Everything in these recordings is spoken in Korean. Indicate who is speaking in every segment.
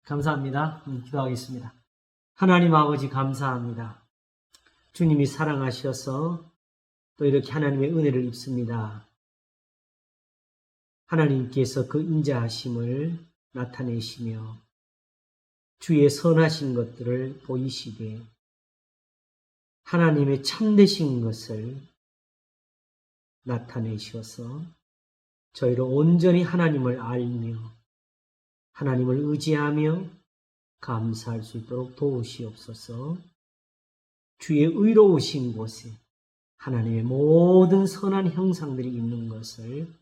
Speaker 1: 감사합니다. 기도하겠습니다. 하나님 아버지 감사합니다. 주님이 사랑하셔서 또 이렇게 하나님의 은혜를 입습니다. 하나님께서 그 인자하심을 나타내시며 주의 선하신 것들을 보이시되 하나님의 참되신 것을 나타내셔서 저희로 온전히 하나님을 알며 하나님을 의지하며 감사할 수 있도록 도우시옵소서. 주의 의로우신 곳에 하나님의 모든 선한 형상들이 있는 것을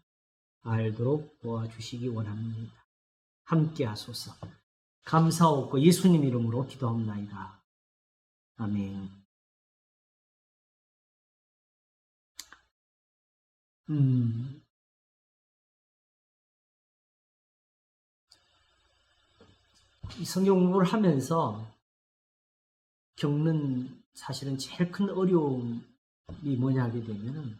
Speaker 1: 알도록 도와주시기 원합니다. 함께 하소서. 감사하고 예수님 이름으로 기도합나이다. 아멘. 이 성경 공부를 하면서 겪는 사실은 제일 큰 어려움이 뭐냐 하게 되면은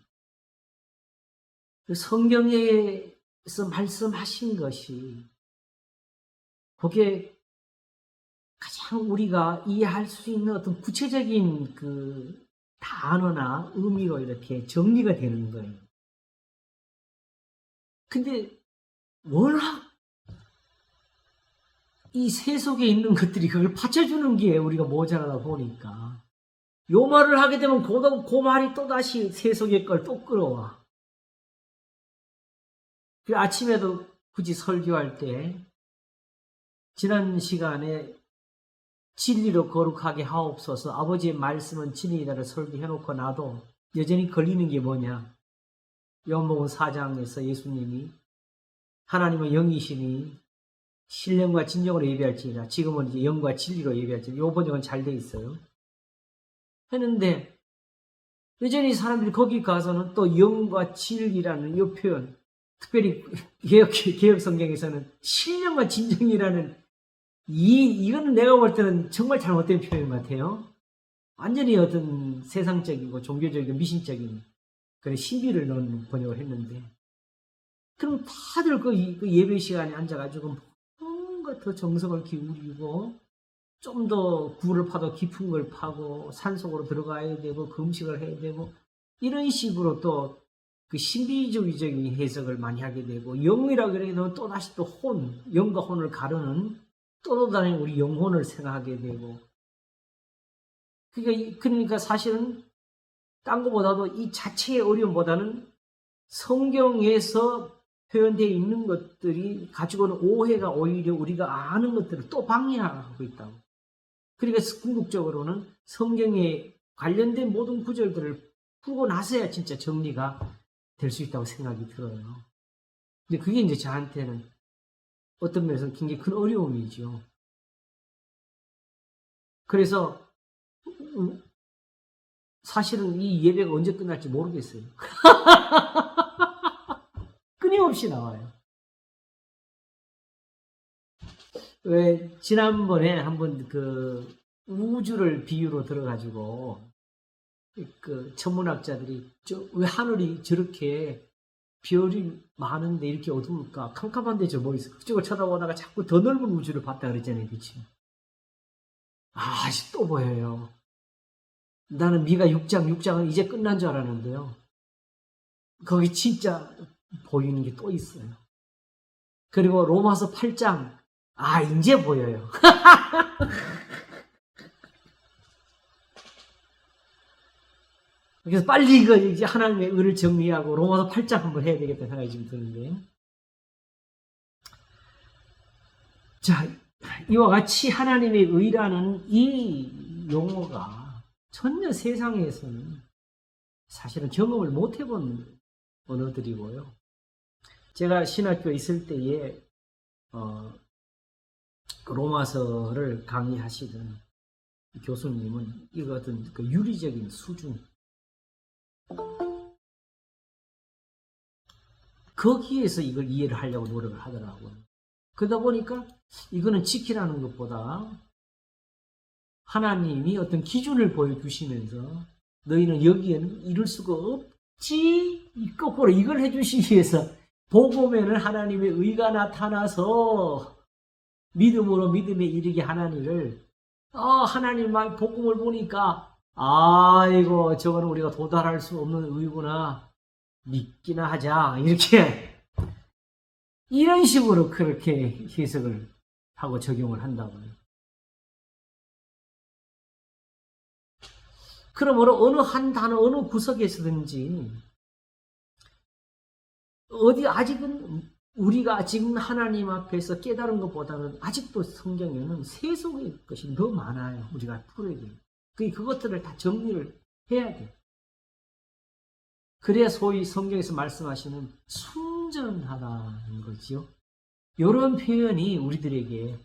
Speaker 1: 그 성경에서 말씀하신 것이 그게 가장 우리가 이해할 수 있는 어떤 구체적인 그 단어나 의미로 이렇게 정리가 되는 거예요. 근데 워낙 이 세속에 있는 것들이 그걸 받쳐주는 게 우리가 모자라다 보니까 요 말을 하게 되면 그 말이 또다시 세속의 걸 또 끌어와. 그 아침에도 굳이 설교할 때 지난 시간에 진리로 거룩하게 하옵소서 아버지의 말씀은 진리이다를 설교해놓고 나도 여전히 걸리는 게 뭐냐. 요한복음 4장에서 예수님이 하나님은 영이시니 신령과 진정으로 예배할지니라. 지금은 이제 영과 진리로 예배할지니라. 요 번역은 잘 돼 있어요. 했는데 여전히 사람들이 거기 가서는 또 영과 진리라는 이 표현, 특별히 개혁 성경에서는 신령과 진정이라는 이거는 내가 볼 때는 정말 잘못된 표현 같아요. 완전히 어떤 세상적이고 종교적이고 미신적인 그런 신비를 넣은 번역을 했는데, 그럼 다들 그 예배 시간에 앉아가지고 뭔가 더 정성을 기울이고 좀 더 굴을 파도 깊은 걸 파고 산속으로 들어가야 되고 금식을 해야 되고 이런 식으로 또 그 신비주의적인 해석을 많이 하게 되고, 영이라 그러게 되면 또 다시 또 영과 혼을 가르는 또 다른 우리 영혼을 생각하게 되고, 그러니까 사실은 딴 것보다도 이 자체의 어려움보다는 성경에서 표현되어 있는 것들이 가지고는 오해가 오히려 우리가 아는 것들을 또 방해하고 있다고. 그러니까 궁극적으로는 성경에 관련된 모든 구절들을 풀고 나서야 진짜 정리가 될 수 있다고 생각이 들어요. 근데 그게 이제 저한테는 어떤 면에서 굉장히 큰 어려움이죠. 그래서 사실은 이 예배가 언제 끝날지 모르겠어요. 끊임없이 나와요. 왜 지난번에 한번 그 우주를 비유로 들어가지고 그 천문학자들이 왜 하늘이 저렇게 별이 많은데 이렇게 어두울까? 캄캄한데 저 뭐 있어? 그쪽을 쳐다보다가 자꾸 더 넓은 우주를 봤다 그랬잖아요, 그치? 아직 또 보여요. 나는 미가 6장은 이제 끝난 줄 알았는데요. 거기 진짜 보이는 게 또 있어요. 그리고 로마서 8장, 이제 보여요. 그래서 빨리 이거 이제 하나님의 의를 정리하고 로마서 8장 한번 해야 되겠다는 생각이 지금 드는데. 자, 이와 같이 하나님의 의라는 이 용어가 전혀 세상에서는 사실은 경험을 못 해본 언어들이고요. 제가 신학교에 있을 때에 로마서를 강의하시던 교수님은 이거 어떤 그 유리적인 수준, 거기에서 이걸 이해를 하려고 노력을 하더라고요. 그러다 보니까 이거는 지키라는 것보다 하나님이 어떤 기준을 보여주시면서 너희는 여기에는 이룰 수가 없지, 거꾸로 이걸 해주시기 위해서 복음에는 하나님의 의가 나타나서 믿음으로 믿음에 이르게 하나니를 하나님 말 복음을 보니까 아이고 저거는 우리가 도달할 수 없는 의구나 믿기나 하자 이렇게 이런 식으로 그렇게 해석을 하고 적용을 한다고요. 그러므로 어느 한 단어 어느 구석에서든지 어디 아직은 우리가 지금 하나님 앞에서 깨달은 것보다는 아직도 성경에는 세속의 것이 더 많아요. 우리가 풀어야 돼요. 그것들을 다 정리를 해야 돼요. 그래야 소위 성경에서 말씀하시는 순전하다는 거지요. 이런 표현이 우리들에게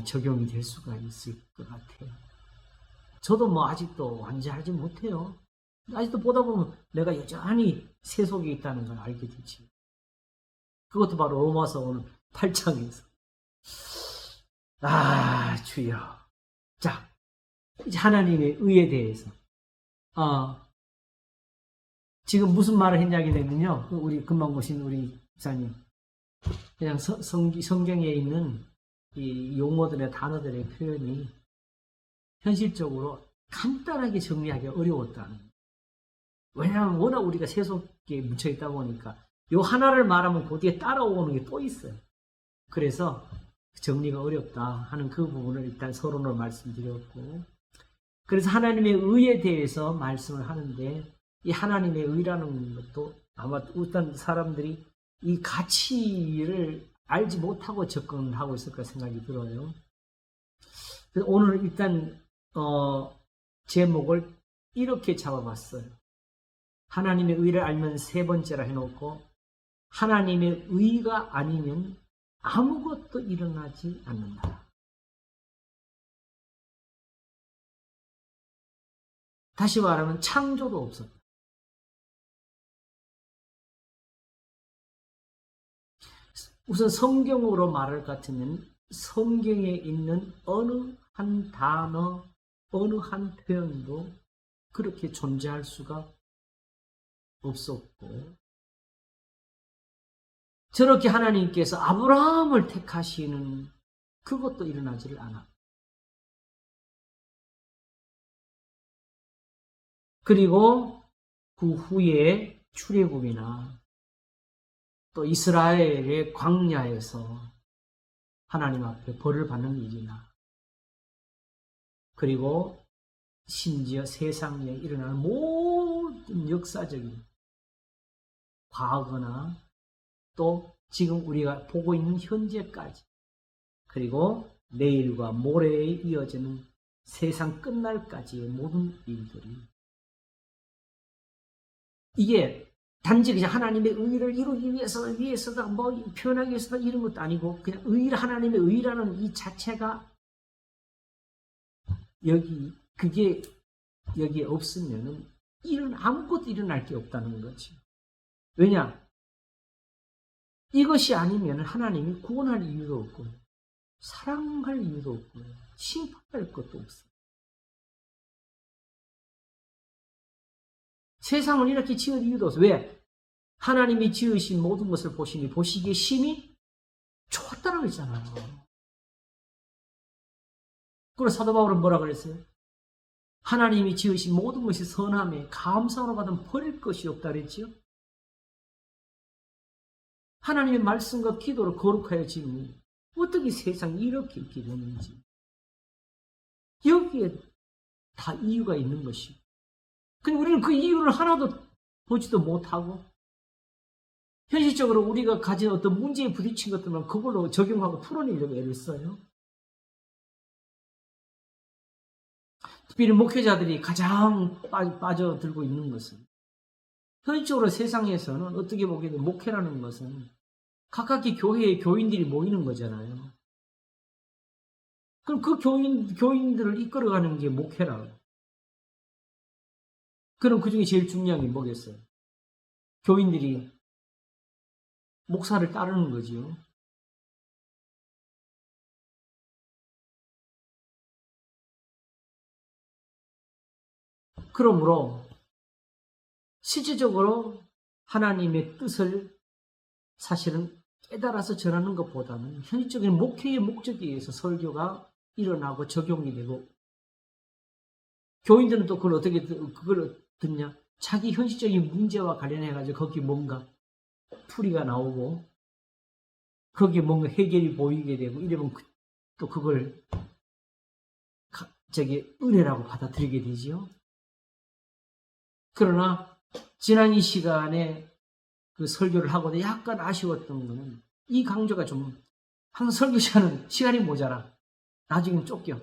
Speaker 1: 적용이 될 수가 있을 것 같아요. 저도 뭐 아직도 완전하지 못해요. 아직도 보다 보면 내가 여전히 세속에 있다는 걸 알게 되지. 그것도 바로 로마서 오늘 8장에서. 주여. 자, 이제 하나님의 의에 대해서. 지금 무슨 말을 했냐면요. 우리 금방 보신 우리 집사님. 그냥 성경에 있는 이 용어들의 단어들의 표현이 현실적으로 간단하게 정리하기 어려웠다는. 왜냐하면 워낙 우리가 세속에 묻혀 있다 보니까 요 하나를 말하면 그 뒤에 따라오는 게 또 있어요. 그래서 정리가 어렵다 하는 그 부분을 일단 서론으로 말씀드렸고, 그래서 하나님의 의에 대해서 말씀을 하는데, 이 하나님의 의라는 것도 아마 어떤 사람들이 이 가치를 알지 못하고 접근하고 있을 까 생각이 들어요. 그래서 오늘 일단 제목을 이렇게 잡아봤어요. 하나님의 의를 알면 세 번째라 해놓고, 하나님의 의가 아니면 아무것도 일어나지 않는다. 다시 말하면 창조도 없었다. 우선 성경으로 말할 것 같으면 성경에 있는 어느 한 단어, 어느 한 표현도 그렇게 존재할 수가 없었고, 저렇게 하나님께서 아브라함을 택하시는 그것도 일어나지를 않아. 그리고 그 후에 출애굽이나 또 이스라엘의 광야에서 하나님 앞에 벌을 받는 일이나, 그리고 심지어 세상에 일어나는 모든 역사적인 과거나 또 지금 우리가 보고 있는 현재까지, 그리고 내일과 모레에 이어지는 세상 끝날까지의 모든 일들이, 이게 단지 그냥 하나님의 의를 이루기 위해서다 뭐 표현하기 위해서다 이런 것도 아니고, 그냥 하나님의 의라는 이 자체가 그게 여기에 없으면은 아무것도 일어날 게 없다는 거지. 왜냐? 이것이 아니면 하나님이 구원할 이유도 없고, 사랑할 이유도 없고, 심판할 것도 없어. 세상을 이렇게 지을 이유도 없어. 왜? 하나님이 지으신 모든 것을 보시니 보시기에 심히 좋았다는 거 있잖아요. 그래서 사도 바울은 뭐라 그랬어요? 하나님이 지으신 모든 것이 선함에 감사로 받은 버릴 것이 없다 그랬지요? 하나님의 말씀과 기도를 거룩하여 지으니 어떻게 세상이 이렇게 있게 되는지, 여기에 다 이유가 있는 것이고, 근데 우리는 그 이유를 하나도 보지도 못하고, 현실적으로 우리가 가진 어떤 문제에 부딪힌 것들만 그걸로 적용하고 풀어내려고 애를 써요. 특별히 목회자들이 가장 빠져들고 있는 것은, 현실적으로 세상에서는 어떻게 보기에는 목회라는 것은 각각의 교회의 교인들이 모이는 거잖아요. 그럼 그 교인들을 이끌어가는 게 목회라고. 그럼 그 중에 제일 중요한 게 뭐겠어요? 교인들이 목사를 따르는 거지요. 그러므로 실질적으로 하나님의 뜻을 사실은 깨달아서 전하는 것보다는 현실적인 목회의 목적에 의해서 설교가 일어나고 적용이 되고, 교인들은 또 그걸 듣냐? 자기 현실적인 문제와 관련해가지고 거기 뭔가 풀이가 나오고, 거기에 뭔가 해결이 보이게 되고, 이러면 또 그걸 은혜라고 받아들이게 되지요. 그러나 지난 이 시간에 그 설교를 하고도 약간 아쉬웠던 거는, 이 강조가 좀 항상 설교 시간이 모자라. 나중에 쫓겨.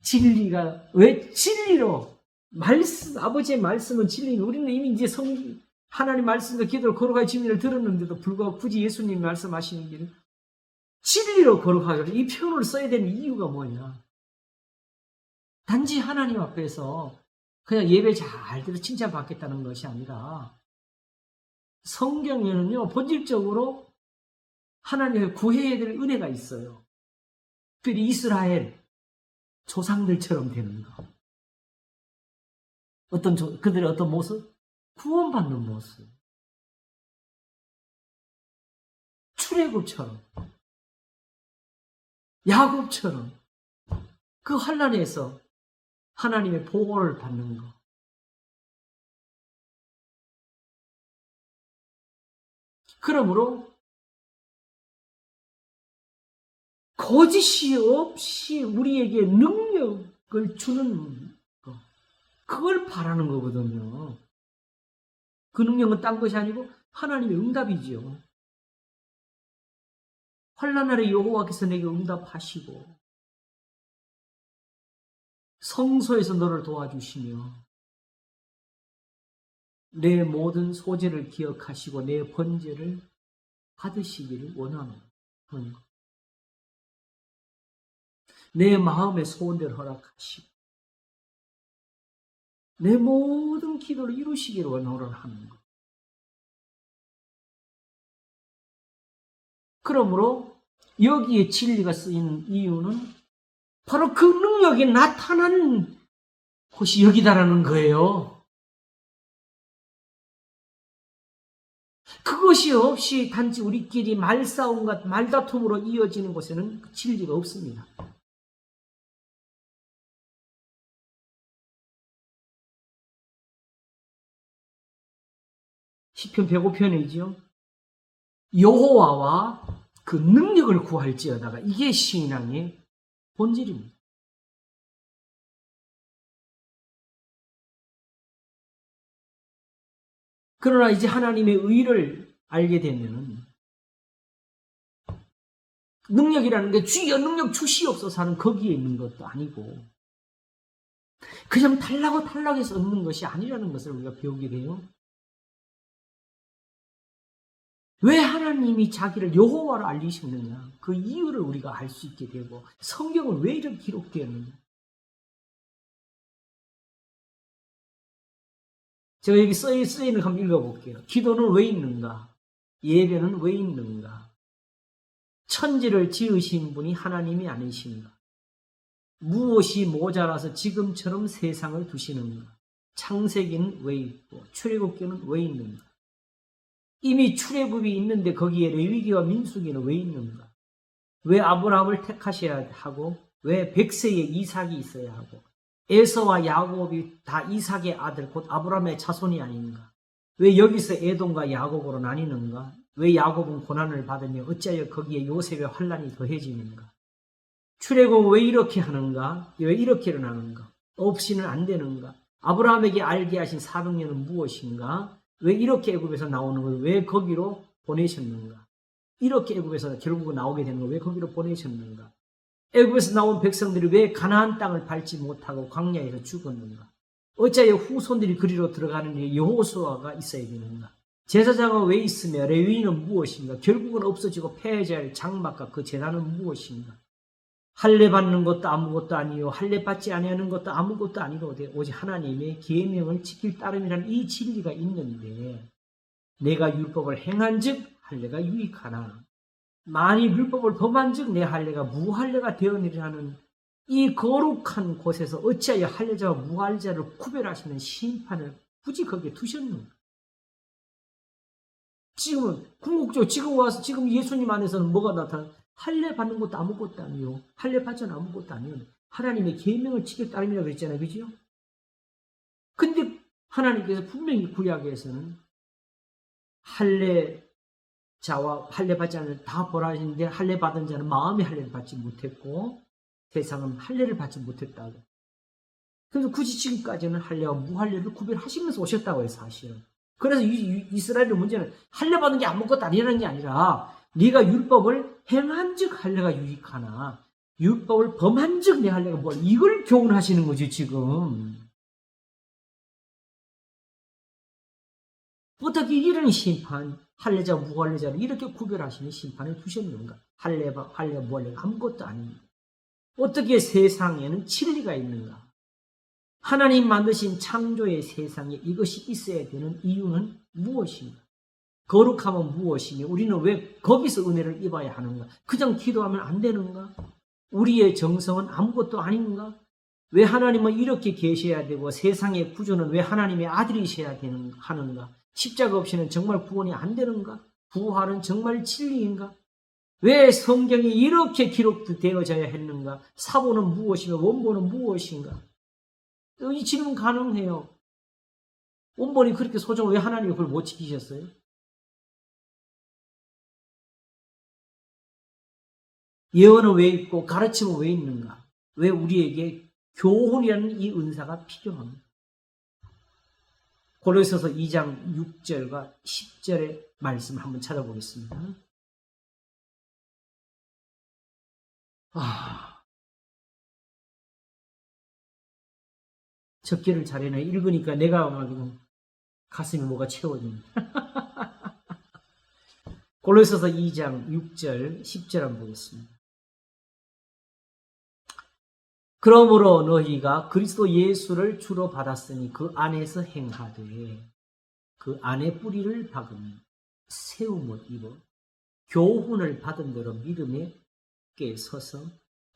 Speaker 1: 진리가 왜 진리로 아버지의 말씀은 진리는, 우리는 이미 이제 하나님 말씀과 기도를 거룩하게 진리를 들었는데도 불구하고 굳이 예수님이 말씀하시는 길은 진리로 거룩하게, 이 표현을 써야 되는 이유가 뭐냐? 단지 하나님 앞에서 그냥 예배 잘 들어 칭찬받겠다는 것이 아니라, 성경에는요 본질적으로 하나님의 구해야 될 은혜가 있어요. 특별히 이스라엘 조상들처럼 되는 거. 그들의 어떤 모습? 구원받는 모습. 출애굽처럼, 야곱처럼 그 환난에서 하나님의 보호를 받는 것. 그러므로 거짓이 없이 우리에게 능력을 주는 것, 그걸 바라는 거거든요. 그 능력은 딴 것이 아니고 하나님의 응답이지요. 환난날에 여호와께서 내게 응답하시고 성소에서 너를 도와주시며 내 모든 소재를 기억하시고 내 번제를 받으시기를 원하는 것. 내 마음의 소원대로 허락하시고 내 모든 기도를 이루시기를 원하는 것. 그러므로 여기에 진리가 쓰인 이유는 바로 그 능력이 나타난 곳이 여기다라는 거예요. 그것이 없이 단지 우리끼리 말싸움과 말다툼으로 이어지는 곳에는 진리가 없습니다. 시편 105편이지요. 여호와와 그 능력을 구할지어다가, 이게 신앙의 본질입니다. 그러나 이제 하나님의 의를 알게 되면 능력이라는 게 주여 능력 주시옵소서 하는 거기에 있는 것도 아니고 그냥 탈락해서 얻는 것이 아니라는 것을 우리가 배우게 돼요. 왜 하나님이 자기를 여호와로 알리셨느냐, 그 이유를 우리가 알 수 있게 되고, 성경은 왜 이렇게 기록되었느냐. 제가 여기 쓰여있는 거 한번 읽어볼게요. 기도는 왜 있는가? 예배는 왜 있는가? 천지를 지으신 분이 하나님이 아니신가? 무엇이 모자라서 지금처럼 세상을 두시는가? 창세기는 왜 있고 출애굽기는 왜 있는가? 이미 출애굽이 있는데 거기에 레위기와 민수기는 왜 있는가? 왜 아브라함을 택하셔야 하고 왜 백세에 이삭이 있어야 하고 에서와 야곱이 다 이삭의 아들 곧 아브라함의 자손이 아닌가? 왜 여기서 에돔과 야곱으로 나뉘는가? 왜 야곱은 고난을 받으며 어찌하여 거기에 요셉의 환난이 더해지는가? 출애굽은 왜 이렇게 하는가? 왜 이렇게 일어나는가? 없이는 안 되는가? 아브라함에게 알게 하신 400년은 무엇인가? 왜 이렇게 애굽에서 나오는 거예요? 왜 거기로 보내셨는가? 이렇게 애굽에서 결국 나오게 되는 거예요? 왜 거기로 보내셨는가? 애굽에서 나온 백성들이 왜 가나안 땅을 밟지 못하고 광야에서 죽었는가? 어찌하여 후손들이 그리로 들어가는 일에 여호수아가 있어야 되는가? 제사장은 왜 있으며 레위인은 무엇인가? 결국은 없어지고 패해져야 할 장막과 그 제단은 무엇인가? 할례 받는 것도 아무것도 아니요 할례 받지 아니하는 것도 아무것도 아니로되 오직 하나님의 계명을 지킬 따름이라는 이 진리가 있는데, 내가 율법을 행한즉 할례가 유익하나 만일 율법을 범한즉 내 할례가 무할례가 되었느니라는 이 거룩한 곳에서 어찌하여 할례자와 무할례자를 구별하시는 심판을 굳이 거기에 두셨는가? 지금은 궁극적으로 지금 와서 지금 예수님 안에서는 뭐가 나타나? 할례 받는 것도 아무것도 아니요. 할례 받지는 아무것도 아니요. 하나님의 계명을 지켜 따름이라고 그랬잖아요. 그죠? 근데 하나님께서 분명히 구약에서는 할례자와 할례 받지 않는 다 보라 하시는데 할례 받은 자는 마음의 할례를 받지 못했고 세상은 할례를 받지 못했다고. 그래서 굳이 지금까지는 할례와 무할례를 구별하시면서 오셨다고 해요. 사실은. 그래서 이스라엘의 문제는 할례 받는 게 아무것도 아니라는 게 아니라 네가 율법을 행한즉 할례가 유익하나 율법을 범한즉 내 할례가 뭘, 이걸 교훈하시는 거죠. 지금 어떻게 이런 심판, 할례자 무할례자를 이렇게 구별하시는 심판을 두셨는가? 할례가 무할례가 아무것도 아닙니다. 어떻게 세상에는 진리가 있는가? 하나님 만드신 창조의 세상에 이것이 있어야 되는 이유는 무엇인가? 거룩함은 무엇이며 우리는 왜 거기서 은혜를 입어야 하는가? 그냥 기도하면 안 되는가? 우리의 정성은 아무것도 아닌가? 왜 하나님은 이렇게 계셔야 되고 세상의 구조는 왜 하나님의 아들이셔야 하는가? 십자가 없이는 정말 구원이 안 되는가? 부활은 정말 진리인가? 왜 성경이 이렇게 기록되어져야 했는가? 사본은 무엇이며 원본은 무엇인가? 이 질문 가능해요. 원본이 그렇게 소중해 왜 하나님이 그걸 못 지키셨어요? 예언은 왜 있고 가르침은 왜 있는가? 왜 우리에게 교훈이라는 이 은사가 필요합니다. 고린도서 2장 6절과 10절의 말씀을 한번 찾아보겠습니다. 적기를 잘해내. 읽으니까 내가 막 가슴이 뭐가 채워집니다. 고린도서 2장 6절 10절 한번 보겠습니다. 그러므로 너희가 그리스도 예수를 주로 받았으니 그 안에서 행하되 그 안에 뿌리를 박으며 세움을 입어 교훈을 받은 대로 믿음에 깨 서서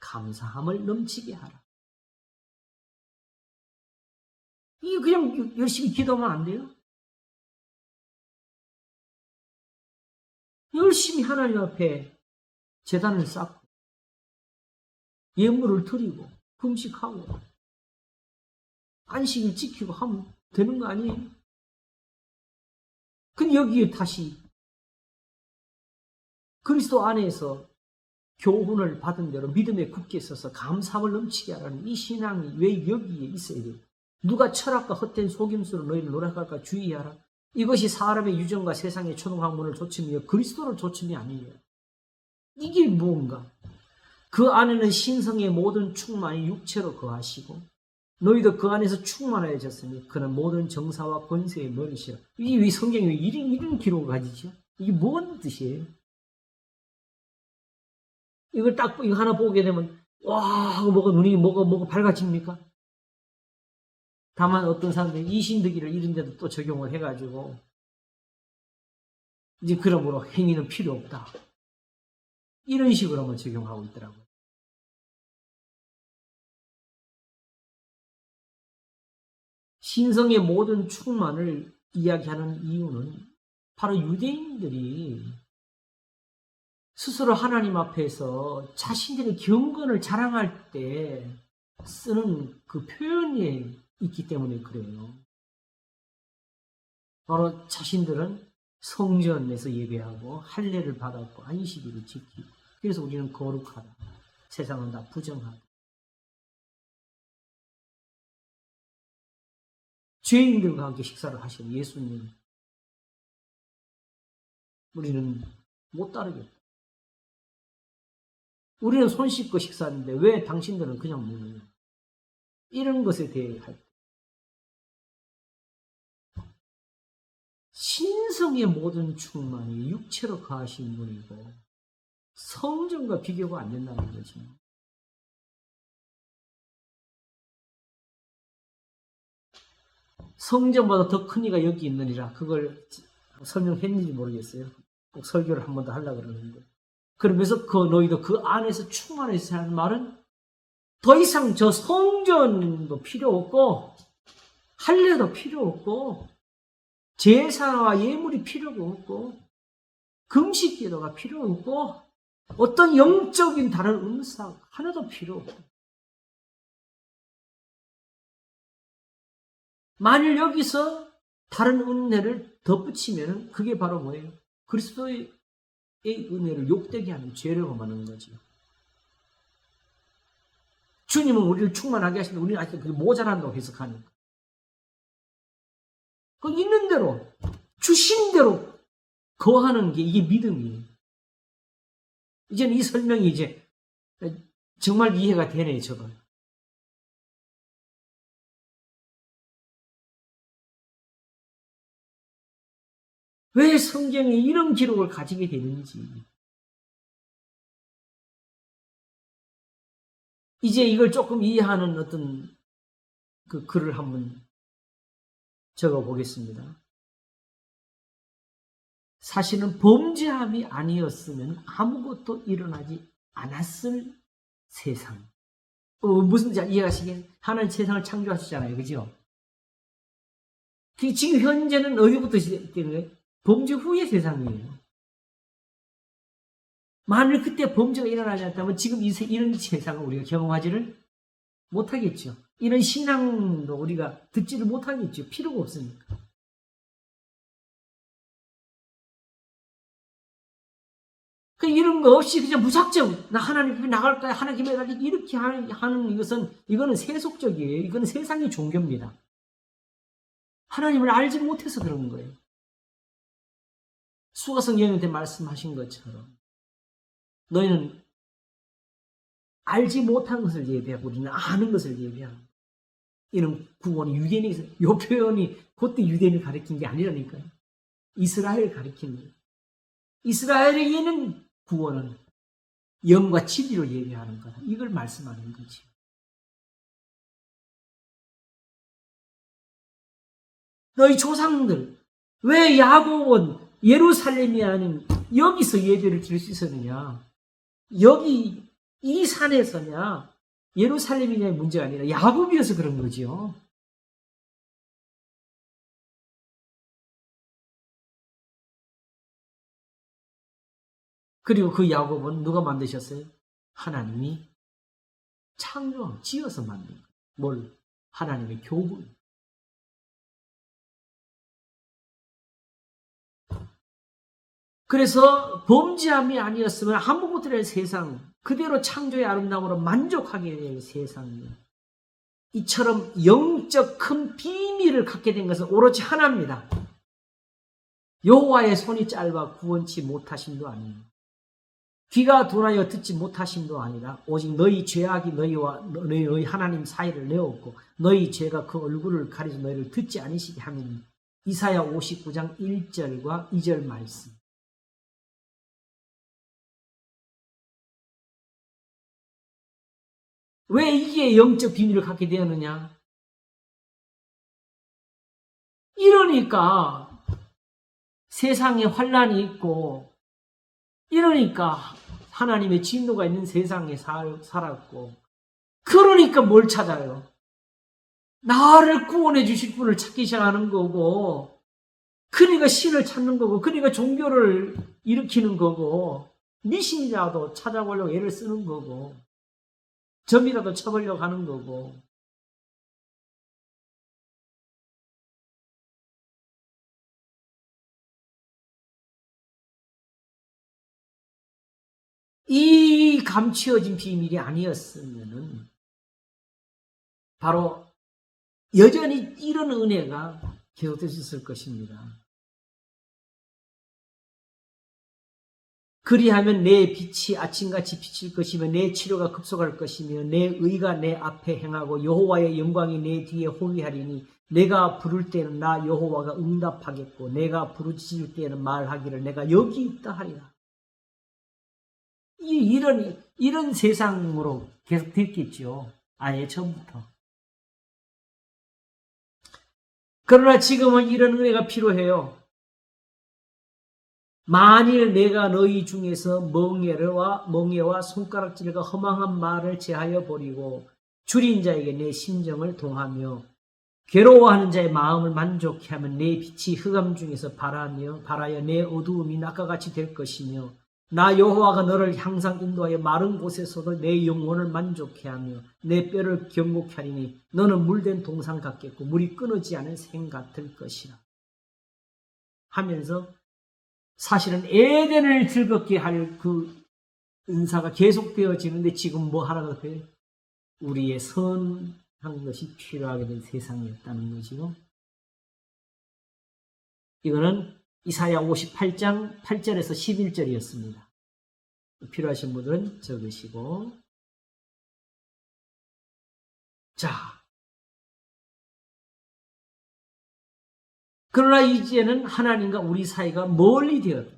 Speaker 1: 감사함을 넘치게 하라. 이게 그냥 열심히 기도하면 안 돼요? 열심히 하나님 앞에 제단을 쌓고 예물을 드리고 금식하고 안식을 지키고 하면 되는 거 아니에요? 근데 여기에 다시 그리스도 안에서 교훈을 받은 대로 믿음에 굳게 서서 감사함을 넘치게 하라는 이 신앙이 왜 여기에 있어야 돼요? 누가 철학과 헛된 속임수로 너희를 노력할까 주의하라. 이것이 사람의 유전과 세상의 초등학문을 조침이요 그리스도를 조침이 아니에요. 이게 무언가? 그 안에는 신성의 모든 충만이 육체로 거하시고 너희도 그 안에서 충만하여졌으니 그는 모든 정사와 권세의 머리시라. 이게 왜 성경이 왜 이런 기록을 가지죠? 이게 뭔 뜻이에요? 이걸 딱 이거 하나 보게 되면 와 하고 눈이 뭐가 밝아집니까? 다만 어떤 사람들이 이신득이를 이런 데도 또 적용을 해가지고 이제 그러므로 행위는 필요 없다. 이런 식으로만 적용하고 있더라고요. 신성의 모든 충만을 이야기하는 이유는 바로 유대인들이 스스로 하나님 앞에서 자신들의 경건을 자랑할 때 쓰는 그 표현이 있기 때문에 그래요. 바로 자신들은 성전에서 예배하고 할례를 받았고 안식일을 지키고 그래서 우리는 거룩하다. 세상은 다 부정하다. 죄인들과 함께 식사를 하신 예수님 우리는 못 따르겠다. 우리는 손 씻고 식사하는데 왜 당신들은 그냥 먹느냐. 이런 것에 대해 할 때 신성의 모든 충만이 육체로 거하신 분이고 성전과 비교가 안 된다는 거죠. 성전보다 더 큰 이가 여기 있느니라. 그걸 설명했는지 모르겠어요. 꼭 설교를 한 번 더 하려고 그러는데. 그러면서 너희도 그 안에서 충만해서 하는 말은 더 이상 저 성전도 필요 없고 할례도 필요 없고 제사와 예물이 필요가 없고 금식 기도가 필요 없고 어떤 영적인 다른 음사 하나도 필요 없고, 만일 여기서 다른 은혜를 덧붙이면 그게 바로 뭐예요? 그리스도의 은혜를 욕되게 하는 죄를 범하는 거죠. 주님은 우리를 충만하게 하시는데 우리는 아직 그게 모자란다고 해석하니까. 그 있는 대로, 주신 대로 거하는 게 이게 믿음이에요. 이제는 이 설명이 이제 정말 이해가 되네, 저도. 왜 성경에 이런 기록을 가지게 되는지. 이제 이걸 조금 이해하는 어떤 그 글을 한번 적어 보겠습니다. 사실은 범죄함이 아니었으면 아무것도 일어나지 않았을 세상. 무슨 이해가시겠어요? 하나님 세상을 창조하셨잖아요. 그죠? 지금 현재는 어디부터 시작되는 거예요? 범죄 후의 세상이에요. 만일 그때 범죄가 일어나지 않았다면 지금 이런 세상을 우리가 경험하지를 못하겠죠. 이런 신앙도 우리가 듣지를 못하겠죠. 필요가 없으니까. 이런 거 없이 그냥 무작정 나 하나님 앞에 나갈 거야, 하나님 앞에 나갈 이렇게 하는 이거는 세속적이에요. 이거는 세상의 종교입니다. 하나님을 알지 못해서 그런 거예요. 수가성 여인한테 말씀하신 것처럼 너희는 알지 못한 것을 예배하고 우리는 아는 것을 예배하고, 이런 구원이 유대인이 있어요. 이 표현이 그때 유대인을 가리킨 게 아니라니까요. 이스라엘을 가리킨 거예요. 이스라엘에게는 구원은 영과 진리로 예배하는 거다. 이걸 말씀하는 거지. 너희 조상들, 왜 야곱은 예루살렘이 아닌 여기서 예배를 드릴 수 있었느냐? 여기 이 산에서냐? 예루살렘이냐의 문제가 아니라 야곱이어서 그런 거지요. 그리고 그 야곱은 누가 만드셨어요? 하나님이 지어서 만든 거예요. 뭘? 하나님의 교훈. 그래서 범죄함이 아니었으면 아무것도 될 세상, 그대로 창조의 아름다움으로 만족하게 될 세상이에요. 이처럼 영적 큰 비밀을 갖게 된 것은 오로지 하나입니다. 여호와의 손이 짧아 구원치 못하심도 아니에요. 귀가 둔하여 듣지 못하심도 아니라 오직 너희 죄악이 너희와 너희 하나님 사이를 내었고 너희 죄가 그 얼굴을 가리져 너희를 듣지 않으시게 하면. 이사야 59장 1절과 2절 말씀. 왜 이게 영적 비밀을 갖게 되었느냐? 이러니까 세상에 환란이 있고, 이러니까 하나님의 진노가 있는 세상에 살았고, 그러니까 뭘 찾아요? 나를 구원해 주실 분을 찾기 시작하는 거고, 그러니까 신을 찾는 거고, 그러니까 종교를 일으키는 거고, 미신자도 찾아보려고 애를 쓰는 거고, 점이라도 쳐보려고 하는 거고. 이 감추어진 비밀이 아니었으면은 바로 여전히 이런 은혜가 계속될 수 있을 것입니다. 그리하면 내 빛이 아침같이 비칠 것이며 내 치료가 급속할 것이며 내 의가 내 앞에 행하고 여호와의 영광이 내 뒤에 호위하리니 내가 부를 때는 나 여호와가 응답하겠고 내가 부르짖을 때는 말하기를 내가 여기 있다 하리라. 이런 세상으로 계속 됐겠죠. 아예 처음부터. 그러나 지금은 이런 은혜가 필요해요. 만일 내가 너희 중에서 멍에와 손가락질과 허망한 말을 제하여 버리고 줄인 자에게 내 심정을 동하며 괴로워하는 자의 마음을 만족케 하면 내 빛이 흑암 중에서 발하여 내 어두움이 낮과 같이 될 것이며 나 여호와가 너를 항상 인도하여 마른 곳에서도 내 영혼을 만족케 하며 내 뼈를 견고케 하리니 너는 물된 동상 같겠고 물이 끊어지 않은 샘 같을 것이라 하면서 사실은 에덴을 즐겁게 할 그 은사가 계속되어지는데 지금 뭐 하나가 돼요? 우리의 선한 것이 필요하게 된 세상이었다는 거지요. 이거는 이사야 58장 8절에서 11절이었습니다. 필요하신 분들은 적으시고. 자, 그러나 이제는 하나님과 우리 사이가 멀리 되었다.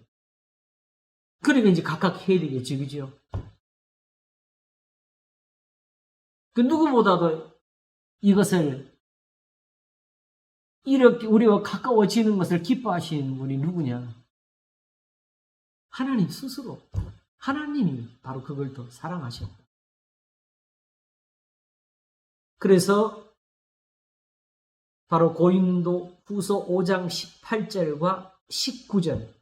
Speaker 1: 그러니까 이제 각각 해야 되겠죠, 그죠? 그 누구보다도 이것을 이렇게 우리와 가까워지는 것을 기뻐하시는 분이 누구냐? 하나님 스스로. 하나님이 바로 그걸 더 사랑하셨다. 그래서 바로 고린도 후서 5장 18절과 19절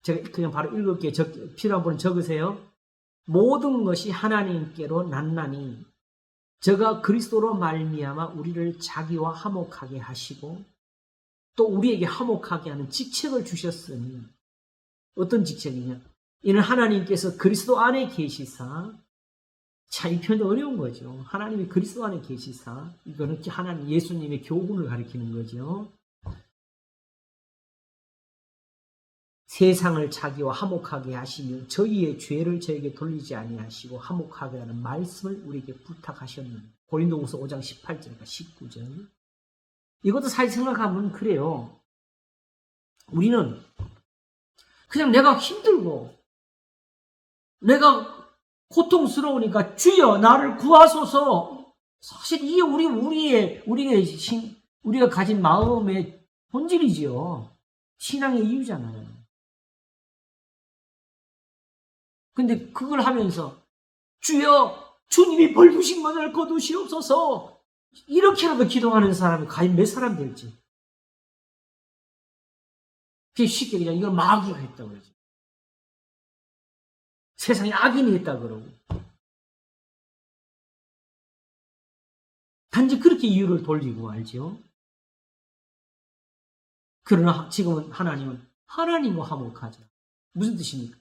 Speaker 1: 제가 그냥 바로 읽을게요. 필요한 분은 적으세요. 모든 것이 하나님께로 났나니 저가 그리스도로 말미암아 우리를 자기와 화목하게 하시고 또 우리에게 화목하게 하는 직책을 주셨으니 어떤 직책이냐? 이는 하나님께서 그리스도 안에 계시사 자, 이 표현도 어려운 거죠. 하나님이 그리스도 안에 계시사 이거는 하나님 예수님의 교훈을 가리키는 거죠. 세상을 자기와 화목하게 하시며 저희의 죄를 저에게 돌리지 아니하시고 화목하게 하는 말씀을 우리에게 부탁하셨는데 고린도후서 5장 18절과 19절 이것도 사실 생각하면 그래요. 우리는 그냥 내가 힘들고 내가 고통스러우니까 주여 나를 구하소서 사실 이게 우리가 가진 마음의 본질이지요. 신앙의 이유잖아요. 근데 그걸 하면서 주여 주님이 벌 주신 것을 거두시옵소서 이렇게라도 기도하는 사람이 과연 몇 사람 될지 그게 쉽게 그냥 이걸 마귀가 했다고 그러죠. 세상에 악인이 했다 그러고 단지 그렇게 이유를 돌리고 알죠. 그러나 지금은 하나님은 하나님과 화목하자. 무슨 뜻입니까?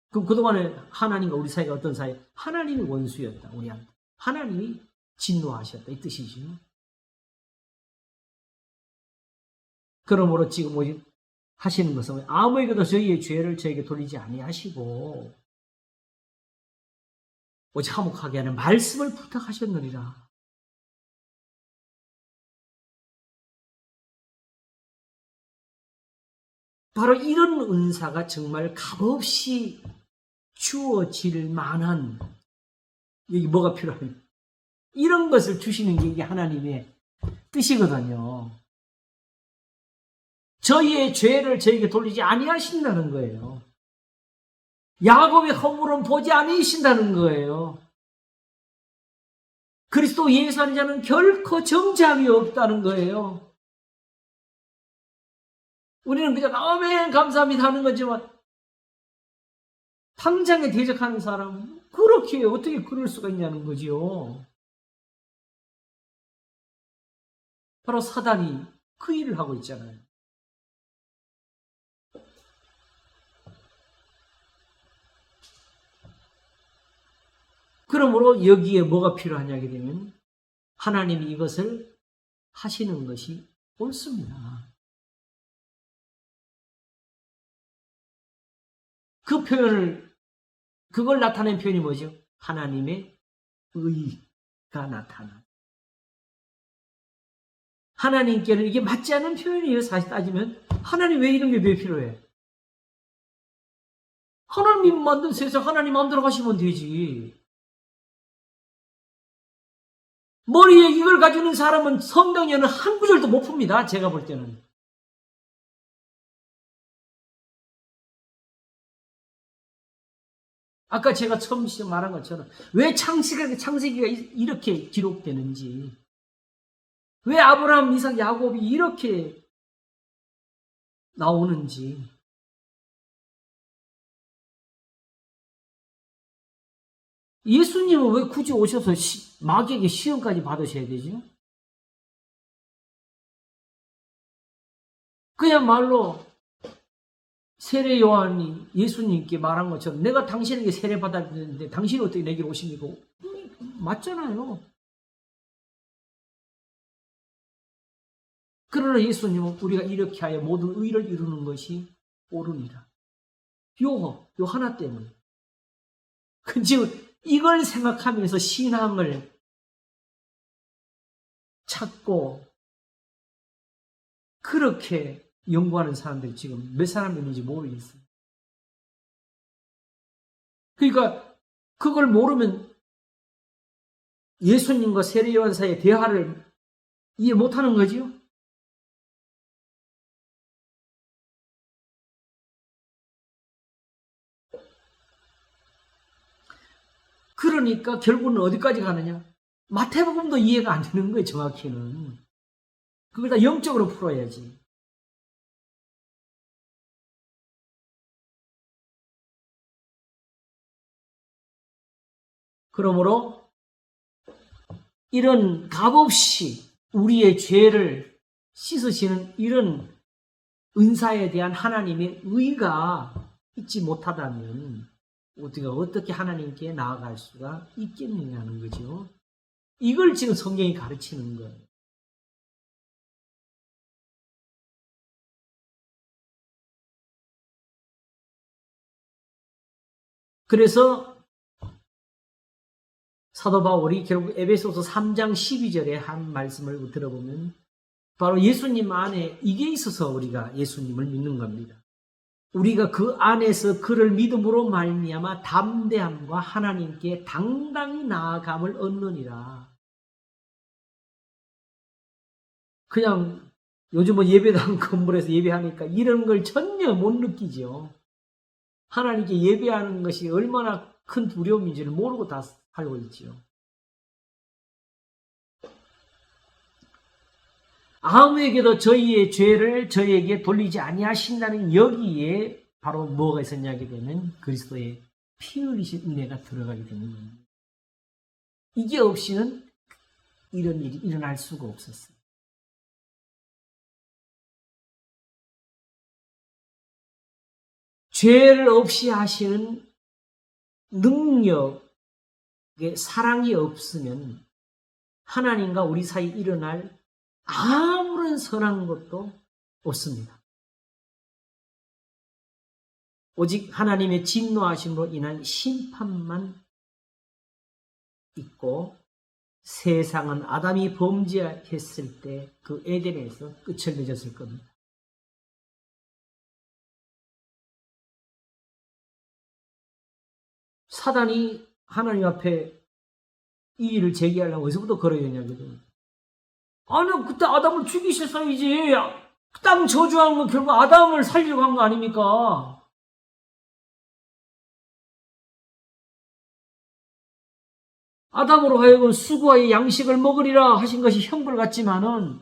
Speaker 1: 그럼 그동안에 하나님과 우리 사이가 어떤 사이? 하나님이 원수였다. 우리한테. 하나님이 진노하셨다. 이 뜻이죠. 그러므로 지금 하시는 것은 아무에게도 저희의 죄를 저에게 돌리지 아니하시고 오직 화목하게 하는 말씀을 부탁하셨느니라. 바로 이런 은사가 정말 값없이 주어질 만한 여기 뭐가 필요해요? 이런 것을 주시는 게 이게 하나님의 뜻이거든요. 저희의 죄를 저에게 돌리지 아니하신다는 거예요. 야곱의 허물은 보지 아니하신다는 거예요. 그리스도 예수 안에 자는 결코 정죄함이 없다는 거예요. 우리는 그냥 아멘 감사합니다 하는 거지만 당장에 대적하는 사람은 그렇게 어떻게 그럴 수가 있냐는 거지요. 바로 사단이 그 일을 하고 있잖아요. 그러므로 여기에 뭐가 필요하냐게 되면 하나님이 이것을 하시는 것이 옳습니다. 그걸 나타낸 표현이 뭐죠? 하나님의 의가 나타나. 하나님께는 이게 맞지 않은 표현이에요. 사실 따지면 하나님 왜 이런 게 왜 필요해? 하나님 만든 세상 하나님 마음대로 가시면 되지. 머리에 이걸 가지고 있는 사람은 성경에는 한 구절도 못 풉니다. 제가 볼 때는. 아까 제가 처음 말한 것처럼 왜 창세기가 이렇게 기록되는지 왜 아브라함, 이삭, 야곱이 이렇게 나오는지. 예수님은 왜 굳이 오셔서 마귀에게 시험까지 받으셔야 되죠? 그야말로 세례 요한이 예수님께 말한 것처럼 내가 당신에게 세례 받았는데 당신이 어떻게 내게 오십니까? 맞잖아요. 그러나 예수님은 우리가 이렇게 하여 모든 의를 이루는 것이 옳으니라. 요 하나 때문에. 지금 이걸 생각하면서 신앙을 찾고 그렇게 연구하는 사람들이 지금 몇 사람 있는지 모르겠어요. 그러니까 그걸 모르면 예수님과 세례요한 사이의 대화를 이해 못하는 거지요. 그러니까 결국은 어디까지 가느냐? 마태복음도 이해가 안 되는 거예요, 정확히는. 그걸 다 영적으로 풀어야지. 그러므로 이런 값없이 우리의 죄를 씻으시는 이런 은사에 대한 하나님의 의가 있지 못하다면 우리가 어떻게 하나님께 나아갈 수가 있겠느냐는 거죠. 이걸 지금 성경이 가르치는 거예요. 그래서 사도 바울이 결국 에베소서 3장 12절에 한 말씀을 들어보면 바로 예수님 안에 이게 있어서 우리가 예수님을 믿는 겁니다. 우리가 그 안에서 그를 믿음으로 말미암아 담대함과 하나님께 당당히 나아감을 얻느니라. 그냥 요즘은 예배당 건물에서 예배하니까 이런 걸 전혀 못 느끼죠. 하나님께 예배하는 것이 얼마나 큰 두려움인지를 모르고 다 살고 있지요. 아무에게도 저희의 죄를 저희에게 돌리지 아니하신다는 여기에 바로 뭐가 있었냐게 되면 그리스도의 피 흘리신 은혜가 들어가게 되는 겁니다. 이게 없이는 이런 일이 일어날 수가 없었어요. 죄를 없이 하시는 능력의 사랑이 없으면 하나님과 우리 사이 일어날 아무런 선한 것도 없습니다. 오직 하나님의 진노하심으로 인한 심판만 있고 세상은 아담이 범죄했을 때 그 에덴에서 끝을 맺었을 겁니다. 사단이 하나님 앞에 이 일을 제기하려면 어디서부터 걸어야 되냐거든. 아니, 그때 아담을 죽이셨어야지. 땅 저주한 건 결국 아담을 살리려고 한 거 아닙니까? 아담으로 하여금 수고의 양식을 먹으리라 하신 것이 형벌 같지만은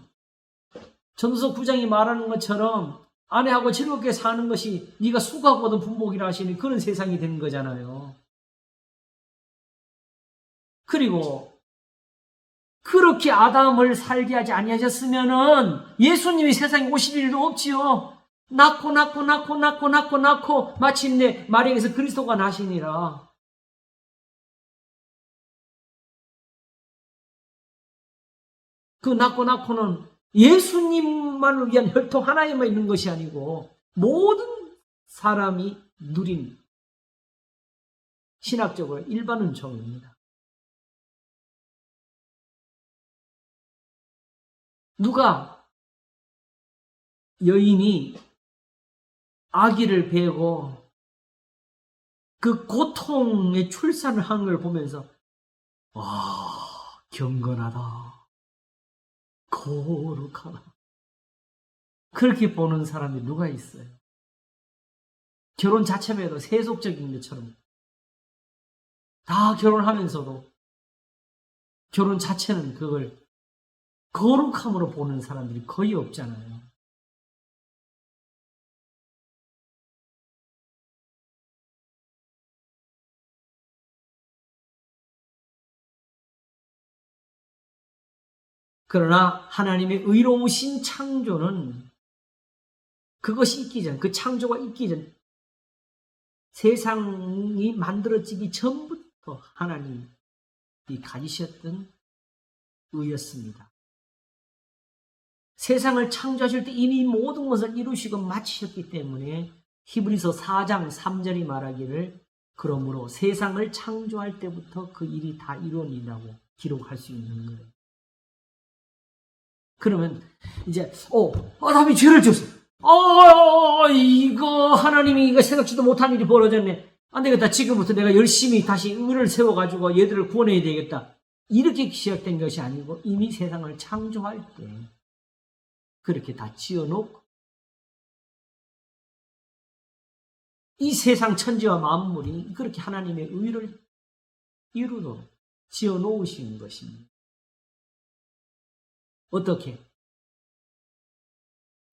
Speaker 1: 전도서 9장이 말하는 것처럼 아내하고 즐겁게 사는 것이 네가 수고하고 얻은 분복이라 하시니 그런 세상이 되는 거잖아요. 그리고 그렇게 아담을 살게 하지 아니하셨으면은 예수님이 세상에 오실 일도 없지요. 낳고 마침내 마리아에서 그리스도가 나시니라. 그 낳고는 예수님만을 위한 혈통 하나에만 있는 것이 아니고 모든 사람이 누린 신학적으로 일반 은총입니다. 누가 여인이 아기를 베고 그 고통의 출산을 하는 걸 보면서 와, 경건하다. 거룩하다. 그렇게 보는 사람이 누가 있어요? 결혼 자체에도 세속적인 것처럼 다 결혼하면서도 결혼 자체는 그걸 거룩함으로 보는 사람들이 거의 없잖아요. 그러나 하나님의 의로우신 창조는 그것이 있기 전, 그 창조가 있기 전, 세상이 만들어지기 전부터 하나님이 가지셨던 의였습니다. 세상을 창조하실 때 이미 모든 것을 이루시고 마치셨기 때문에 히브리서 4장 3절이 말하기를 그러므로 세상을 창조할 때부터 그 일이 다 이루어진다고 기록할 수 있는 거예요. 그러면 이제 아담이 죄를 지었어. 이거 하나님이 이거 생각지도 못한 일이 벌어졌네. 안 되겠다. 지금부터 내가 열심히 다시 의를 세워가지고 얘들을 구원해야 되겠다. 이렇게 시작된 것이 아니고 이미 세상을 창조할 때 그렇게 다 지어놓고 이 세상 천지와 만물이 그렇게 하나님의 의를 이루도록 지어놓으신 것입니다. 어떻게?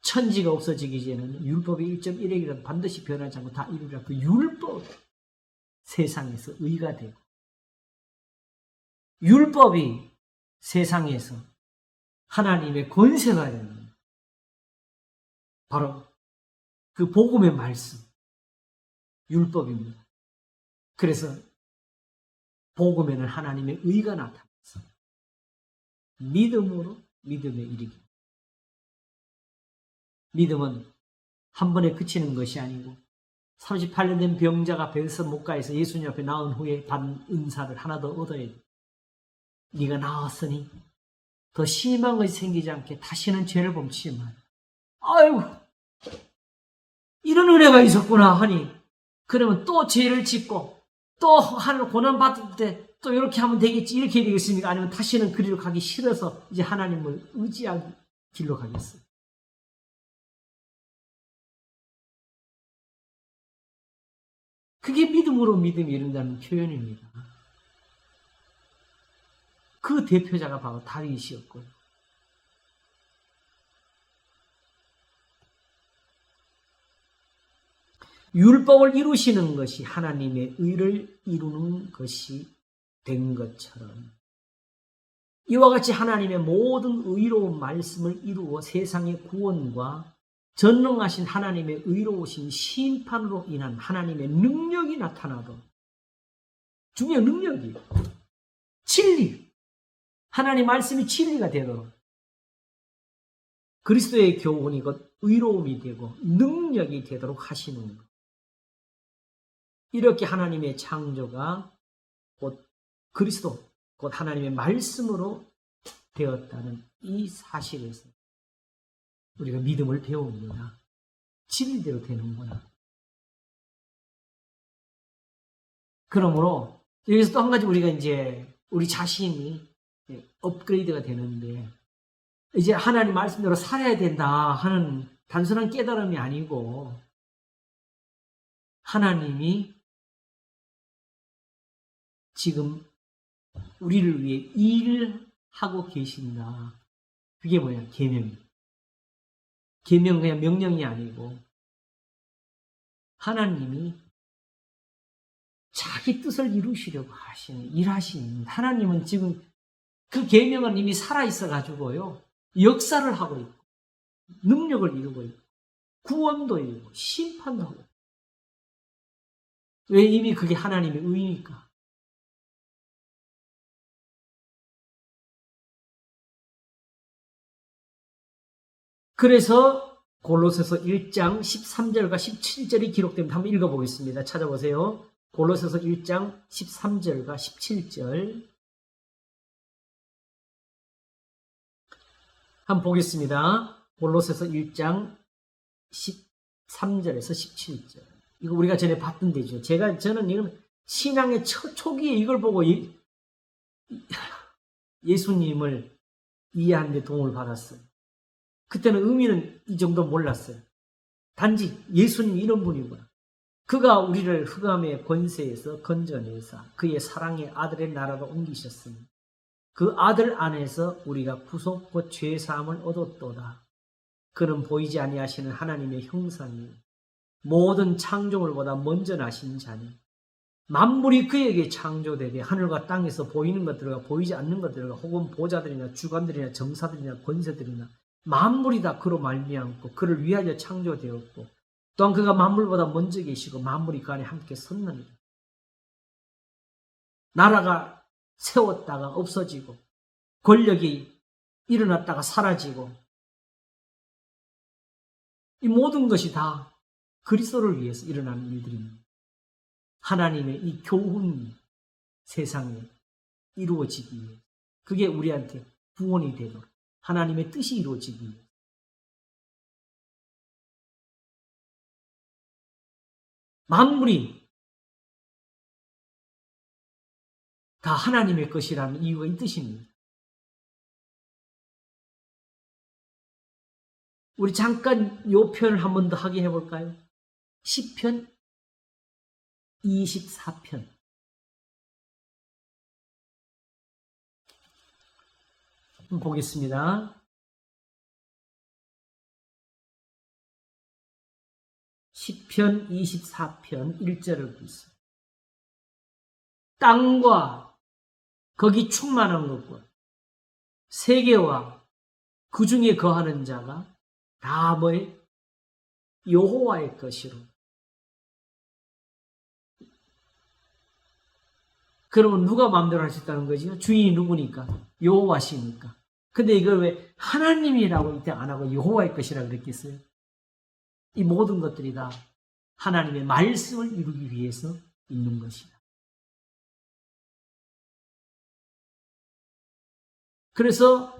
Speaker 1: 천지가 없어지기 전에는 율법의 1.1핵이라도 반드시 변하지 않고 다 이루리라. 그 율법 세상에서 의가 되고 율법이 세상에서 하나님의 권세가 되는 바로 그 복음의 말씀 율법입니다. 그래서 복음에는 하나님의 의가 나타나서 믿음으로 믿음에 이르기. 믿음은 한 번에 그치는 것이 아니고 38년 된 병자가 베드스다 목가에서 예수님 앞에 나온 후에 받은 은사를 하나 더 얻어야 돼. 네가 나았으니 더 심한 것이 생기지 않게 다시는 죄를 범치 마. 아이고 이런 은혜가 있었구나 하니 그러면 또 죄를 짓고 또 하나님 고난 받을 때 또 이렇게 하면 되겠지 이렇게 되겠습니까? 아니면 다시는 그리로 가기 싫어서 이제 하나님을 의지하기 길로 가겠어요. 그게 믿음으로 믿음이 이른다는 표현입니다. 그 대표자가 바로 다윗이었고요. 율법을 이루시는 것이 하나님의 의를 이루는 것이 된 것처럼 이와 같이 하나님의 모든 의로운 말씀을 이루어 세상의 구원과 전능하신 하나님의 의로우신 심판으로 인한 하나님의 능력이 나타나도 중요한 능력이 진리 하나님 말씀이 진리가 되도록 그리스도의 교훈이 곧 의로움이 되고 능력이 되도록 하시는 것. 이렇게 하나님의 창조가 곧 그리스도, 곧 하나님의 말씀으로 되었다는 이 사실에서 우리가 믿음을 배웁니다. 진리대로 되는구나. 그러므로 여기서 또 한 가지 우리가 이제 우리 자신이 업그레이드가 되는데 이제 하나님 말씀대로 살아야 된다 하는 단순한 깨달음이 아니고 하나님이 지금 우리를 위해 일하고 계신다. 그게 뭐야? 계명이에요. 계명은 그냥 명령이 아니고 하나님이 자기 뜻을 이루시려고 하시는 일하시는 하나님은 지금 그 계명은 이미 살아있어 가지고요. 역사를 하고 있고 능력을 이루고 있고 구원도 이루고 심판도 하고 있고. 왜 이미 그게 하나님의 의니까. 그래서 골로새서 1장 13절과 17절이 기록됩니다. 한번 읽어보겠습니다. 찾아보세요. 골로새서 1장 13절과 17절 한번 보겠습니다. 골로새서 1장 13절에서 17절 이거 우리가 전에 봤던 데죠. 저는 이건 신앙의 초기에 이걸 보고 예수님을 이해하는 데 도움을 받았어요. 그때는 의미는 이 정도 몰랐어요. 단지 예수님이 이런 분이구나. 그가 우리를 흑암의 권세에서 건져내사 그의 사랑의 아들의 나라로 옮기셨으니 그 아들 안에서 우리가 구속과 죄사함을 얻었도다. 그는 보이지 아니하시는 하나님의 형상이요 모든 창조물보다 먼저 나신 자니 만물이 그에게 창조되되 하늘과 땅에서 보이는 것들과 보이지 않는 것들과 혹은 보좌들이나 주관들이나 정사들이나 권세들이나 만물이 다 그로 말미암고 그를 위하여 창조되었고 또한 그가 만물보다 먼저 계시고 만물이 그 안에 함께 섰느니라. 나라가 세웠다가 없어지고 권력이 일어났다가 사라지고 이 모든 것이 다 그리스도를 위해서 일어나는 일들입니다. 하나님의 이 교훈이 세상에 이루어지기 위해 그게 우리한테 구원이 되도록 하나님의 뜻이 이루어지기 위해 만물이 다 하나님의 것이라는 이유가 이 뜻입니다. 우리 잠깐 요 표현을 한 번 더 확인해 볼까요? 시편 24편. 한번 보겠습니다. 시편 24편 1절을 보겠습니다. 땅과 거기 충만한 것과 세계와 그 중에 거하는 자가 다 뭐예요? 여호와의 것이로. 그러면 누가 마음대로 할 수 있다는 거죠? 주인이 누구니까? 여호와시니까. 근데 이걸 왜 하나님이라고 이때 안 하고 여호와의 것이라고 그랬겠어요? 이 모든 것들이 다 하나님의 말씀을 이루기 위해서 있는 것이다. 그래서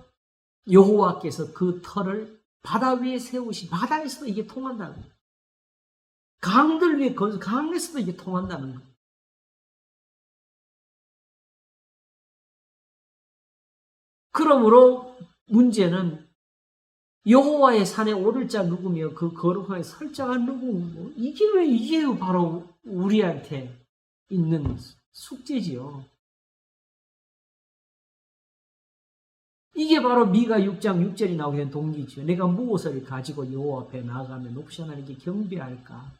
Speaker 1: 여호와께서 그 터를 바다 위에 세우신 바다에서도 이게 통한다는 거예요. 강들 위에 강에서도 이게 통한다는 거예요. 그러므로 문제는 여호와의 산에 오를 자 누구며 그 거룩하게 설 자가 누구고 이게 바로 우리한테 있는 숙제지요. 이게 바로 미가 6장 6절이 나오게 된 동기죠. 내가 무엇을 가지고 여호와 앞에 나아가며 높으신 하나님께 경배할까?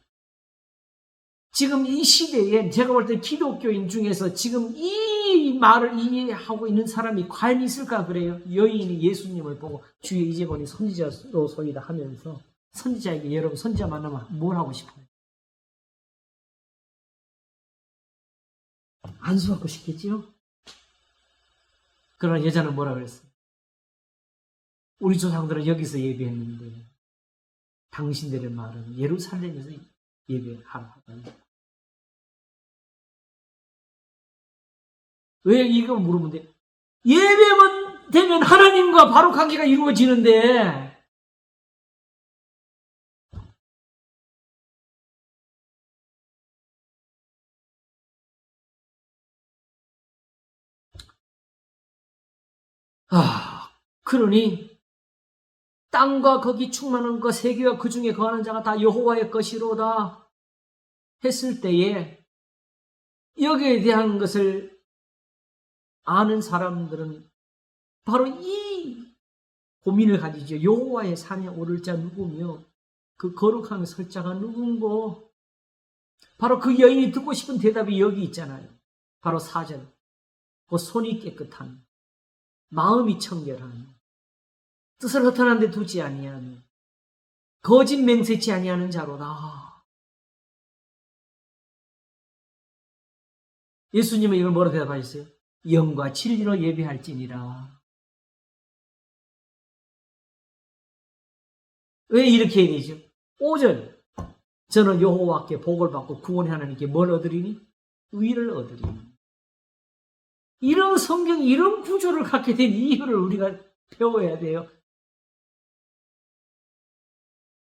Speaker 1: 지금 이 시대에 제가 볼 때 기독교인 중에서 지금 이 말을 이해하고 있는 사람이 과연 있을까 그래요? 여인이 예수님을 보고 주의 이제 보니 선지자로소이다 하면서 선지자에게 여러분 선지자 만나면 뭘 하고 싶어요? 안수받고 싶겠지요? 그러나 여자는 뭐라 그랬어요? 우리 조상들은 여기서 예배했는데 당신들의 말은 예루살렘에서 예배하라 하다. 왜 이거 물으면 돼? 예배만 되면 하나님과 바로 관계가 이루어지는데 그러니 땅과 거기 충만한 것 세계와 그 중에 거하는 자가 다 여호와의 것이로다 했을 때에 여기에 대한 것을 아는 사람들은 바로 이 고민을 가지죠. 여호와의 산에 오를 자 누구며 그 거룩한 설 자가 누군고? 바로 그 여인이 듣고 싶은 대답이 여기 있잖아요. 바로 4절. 그 손이 깨끗한 마음이 청결한 뜻을 허탄한 데 두지 아니하며 거짓 맹세치 아니하는 자로다. 예수님은 이걸 뭐라고 대답하셨어요? 영과 진리로 예배할지니라. 왜 이렇게 해야 되죠? 5절. 저는 여호와께 복을 받고 구원의 하나님께 뭘 얻으리니? 의를 얻으리니. 이런 성경, 이런 구조를 갖게 된 이유를 우리가 배워야 돼요.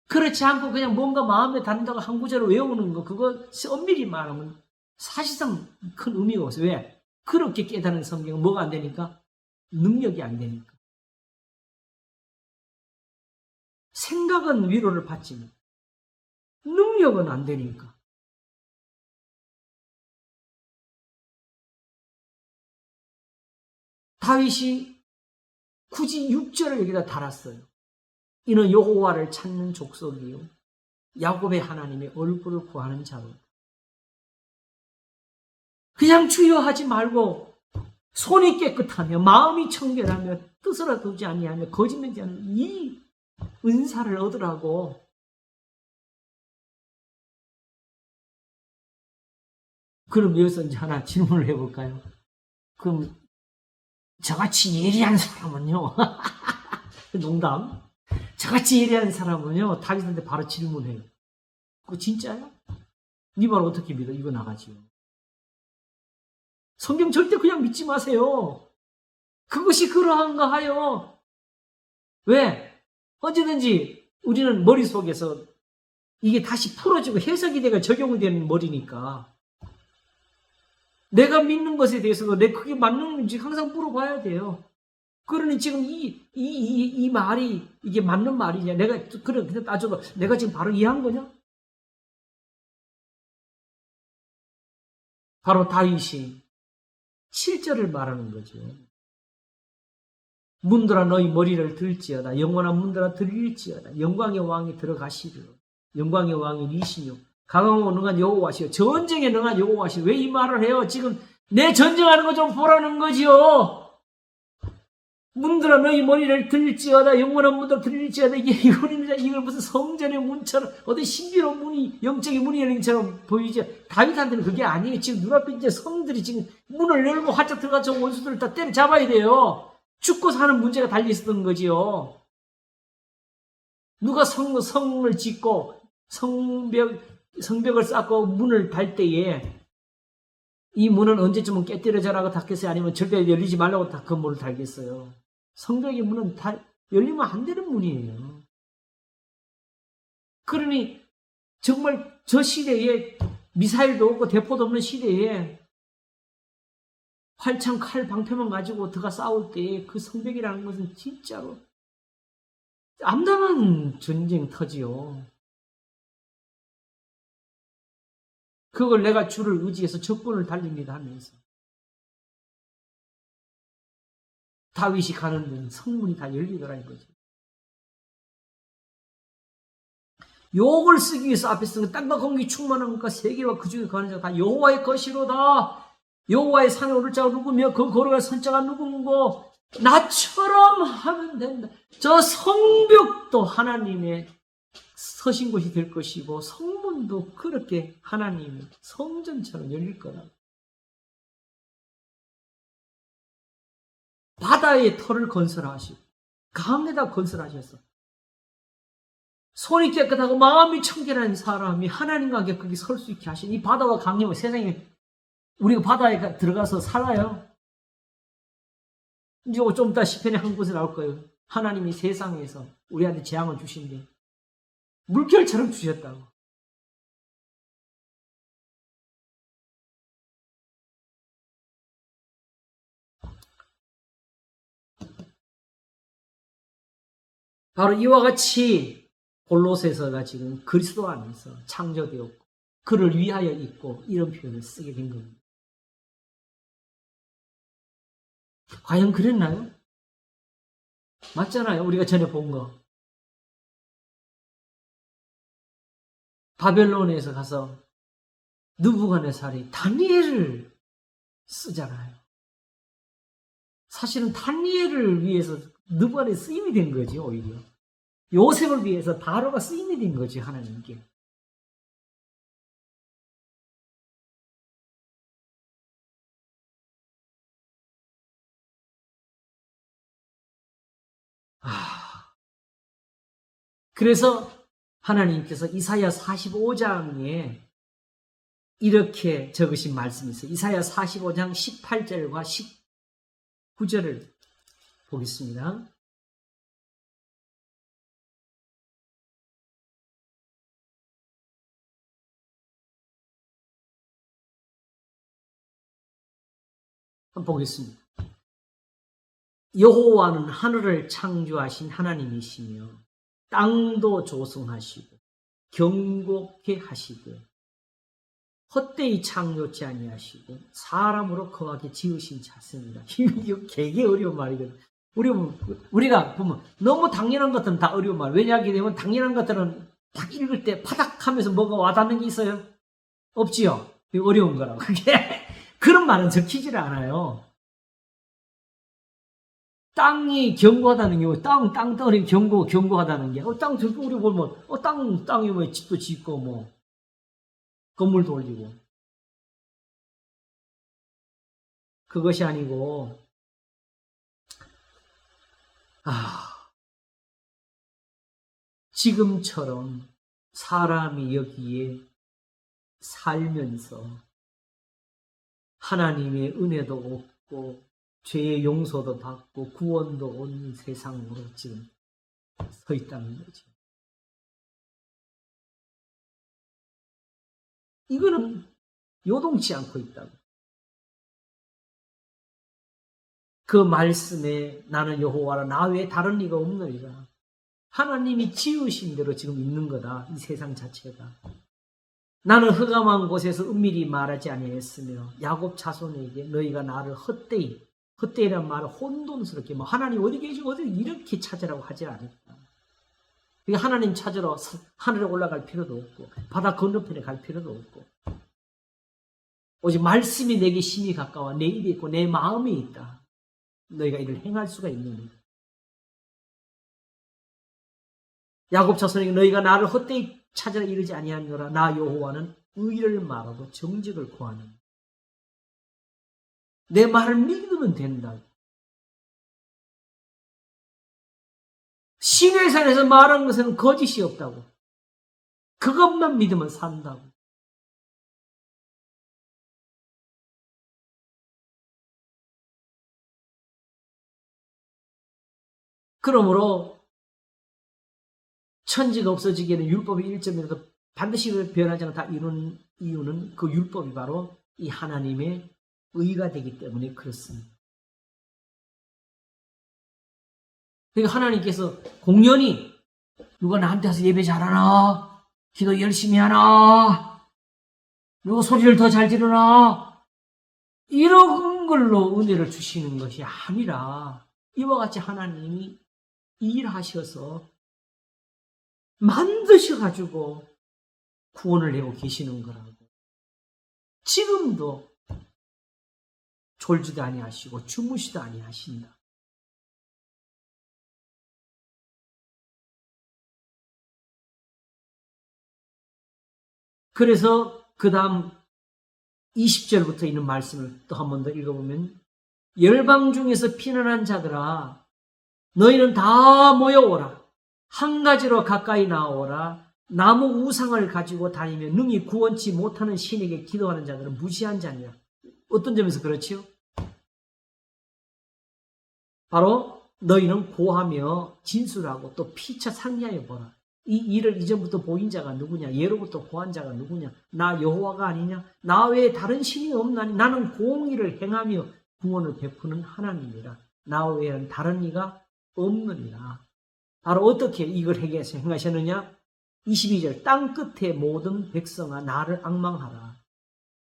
Speaker 1: 그렇지 않고 그냥 뭔가 마음에 닿는다고 한 구절을 외우는 거, 그거 엄밀히 말하면 사실상 큰 의미가 없어요. 왜? 그렇게 깨닫는 성경은 뭐가 안 되니까? 능력이 안 되니까. 생각은 위로를 받지만 능력은 안 되니까. 다윗이 굳이 6절을 여기다 달았어요. 이는 여호와를 찾는 족속이요 야곱의 하나님의 얼굴을 구하는 자로. 그냥 주여 하지 말고 손이 깨끗하며 마음이 청결하며 뜻을 두지 아니하며 거짓되지 않는 이 은사를 얻으라고. 그럼 여기서 이제 하나 질문을 해볼까요? 그럼 저같이 예리한 사람은요? 농담. 저같이 예리한 사람은요, 다윗한테 바로 질문해요. 그거 진짜야? 네 말 어떻게 믿어? 이거 나가지요. 성경 절대 그냥 믿지 마세요. 그것이 그러한가 하여. 왜? 언제든지 우리는 머릿속에서 이게 다시 풀어지고 해석이 되고 적용이 되는 머리니까 내가 믿는 것에 대해서도 내 그게 맞는지 항상 물어봐야 돼요. 그러니 지금 이 말이 이게 맞는 말이냐? 내가 그래 따져도 내가 지금 바로 이해한 거냐? 바로 다윗이 7절을 말하는 거죠. 문들아 너희 머리를 들지어다. 영원한 문들아 들릴지어다. 영광의 왕이 들어가시리로. 영광의 왕이 니시뇨. 강하고 능한 여호와시요. 전쟁에 능한 여호와시요. 왜 이 말을 해요? 지금 내 전쟁하는 거 좀 보라는 거지요. 문들아 너희 머리를 들지어다. 영원한 문들아 들릴지어다. 이걸 무슨 성전의 문처럼 어디 신비로운 문이 영적인 문이 열린 것처럼 보이죠. 다윗한테는 그게 아니에요. 지금 눈앞에 이제 성들이 지금 문을 열고 활짝 들어가서 원수들을 다 때려잡아야 돼요. 죽고 사는 문제가 달려 있었던 거지요. 누가 성을 짓고 성벽을 쌓고 문을 달 때에 이 문은 언제쯤은 깨뜨려져라고 닫겠어요? 아니면 절대 열리지 말라고 다 그 문을 달겠어요? 성벽의 문은 열리면 안 되는 문이에요. 그러니 정말 저 시대에 미사일도 없고 대포도 없는 시대에 활창 칼 방패만 가지고 들어가 싸울 때 그 성벽이라는 것은 진짜로 암담한 전쟁터지요. 그걸 내가 주를 의지해서 적군을 달립니다 하면서 다윗이 가는 데는 성문이 다 열리더라 이거지. 욕을 쓰기 위해서 앞에 쓴 땅과 공기 충만한 것과 세계와 그 중에 거하는 자가 다 여호와의 것이로다. 여호와의 산에 오를 자가 누구며 그 거룩한 선자가 누군고 나처럼 하면 된다. 저 성벽도 하나님의 서신 곳이 될 것이고 성문도 그렇게 하나님의 성전처럼 열릴 거다. 바다의 터를 건설하시고 강에다 건설하셔서 손이 깨끗하고 마음이 청결한 사람이 하나님과 함께 거기 설 수 있게 하신 이 바다와 강이면 세상에 우리가 바다에 들어가서 살아요. 이제 좀 이따 시편에 한 곳에 나올 거예요. 하나님이 세상에서 우리한테 재앙을 주신대. 물결처럼 주셨다고. 바로 이와 같이 골로새서가 지금 그리스도 안에서 창조되었고 그를 위하여 있고 이런 표현을 쓰게 된 겁니다. 과연 그랬나요? 맞잖아요. 우리가 전에 본 거. 바벨론에서 가서 느부갓네살이 다니엘을 쓰잖아요. 사실은 다니엘을 위해서 느부갓네살이 쓰임이 된 거지 오히려. 요셉을 위해서 바로가 쓰임이 된 거지 하나님께. 그래서 하나님께서 이사야 45장에 이렇게 적으신 말씀이 있어요. 이사야 45장 18절과 19절을 보겠습니다. 한번 보겠습니다. 여호와는 하늘을 창조하신 하나님이시며 땅도 조성하시고 경고케 하시고 헛되이 창조치 아니하시고 사람으로 거하게 지으신 자습니다. 이거 되게 어려운 말이거든. 우리가 보면 너무 당연한 것들은 다 어려운 말. 왜냐하게 되면 당연한 것들은 딱 읽을 때 파닥 하면서 뭐가 와닿는 게 있어요? 없지요? 이거 어려운 거라고. 그게 그런 말은 적히질 않아요. 땅이 견고하다는 게, 땅덩어리 견고하다는 게, 우리 보면, 땅이 뭐 집도 짓고, 뭐, 건물도 올리고. 그것이 아니고, 지금처럼 사람이 여기에 살면서 하나님의 은혜도 얻고, 죄의 용서도 받고 구원도 온 세상으로 지금 서 있다는 거죠. 이거는 요동치 않고 있다고. 그 말씀에 나는 여호와라 나 외에 다른 이가 없느니라. 하나님이 지으신 대로 지금 있는 거다. 이 세상 자체가. 나는 흑암한 곳에서 은밀히 말하지 아니했으며 야곱 자손에게 너희가 나를 헛되이란 말을 혼돈스럽게 하나님 어디 계시고 어디 이렇게 찾으라고 하지 않았다. 그러니까 하나님 찾으러 하늘에 올라갈 필요도 없고 바다 건너편에 갈 필요도 없고 오직 말씀이 내게 심히 가까워 내 입에 있고 내 마음에 있다. 너희가 이를 행할 수가 있느니 야곱 자손에게 너희가 나를 헛되이 찾으라 이르지 아니하노라. 나 여호와는 의를 말하고 정직을 구하는 내 말을 믿으면 된다. 시내산에서 말한 것은 거짓이 없다고. 그것만 믿으면 산다고. 그러므로 천지가 없어지기에는 율법의 1점이라도 반드시 변하지 않아 다 이루는 이유는 그 율법이 바로 이 하나님의 의가 되기 때문에 그렇습니다. 그러니까 하나님께서 공연히 누가 나한테 와서 예배 잘하나? 기도 열심히 하나? 누가 소리를 더 잘 지르나? 이런 걸로 은혜를 주시는 것이 아니라 이와 같이 하나님이 일하셔서 만드셔가지고 구원을 해고 계시는 거라고. 지금도 졸지도 아니하시고 주무시도 아니하신다. 그래서 그 다음 20절부터 있는 말씀을 또 한 번 더 읽어보면 열방 중에서 피난한 자들아 너희는 다 모여오라. 한 가지로 가까이 나오라. 나무 우상을 가지고 다니며 능히 구원치 못하는 신에게 기도하는 자들은 무시한 자니라. 어떤 점에서 그렇지요? 바로 너희는 고하며 진술하고 또 피차 상기하여 보라. 이 일을 이전부터 보인 자가 누구냐? 예로부터 고한 자가 누구냐? 나 여호와가 아니냐? 나 외에 다른 신이 없나니? 나는 공의를 행하며 구원을 베푸는 하나님이라. 나 외에는 다른 이가 없느니라. 바로 어떻게 이걸 행하셨느냐? 22절 땅 끝에 모든 백성아 나를 앙망하라.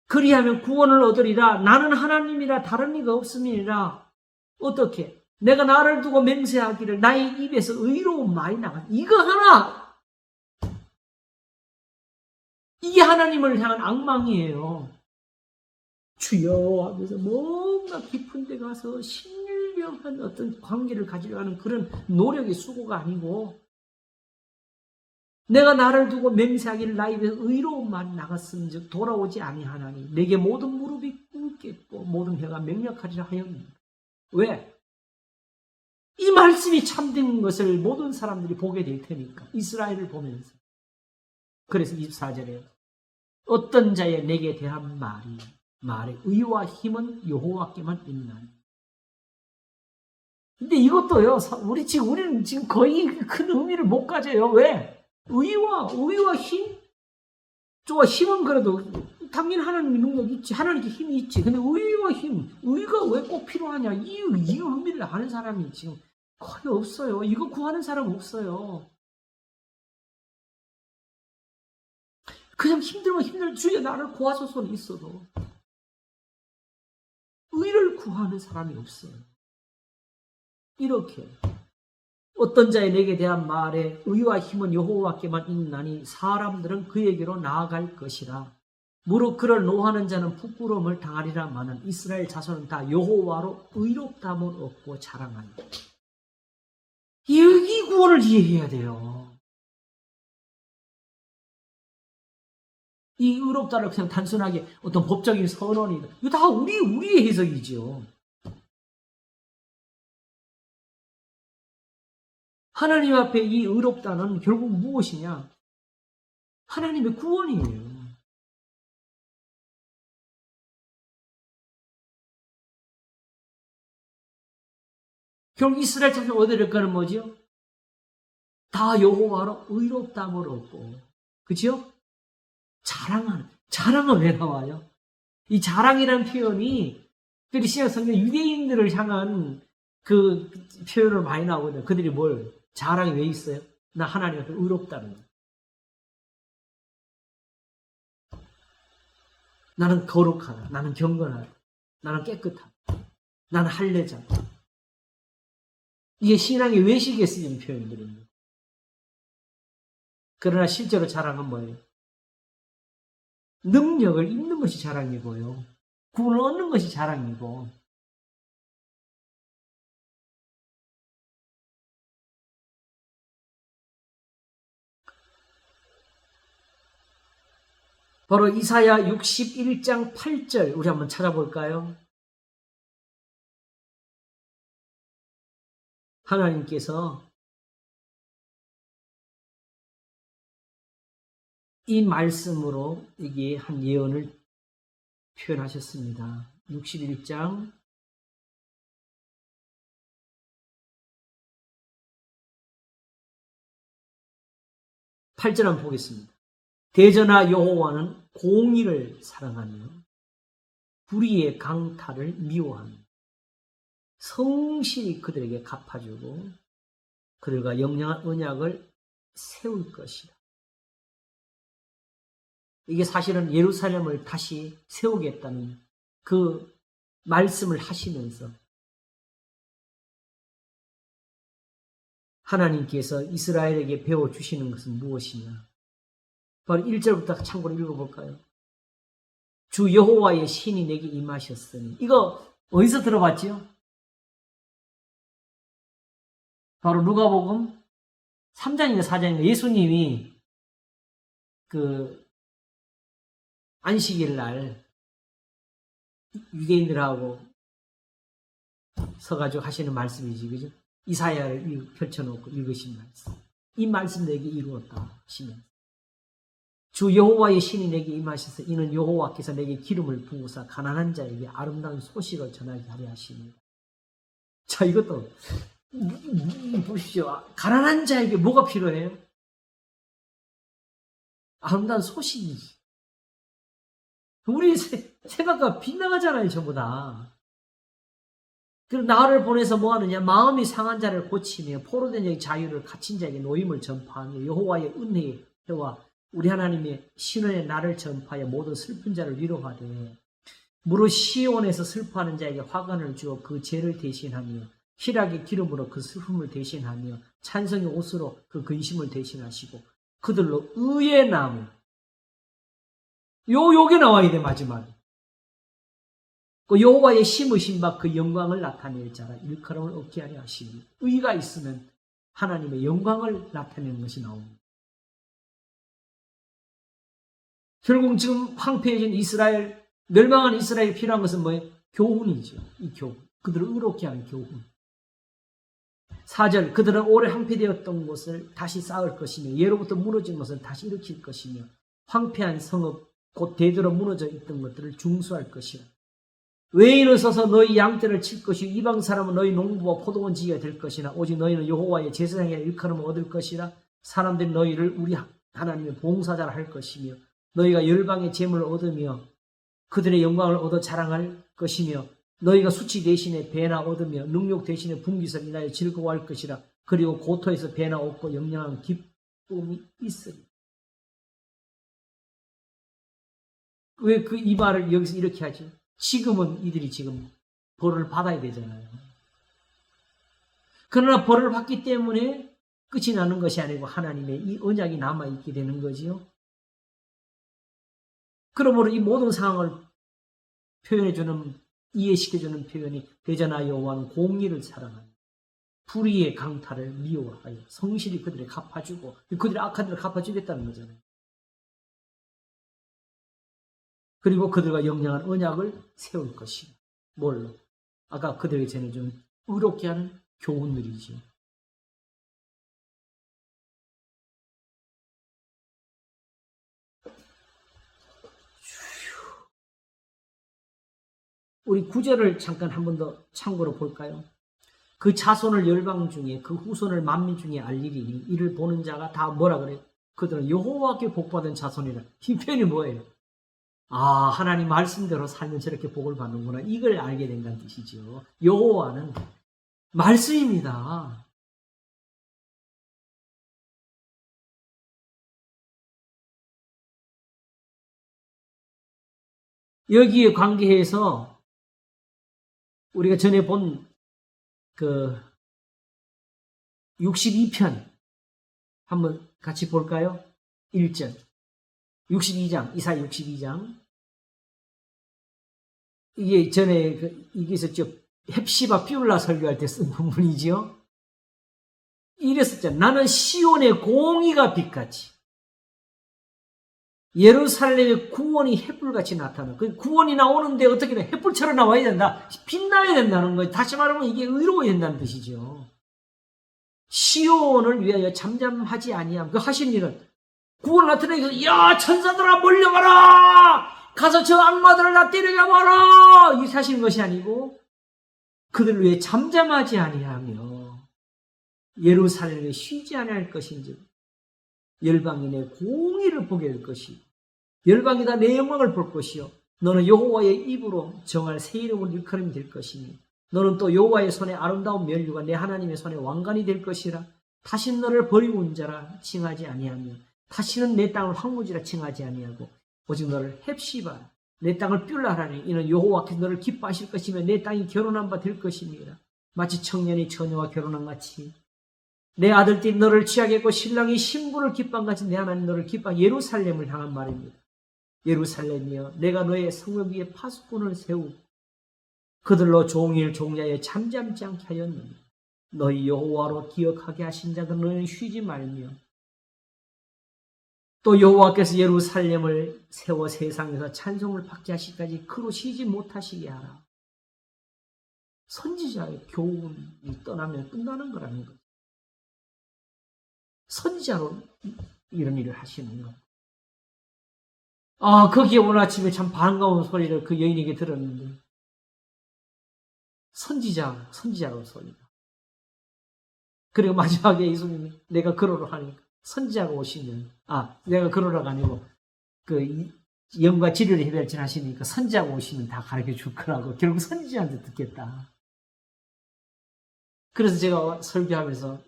Speaker 1: 그리하면 구원을 얻으리라. 나는 하나님이라 다른 이가 없음이니라. 어떻게? 내가 나를 두고 맹세하기를 나의 입에서 의로운 말이 나가. 이거 하나. 이게 하나님을 향한 앙망이에요. 주여 하면서 뭔가 깊은 데 가서 신일병한 어떤 관계를 가지려 하는 그런 노력의 수고가 아니고 내가 나를 두고 맹세하기를 나의 입에서 의로운 말이 나갔은 즉 돌아오지 아니하나니 내게 모든 무릎이 꿇겠고 모든 혀가 맹약하리라 하였느니라. 왜? 이 말씀이 참된 것을 모든 사람들이 보게 될 테니까. 이스라엘을 보면서. 그래서 24절에 어떤 자의 내게 대한 말에 의와 힘은 여호와께만 있나니. 근데 이것도요. 우리는 지금 거의 큰 의미를 못 가져요. 왜? 의와 힘? 힘은 그래도 당연히 하나님의 능력이 있지. 하나님께 힘이 있지. 근데 의와 힘, 의가 왜 꼭 필요하냐? 이 의미를 아는 사람이 지금 거의 없어요. 이거 구하는 사람 없어요. 그냥 힘들면 힘들 주여 나를 구하소서는 있어도 의를 구하는 사람이 없어요. 이렇게 어떤 자의 내게 대한 말에 의와 힘은 여호와께만 있나니 사람들은 그에게로 나아갈 것이라. 무릇 그를 노하는 자는 부끄러움을 당하리라마는 이스라엘 자손은 다 여호와로 의롭다함을 얻고 자랑하니. 이 구원을 이해해야 돼요. 이 의롭다를 그냥 단순하게 어떤 법적인 선언이다. 이거 다 우리의 해석이죠. 하나님 앞에 이 의롭다는 결국 무엇이냐? 하나님의 구원이에요. 결국 이스라엘 자손 얻을 거는 뭐죠? 다 여호와로 의롭다함을 얻고, 그죠? 자랑은 왜 나와요? 이 자랑이라는 표현이 특별히 신약 성경 유대인들을 향한 그 표현을 많이 나오거든요. 그들이 자랑이 왜 있어요? 나 하나님 앞에 의롭다는 거예요. 나는 거룩하다. 나는 경건하다. 나는 깨끗하다. 나는 할례자다. 이게 신앙의 외식에 쓰이는 표현들입니다. 그러나 실제로 자랑은 뭐예요? 능력을 입는 것이 자랑이고요. 구원을 얻는 것이 자랑이고. 바로 이사야 61장 8절 우리 한번 찾아볼까요? 하나님께서 이 말씀으로 이게 한 예언을 표현하셨습니다. 61장 8절 한번 보겠습니다. 대전하 여호와는 공의를 사랑하며 불의의 강탈을 미워하며 성실히 그들에게 갚아주고 그들과 영영한 언약을 세울 것이다. 이게 사실은 예루살렘을 다시 세우겠다는 그 말씀을 하시면서 하나님께서 이스라엘에게 배워주시는 것은 무엇이냐? 바로 1절부터 참고로 읽어볼까요? 주 여호와의 신이 내게 임하셨으니. 이거 어디서 들어봤지요? 바로 누가복음 3장인가 4장인가 예수님이 그 안식일 날 유대인들하고 서가지고 하시는 말씀이지, 그죠? 이사야를 펼쳐놓고 읽으신 말씀. 이 말씀 내게 이루었다 하시면서 주 여호와의 신이 내게 임하셔서 이는 여호와께서 내게 기름을 부으사 가난한 자에게 아름다운 소식을 전하게 하려 하십니다. 자, 이것도 보십시오. 가난한 자에게 뭐가 필요해요? 아름다운 소식이. 우리 생각과 빗나가잖아요, 전부 다. 그리고 나를 보내서 뭐 하느냐? 마음이 상한 자를 고치며 포로된 자의 자유를 갇힌 자에게 노임을 전파하며 여호와의 은혜와 우리 하나님의 신원의 날을 전파하여 모든 슬픈 자를 위로하되 무릇 시온에서 슬퍼하는 자에게 화관을 주어 그 죄를 대신하며 희락의 기름으로 그 슬픔을 대신하며 찬성의 옷으로 그 근심을 대신하시고 그들로 의의 나무 요게 나와야 돼. 마지막에 그 여호와의 심으신 바 그 영광을 나타낼 자라 일컬음을 얻게 하려 하시니 의가 있으면 하나님의 영광을 나타내는 것이 나옵니다. 결국 지금 황폐해진 이스라엘, 멸망한 이스라엘이 필요한 것은 뭐예요? 교훈이죠. 이 교훈. 그들을 의롭게 하는 교훈. 4절 그들은 오래 황폐되었던 것을 다시 쌓을 것이며 예로부터 무너진 것을 다시 일으킬 것이며 황폐한 성읍 곧 대대로 무너져 있던 것들을 중수할 것이라. 외인은 서서 너희 양떼를 칠 것이요 이방 사람은 너희 농부와 포도원 지게 될 것이나 오직 너희는 여호와의 제사장의 일컬음을 얻을 것이라. 사람들이 너희를 우리 하나님의 봉사자라 할 것이며 너희가 열방의 재물을 얻으며 그들의 영광을 얻어 자랑할 것이며 너희가 수치 대신에 배나 얻으며 능욕 대신에 분깃을 인하여 즐거워할 것이라. 그리고 고토에서 배나 얻고 영영한 기쁨이 있으리. 왜 그 이 말을 여기서 이렇게 하지? 지금은 이들이 지금 벌을 받아야 되잖아요. 그러나 벌을 받기 때문에 끝이 나는 것이 아니고 하나님의 이 언약이 남아있게 되는 거지요. 그러므로 이 모든 상황을 표현해주는, 이해시켜주는 표현이 대전하 여호와는 공의를 사랑하니 불의의 강탈을 미워하여 성실히 그들을 갚아주고 그들의 악한 일을 갚아주겠다는 거잖아요. 그리고 그들과 영영한 언약을 세울 것이 뭘로? 아까 그들에게 전해준 의롭게 하는 교훈들이지요. 우리 구절을 잠깐 한 번 더 참고로 볼까요? 그 자손을 열방 중에 그 후손을 만민 중에 알리리니 이를 보는 자가 다 뭐라 그래요? 그들은 여호와께 복받은 자손이라. 이 표현이 뭐예요? 아, 하나님 말씀대로 살면 저렇게 복을 받는구나. 이걸 알게 된다는 뜻이죠. 여호와는 말씀입니다. 여기에 관계해서 우리가 전에 본 그 62편 한번 같이 볼까요? 1절 62장 이사야 62장 이게 전에 이게 있었죠. 헵시바 비울라 설교할 때 쓴 부분이지요. 이랬었잖아요. 나는 시온의 공의가 빛같이 예루살렘의 구원이 햇불같이 나타나. 그 구원이 나오는데 어떻게 돼? 햇불처럼 나와야 된다. 빛나야 된다는 거예요. 다시 말하면 이게 의로워야 된다는 뜻이죠. 시온을 위하여 잠잠하지 아니함. 그 하신 일은 구원 나타내서 야 천사들아 몰려가라. 가서 저 악마들을 다 때려잡아라. 이렇게 하시는 것이 아니고 그들 위해 잠잠하지 아니하며 예루살렘에 쉬지 아니할 것인지 열방인의 공의를 보게 될 것이고 열방이 다 내 영광을 볼 것이요 너는 여호와의 입으로 정할 새 이름을 일컬음이 될 것이니 너는 또 여호와의 손에 아름다운 면류가 내 하나님의 손에 왕관이 될 것이라. 다시는 너를 버리고 온 자라 칭하지 아니하며 다시는 내 땅을 황무지라 칭하지 아니하고 오직 너를 헵시바 내 땅을 뷸라하라니 이는 여호와께서 너를 기뻐하실 것이며 내 땅이 결혼한 바 될 것입니다. 마치 청년이 처녀와 결혼한 같이 내 아들들이 너를 취하겠고 신랑이 신부를 기뻐한 같이 내 하나님 너를 기뻐. 예루살렘을 향한 말입니다. 예루살렘이여 내가 너의 성읍 위에 파수꾼을 세우고 그들로 종일 종야에 잠잠지 않게 하였느니 너희 여호와로 기억하게 하신 자들 너희는 쉬지 말며 또 여호와께서 예루살렘을 세워 세상에서 찬송을 받게 하시기까지 그로 쉬지 못하시게 하라. 선지자의 교훈이 떠나면 끝나는 거라는 거죠. 선지자로 이런 일을 하시는 것. 아, 거기에 오늘 아침에 참 반가운 소리를 그 여인에게 들었는데, 선지자로서입니다. 그리고 마지막에 예수님이 내가 그러러 하니까, 선지자가 오시면, 내가 그러러가 아니고, 영과 진리를 해별진하시니까 선지자가 오시면 다 가르쳐 줄 거라고, 결국 선지자한테 듣겠다. 그래서 제가 설교하면서,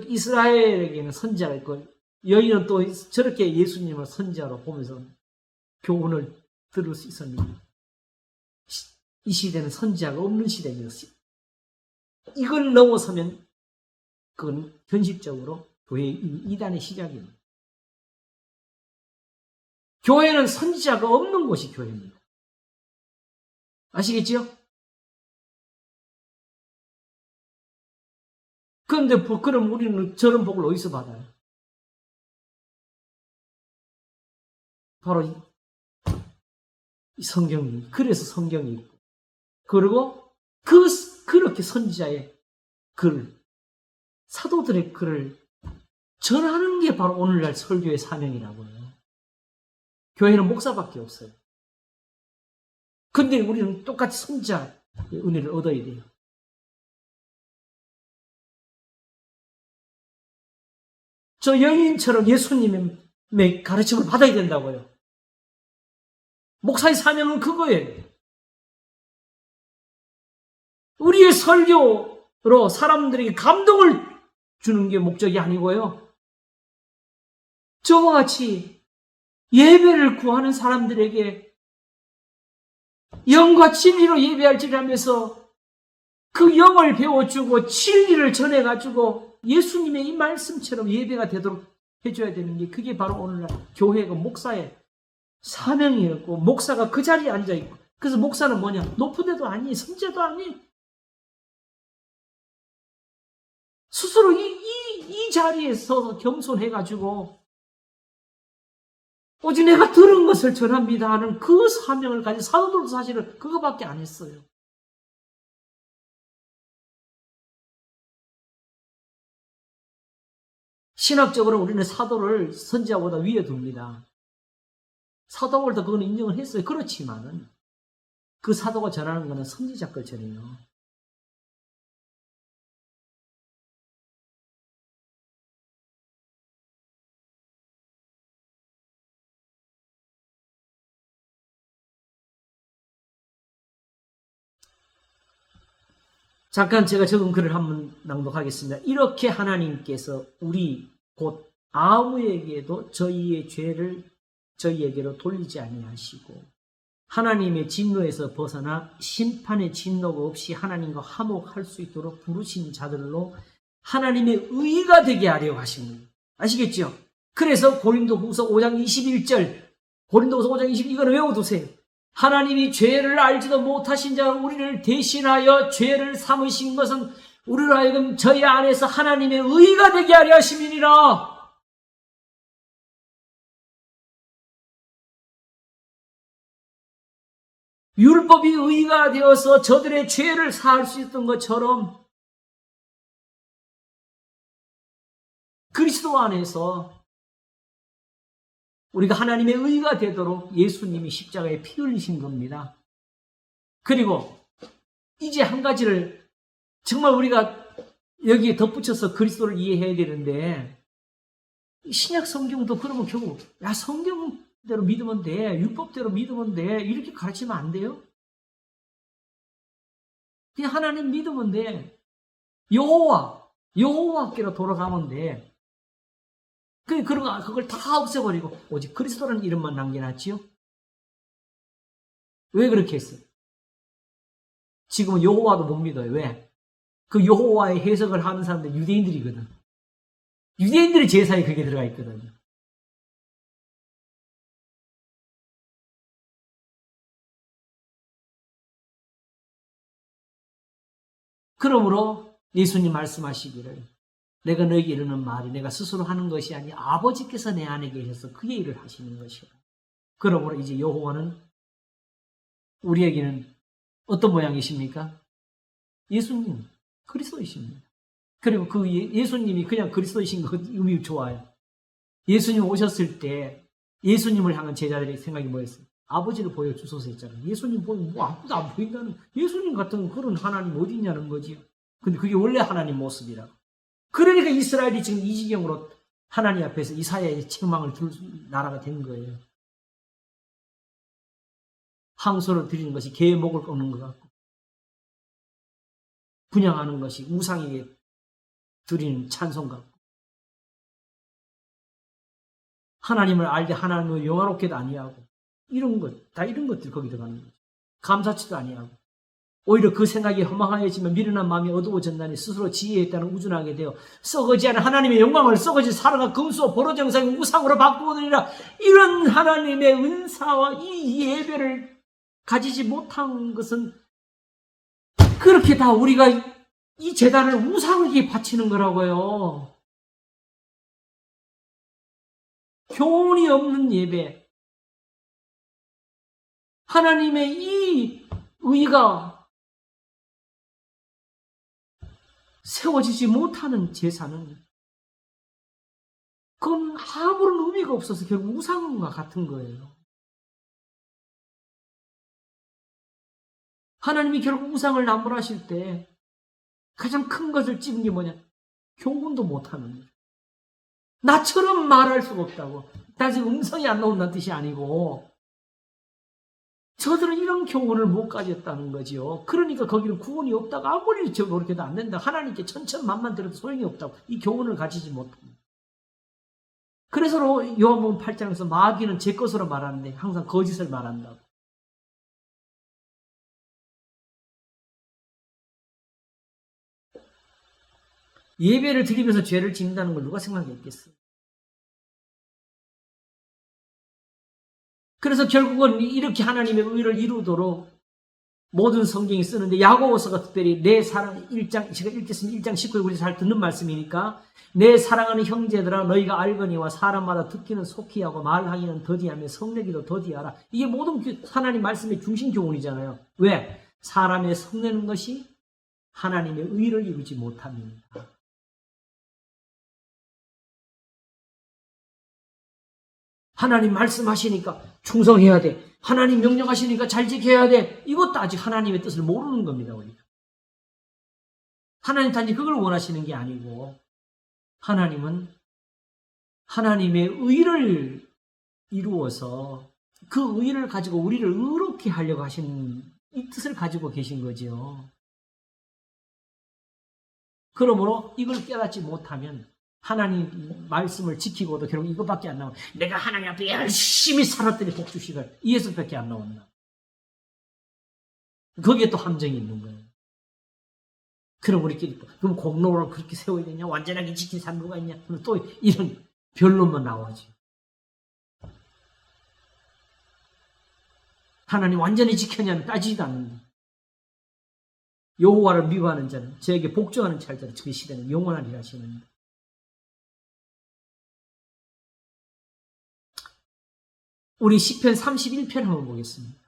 Speaker 1: 이스라엘에게는 선지자가 있고, 여인은 또 저렇게 예수님을 선지자로 보면서 교훈을 들을 수 있었는데, 이 시대는 선지자가 없는 시대였어요. 이걸 넘어서면 그건 현실적으로 교회의 이단의 시작입니다. 교회는 선지자가 없는 곳이 교회입니다. 아시겠죠? 그런데 그럼 우리는 저런 복을 어디서 받아요? 바로 이 성경이, 그래서 성경이 있고, 그리고 그렇게 선지자의 글, 사도들의 글을 전하는 게 바로 오늘날 설교의 사명이라고 해요. 교회는 목사밖에 없어요. 근데 우리는 똑같이 선지자의 은혜를 얻어야 돼요. 저 여인처럼 예수님의 가르침을 받아야 된다고요. 목사의 사명은 그거예요. 우리의 설교로 사람들에게 감동을 주는 게 목적이 아니고요. 저와 같이 예배를 구하는 사람들에게 영과 진리로 예배할지를 하면서 그 영을 배워주고 진리를 전해가지고 예수님의 이 말씀처럼 예배가 되도록 해줘야 되는 게 그게 바로 오늘날 교회가 목사의 사명이었고 목사가 그 자리에 앉아있고 그래서 목사는 뭐냐? 높은 데도 아니 선제도 아니 스스로 이 자리에 서서 겸손해가지고 오직 내가 들은 것을 전합니다 하는 그 사명을 가진 사도들도 사실은 그거밖에 안 했어요. 신학적으로 우리는 사도를 선지자보다 위에 둡니다. 사도월도 그건 인정을 했어요. 그렇지만은 그 사도가 전하는 것은 선지자 걸 전해요. 잠깐 제가 적은 글을 한번 낭독하겠습니다. 이렇게 하나님께서 우리 곧 아무에게도 저희의 죄를 저희에게로 돌리지 아니하시고 하나님의 진노에서 벗어나 심판의 진노가 없이 하나님과 화목할 수 있도록 부르신 자들로 하나님의 의가 되게 하려 하십니다. 아시겠죠? 그래서 고린도후서 5장 21절 고린도후서 5장 21절 이거는 외워두세요. 하나님이 죄를 알지도 못하신 자 우리를 대신하여 죄를 삼으신 것은 우리로 하여금 저희 안에서 하나님의 의가 되게 하려 하심이니라. 율법이 의가 되어서 저들의 죄를 사할 수 있던 것처럼 그리스도 안에서 우리가 하나님의 의가 되도록 예수님이 십자가에 피 흘리신 겁니다. 그리고 이제 한 가지를 정말 우리가 여기에 덧붙여서 그리스도를 이해해야 되는데 신약 성경도 그러면 결국 성경대로 믿으면 돼. 율법대로 믿으면 돼. 이렇게 가르치면 안 돼요? 그냥 하나님 믿으면 돼. 여호와께로 돌아가면 돼. 그걸 다 없애버리고 오직 그리스도라는 이름만 남겨놨지요? 왜 그렇게 했어요? 지금은 여호와도 못 믿어요. 왜? 그 여호와의 해석을 하는 사람들 유대인들이거든. 유대인들의 제사에 그게 들어가 있거든요. 그러므로 예수님 말씀하시기를 내가 너에게 이르는 말이 내가 스스로 하는 것이 아니 아버지께서 내 안에 계셔서 그의 일을 하시는 것이라. 그러므로 이제 여호와는 우리에게는 어떤 모양이십니까? 예수님, 그리스도이십니다. 그리고 그 예수님이 그냥 그리스도이신 것 의미 좋아요. 예수님 오셨을 때 예수님을 향한 제자들의 생각이 뭐였어요? 아버지를 보여주소서 했잖아요. 예수님 보면 뭐 아무도 안 보인다는 예수님 같은 그런 하나님 어디 있냐는 거지요. 근데 그게 원래 하나님 모습이라고. 그러니까 이스라엘이 지금 이 지경으로 하나님 앞에서 이사야의 책망을 들 나라가 된 거예요. 항소를 드리는 것이 개의 목을 꺾는 것 같고 분양하는 것이 우상에게 드리는 찬송 같고 하나님을 알되 하나님을 영화롭게도 아니하고 이런 것, 다 이런 것들 거기 들어가는 거죠. 감사치도 아니하고 오히려 그 생각이 허망하여지면 미련한 마음이 어두워졌나니 스스로 지혜에 따른 우준하게 되어 썩어지 않은 하나님의 영광을 썩어지 사랑과 금수와 보로정상의 우상으로 바꾸느니라. 이런 하나님의 은사와 이 예배를 가지지 못한 것은 그렇게 다 우리가 이 제단을 우상에게 바치는 거라고요. 교훈이 없는 예배, 하나님의 이 의가 세워지지 못하는 제사는 그건 아무런 의미가 없어서 결국 우상과 같은 거예요. 하나님이 결국 우상을 남불하실 때 가장 큰 것을 찝은 게 뭐냐? 교훈도 못하는 거예요. 나처럼 말할 수가 없다고. 다시 음성이 안 나온다는 뜻이 아니고 저들은 이런 교훈을 못 가졌다는 거죠. 그러니까 거기는 구원이 없다고 아무리 노력해도 안 된다. 하나님께 천천만만 들어도 소용이 없다고. 이 교훈을 가지지 못합니다. 그래서 요한복음 8장에서 마귀는 제 것으로 말하는데 항상 거짓을 말한다고. 예배를 드리면서 죄를 짓는다는 걸 누가 생각했겠어요? 그래서 결국은 이렇게 하나님의 의를 이루도록 모든 성경이 쓰는데 야고보서가 특별히 내 사랑 1장 제가 읽겠습니다. 1장 19에 우리 잘 듣는 말씀이니까 내 사랑하는 형제들아 너희가 알거니와 사람마다 듣기는 속히 하고 말하기는 더디하며 성내기도 더디하라. 이게 모든 하나님 말씀의 중심 교훈이잖아요. 왜? 사람의 성내는 것이 하나님의 의를 이루지 못합니다. 하나님 말씀하시니까 충성해야 돼. 하나님 명령하시니까 잘 지켜야 돼. 이것도 아직 하나님의 뜻을 모르는 겁니다. 우리가. 하나님 단지 그걸 원하시는 게 아니고 하나님은 하나님의 의를 이루어서 그 의를 가지고 우리를 의롭게 하려고 하신 이 뜻을 가지고 계신 거죠. 그러므로 이걸 깨닫지 못하면 하나님 말씀을 지키고도 결국 이것밖에 안 나와. 내가 하나님 앞에 열심히 살았더니 복 주시걸. 이 해석밖에 안 나온다. 거기에 또 함정이 있는 거예요. 그럼 우리끼리 또 그럼 공로를 그렇게 세워야 되냐? 완전하게 지킨 사람 누가 있냐? 그럼 또 이런 변론만 나오지. 하나님 완전히 지켰냐면 따지지도 않는다. 여호와를 미워하는 자는 저에게 복종하는 자들은 그 시대는 영원하리라 하시는데 우리 시편 31편 한번 보겠습니다.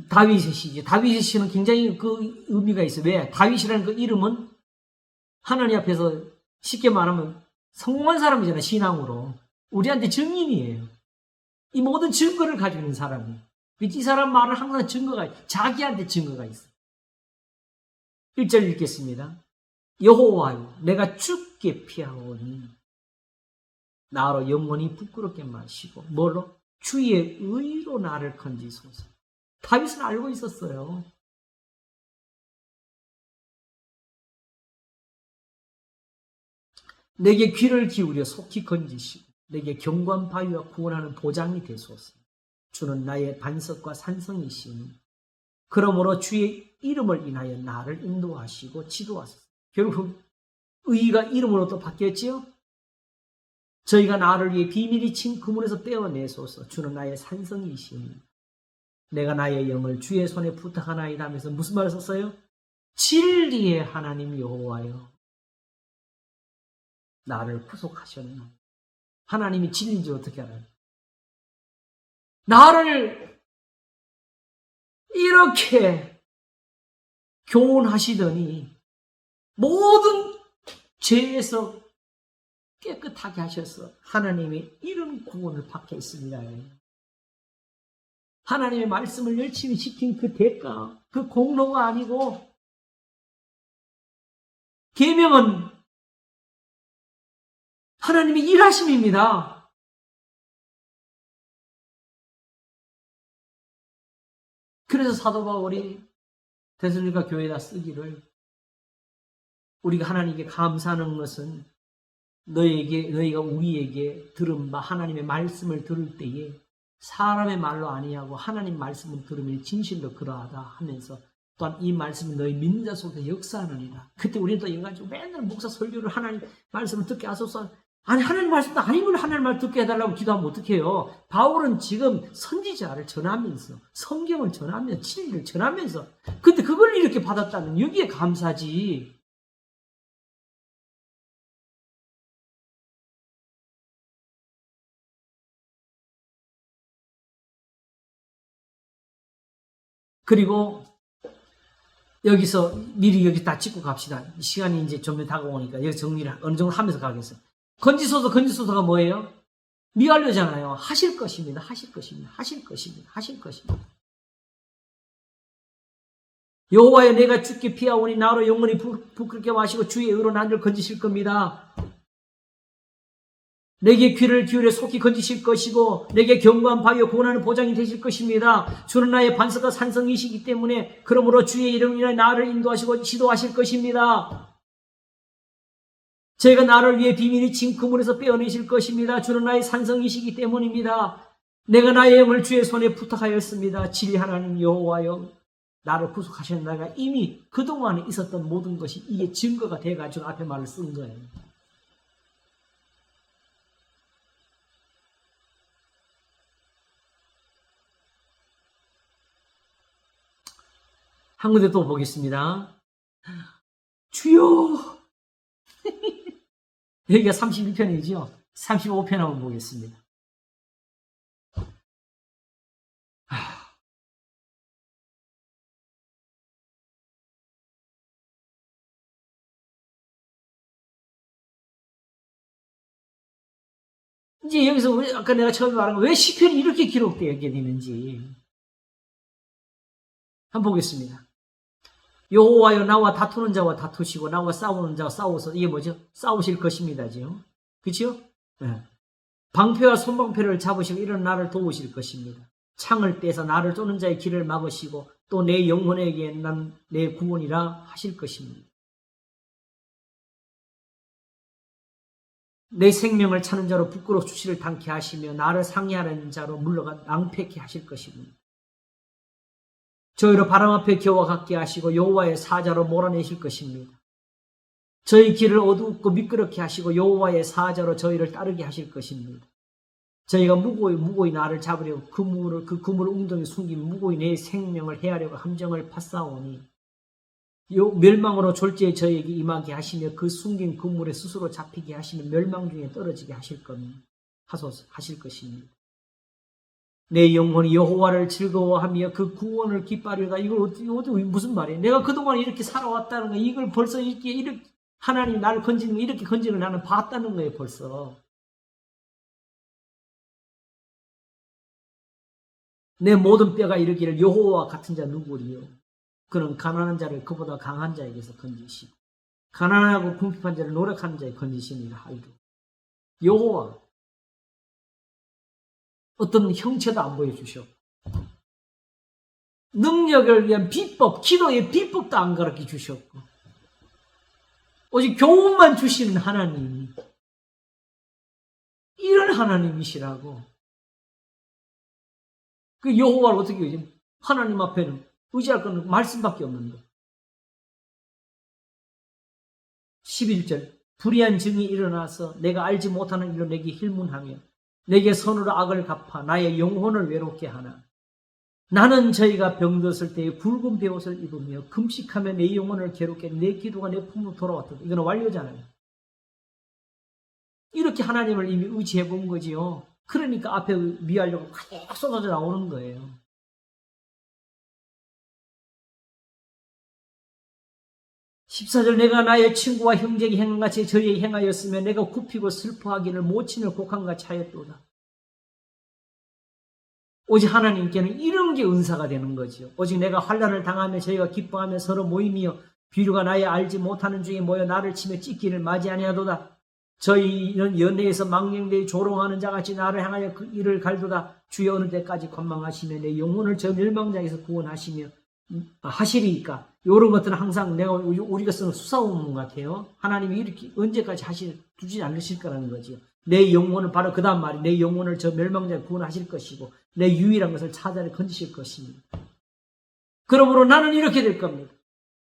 Speaker 1: 다윗의 시죠. 다윗의 시는 굉장히 그 의미가 있어요. 왜? 다윗이라는 그 이름은 하나님 앞에서 쉽게 말하면 성공한 사람이잖아요. 신앙으로. 우리한테 증인이에요. 이 모든 증거를 가지고 있는 사람이에요. 이 사람 말은 항상 증거가 있어요. 자기한테 증거가 있어요. 1절 읽겠습니다. 여호와여 내가 주께 피하오니 나로 영원히 부끄럽게 마시고 뭘로? 주의 의로 나를 건지소서. 다윗은 알고 있었어요. 내게 귀를 기울여 속히 건지시고 내게 경고한 바위와 구원하는 보장이 되소서. 주는 나의 반석과 산성이시니 그러므로 주의 이름을 인하여 나를 인도하시고 지도하소서. 결국 의가 이름으로 또 바뀌었지요. 저희가 나를 위해 비밀이 친 그물에서 떼어내소서. 주는 나의 산성이시니 내가 나의 영을 주의 손에 부탁하나이다 하면서 무슨 말을 썼어요? 진리의 하나님 여호와여 나를 구속하셨나. 하나님이 진리인지 어떻게 알아요? 나를 이렇게 교훈하시더니 모든 죄에서 깨끗하게 하셔서 하나님의 이런 구원을 받게 했습니다. 하나님의 말씀을 열심히 지킨 그 대가, 그 공로가 아니고 계명은 하나님의 일하심입니다. 그래서 사도 바울이 데살로니가 교회에다 쓰기를 우리가 하나님께 감사하는 것은 너희가 우리에게 들은 바 하나님의 말씀을 들을 때에 사람의 말로 아니하고 하나님 말씀을 들으면 진실로 그러하다 하면서 또한 이 말씀은 너희 믿는 자 속에 역사하느니라. 그때 우리는 또 인간적으로 맨날 목사 설교를 하나님 말씀을 듣게 하소서. 아니 하나님 말씀도 아니면 하나님 말 듣게 해달라고 기도하면 어떡해요. 바울은 지금 선지자를 전하면서 성경을 전하면서 진리를 전하면서 근데 그걸 이렇게 받았다는 여기에 감사지. 그리고 여기서 미리 여기 다 찍고 갑시다. 시간이 이제 좀 다가오니까 여기 정리를 어느 정도 하면서 가겠어요. 건지소서가 뭐예요? 미완료잖아요. 하실 것입니다. 하실 것입니다. 하실 것입니다. 하실 것입니다. 여호와여 내가 주께 피하오니 나로 영원히 부끄럽게 마시고 주의 의로 나를 건지실 겁니다. 내게 귀를 기울여 속히 건지실 것이고 내게 견고한 바위와 고난의 보장이 되실 것입니다. 주는 나의 반석과 산성이시기 때문에 그러므로 주의 이름으로 인하여 나를 인도하시고 지도하실 것입니다. 저희가 나를 위해 비밀이 진 그물에서 빼어내실 것입니다. 주는 나의 산성이시기 때문입니다. 내가 나의 영을 주의 손에 부탁하였습니다. 진리 하나님 여호와여, 나를 구속하시는 나가 이미 그동안에 있었던 모든 것이 이게 증거가 돼가지고 앞에 말을 쓴 거예요. 한 군데 또 보겠습니다. 주여! 여기가 31편이죠. 35편 한번 보겠습니다. 이제 여기서 왜, 아까 내가 처음에 말한 거, 왜 시편이 이렇게 기록되게 되는지 한번 보겠습니다. 여호와여, 나와 다투는 자와 다투시고 나와 싸우는 자와 싸워서, 이게 뭐죠? 싸우실 것입니다지요. 그렇죠? 네. 방패와 손방패를 잡으시고 이런 나를 도우실 것입니다. 창을 떼서 나를 쫓는 자의 길을 막으시고 또 내 영혼에게 난 내 구원이라 하실 것입니다. 내 생명을 찾는 자로 부끄러워 수치를 당케 하시며 나를 상해하는 자로 물러가 낭패케 하실 것입니다. 저희로 바람 앞에 겨와 같게 하시고 여호와의 사자로 몰아내실 것입니다. 저희 길을 어둡고 미끄럽게 하시고 여호와의 사자로 저희를 따르게 하실 것입니다. 저희가 무고히 나를 잡으려고 그 그물 웅덩이 숨긴 무고히 내 생명을 해하려고 함정을 파싸오니 멸망으로 졸지에 저희에게 임하게 하시며 그 숨긴 그물에 스스로 잡히게 하시며 멸망 중에 떨어지게 하실 겁니다. 하실 것입니다. 내 영혼이 여호와를 즐거워하며 그 구원을 기뻐하려다. 이걸 어떻게 무슨 말이에요? 내가 그동안 이렇게 살아왔다는 거, 이걸 벌써 이렇게 하나님이 나를 건지는 거, 이렇게 건지는 나는 봤다는 거예요, 벌써. 내 모든 뼈가 이르기를 여호와 같은 자 누구리요? 그는 가난한 자를 그보다 강한 자에게서 건지시고 가난하고 궁핍한 자를 노력하는 자에 건지시니라 하이도. 여호와 어떤 형체도 안 보여주셨고 능력을 위한 비법, 기도의 비법도 안 가르쳐 주셨고 오직 교훈만 주시는 하나님, 이런 하나님이시라고. 그 여호와를 어떻게 의지? 하나님 앞에는 의지할 건 말씀밖에 없는데. 11절 불의한 증이 일어나서 내가 알지 못하는 일로 내게 힐문하며 내게 선으로 악을 갚아 나의 영혼을 외롭게 하나. 나는 저희가 병들었을 때에 굵은 베옷을 입으며 금식하며 내 영혼을 괴롭게 내 기도가 내 품으로 돌아왔다. 이거는 완료잖아요. 이렇게 하나님을 이미 의지해 본 거지요. 그러니까 앞에 미하려고 확 쏟아져 나오는 거예요. (14절) 내가 나의 친구와 형제에게 행한같이 저희에게 행하였으며 내가 굽히고 슬퍼하기를 모친을 곡한같이 하였도다. 오직 하나님께는 이런 게 은사가 되는 거죠. 오직 내가 환난을 당하며 저희가 기뻐하며 서로 모이며 비류가 나의 알지 못하는 중에 모여 나를 치며 찢기를 맞이 아니하도다. 저희는 연애에서 망령되이 조롱하는 자같이 나를 향하여 그 일을 갈도다. 주여 어느 때까지 관망하시며 내 영혼을 저 멸망자에서 구원하시며 하시리까. 이런 것들은 항상 우리가 쓰는 수사원문 같아요. 하나님이 이렇게 언제까지 두지 않으실 거라는 거죠. 내 영혼을, 바로 그 다음 말이 내 영혼을 저 멸망자에 구원하실 것이고 내 유일한 것을 찾아내 건지실 것입니다. 그러므로 나는 이렇게 될 겁니다.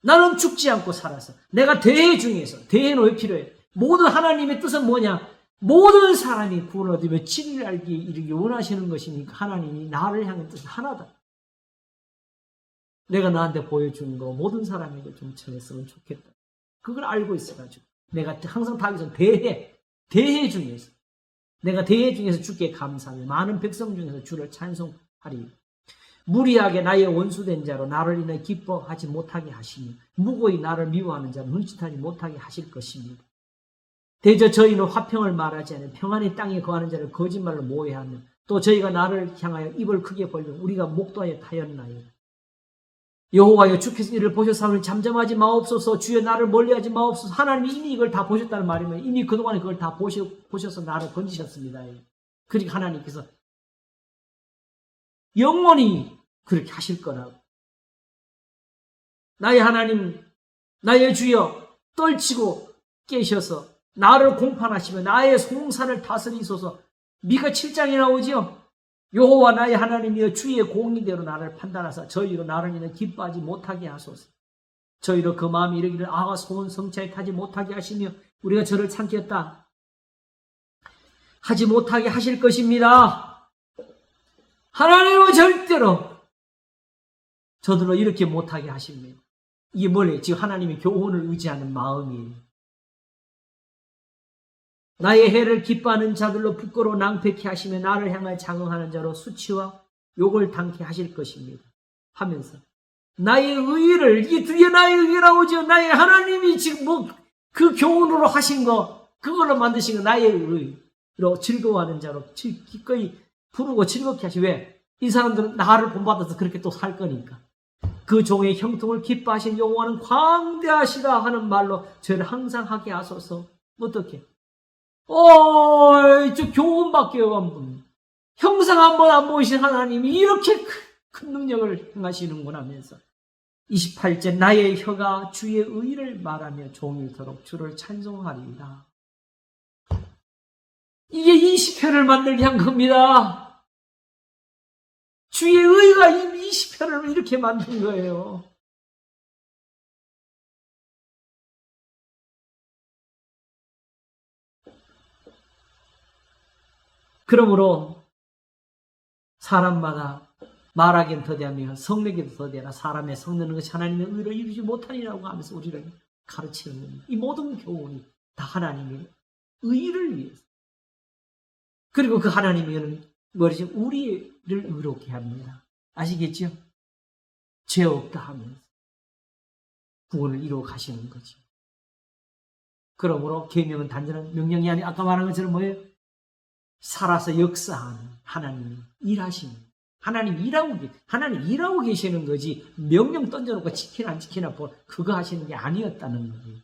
Speaker 1: 나는 죽지 않고 살아서 내가 대회 중에서, 대회는 왜 필요해? 모든 하나님의 뜻은 뭐냐? 모든 사람이 구원을 얻으며 진리를 알기에 이르기 원하시는 것이니까 하나님이 나를 향한 뜻은 하나다. 내가 너한테 보여준 거 모든 사람에게 좀 전했으면 좋겠다. 그걸 알고 있어가지고 내가 항상 다윗은 대회 중에서 내가 대회 중에서 주께 감사하며 많은 백성 중에서 주를 찬송하리. 무리하게 나의 원수된 자로 나를 인해 기뻐하지 못하게 하시며 무고히 나를 미워하는 자로 눈짓하지 못하게 하실 것입니다. 대저 저희는 화평을 말하지 않으며 평안히 땅에 거하는 자를 거짓말로 모해하며 또 저희가 나를 향하여 입을 크게 벌려 우리가 목도하여 타였나요. 여호와여 주께서 이를 보셨사오니 잠잠하지 마옵소서. 주여 나를 멀리하지 마옵소서. 하나님이 이미 이걸 다 보셨다는 말이면 이미 그동안에 그걸 다 보셔서 나를 건지셨습니다. 그러니까 하나님께서 영원히 그렇게 하실 거라고. 나의 하나님, 나의 주여 떨치고 깨셔서 나를 공판하시며 나의 송산을 다스리소서. 미가 7장에 나오죠. 여호와 나의 하나님이여 주의 공의대로 나를 판단하사 저희로 나를 인해 기뻐하지 못하게 하소서. 저희로 그 마음이 이르기를 아가 소원 성취에 타지 못하게 하시며 우리가 저를 삼켰다 하지 못하게 하실 것입니다. 하나님은 절대로 저들로 이렇게 못하게 하십니다. 이게 뭐래? 지금 하나님의 교훈을 의지하는 마음이에요. 나의 해를 기뻐하는 자들로 부끄러워 낭패케 하시며 나를 향하여 장응하는 자로 수치와 욕을 당케 하실 것입니다. 하면서 나의 의를, 이게 드디어 나의 의라고 죠. 나의 하나님이 지금 그 교훈으로 하신 거, 그걸로 만드신 거, 나의 의로 즐거워하는 자로 기꺼이 부르고 즐겁게 하시. 왜? 이 사람들은 나를 본받아서 그렇게 또 살 거니까. 그 종의 형통을 기뻐하신 여호와는 광대하시다 하는 말로 저를 항상 하게 하소서. 어떻게? 저 교훈밖에 없는 형상 한번 안 보이신 하나님이 이렇게 큰 능력을 행하시는구나 하면서 28절 나의 혀가 주의 의를 말하며 종일토록 주를 찬송하리이다. 이게 20편을 만들게 한 겁니다. 주의 의가 이 20편을 이렇게 만든 거예요. 그러므로 사람마다 말하기는 더디하며 성내기도 더디하라. 사람의 성내는 것이 하나님의 의를 이루지 못하니라고 하면서 우리를 가르치는 겁니다. 이 모든 교훈이 다 하나님의 의를 위해서. 그리고 그 하나님의 의는 뭐지? 우리를 의롭게 합니다. 아시겠죠? 죄 없다 하면서 구원을 이루어 가시는 거죠. 그러므로 계명은 단순한 명령이 아니 아까 말한 것처럼 뭐예요? 살아서 역사하는 하나님이 일하시는, 하나님 일하고 계시는 거지 명령 던져놓고 지키나 안 지키나 그거 하시는 게 아니었다는 거예요.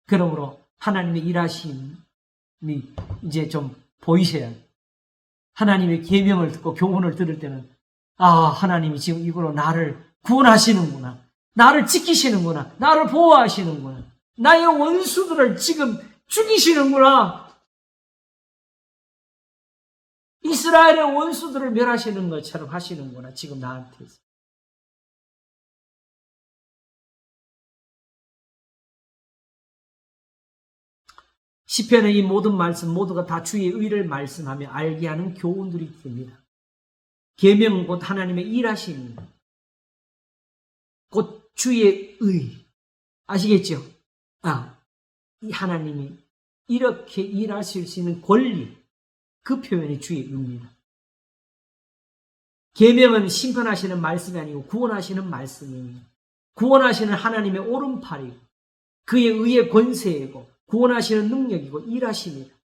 Speaker 1: 그러므로 하나님의 일하심이 이제 좀 보이셔야 돼요. 하나님의 계명을 듣고 교훈을 들을 때는 하나님이 지금 이걸로 나를 구원하시는구나, 나를 지키시는구나, 나를 보호하시는구나, 나의 원수들을 지금 죽이시는구나, 이스라엘의 원수들을 멸하시는 것처럼 하시는구나, 지금 나한테서. 시편의 이 모든 말씀 모두가 다 주의 의를 말씀하며 알게 하는 교훈들이 됩니다. 계명은 곧 하나님의 일하심입니다. 곧 주의 의. 아시겠죠? 이 하나님이 이렇게 일하실 수 있는 권리, 그 표현이 주의 의입니다. 계명은 심판하시는 말씀이 아니고 구원하시는 말씀입니다. 구원하시는 하나님의 오른팔이고 그의 의의 권세이고 구원하시는 능력이고 일하십니다.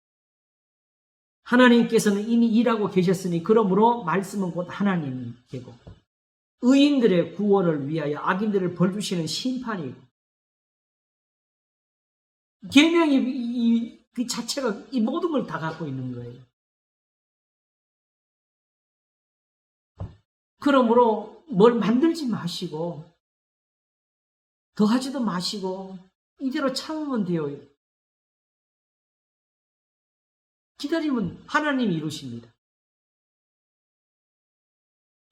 Speaker 1: 하나님께서는 이미 일하고 계셨으니 그러므로 말씀은 곧 하나님이고 의인들의 구원을 위하여 악인들을 벌주시는 심판이고 계명이 그 자체가 이 모든 걸 다 갖고 있는 거예요. 그러므로 뭘 만들지 마시고 더 하지도 마시고 이대로 참으면 돼요. 기다리면 하나님이 이루십니다.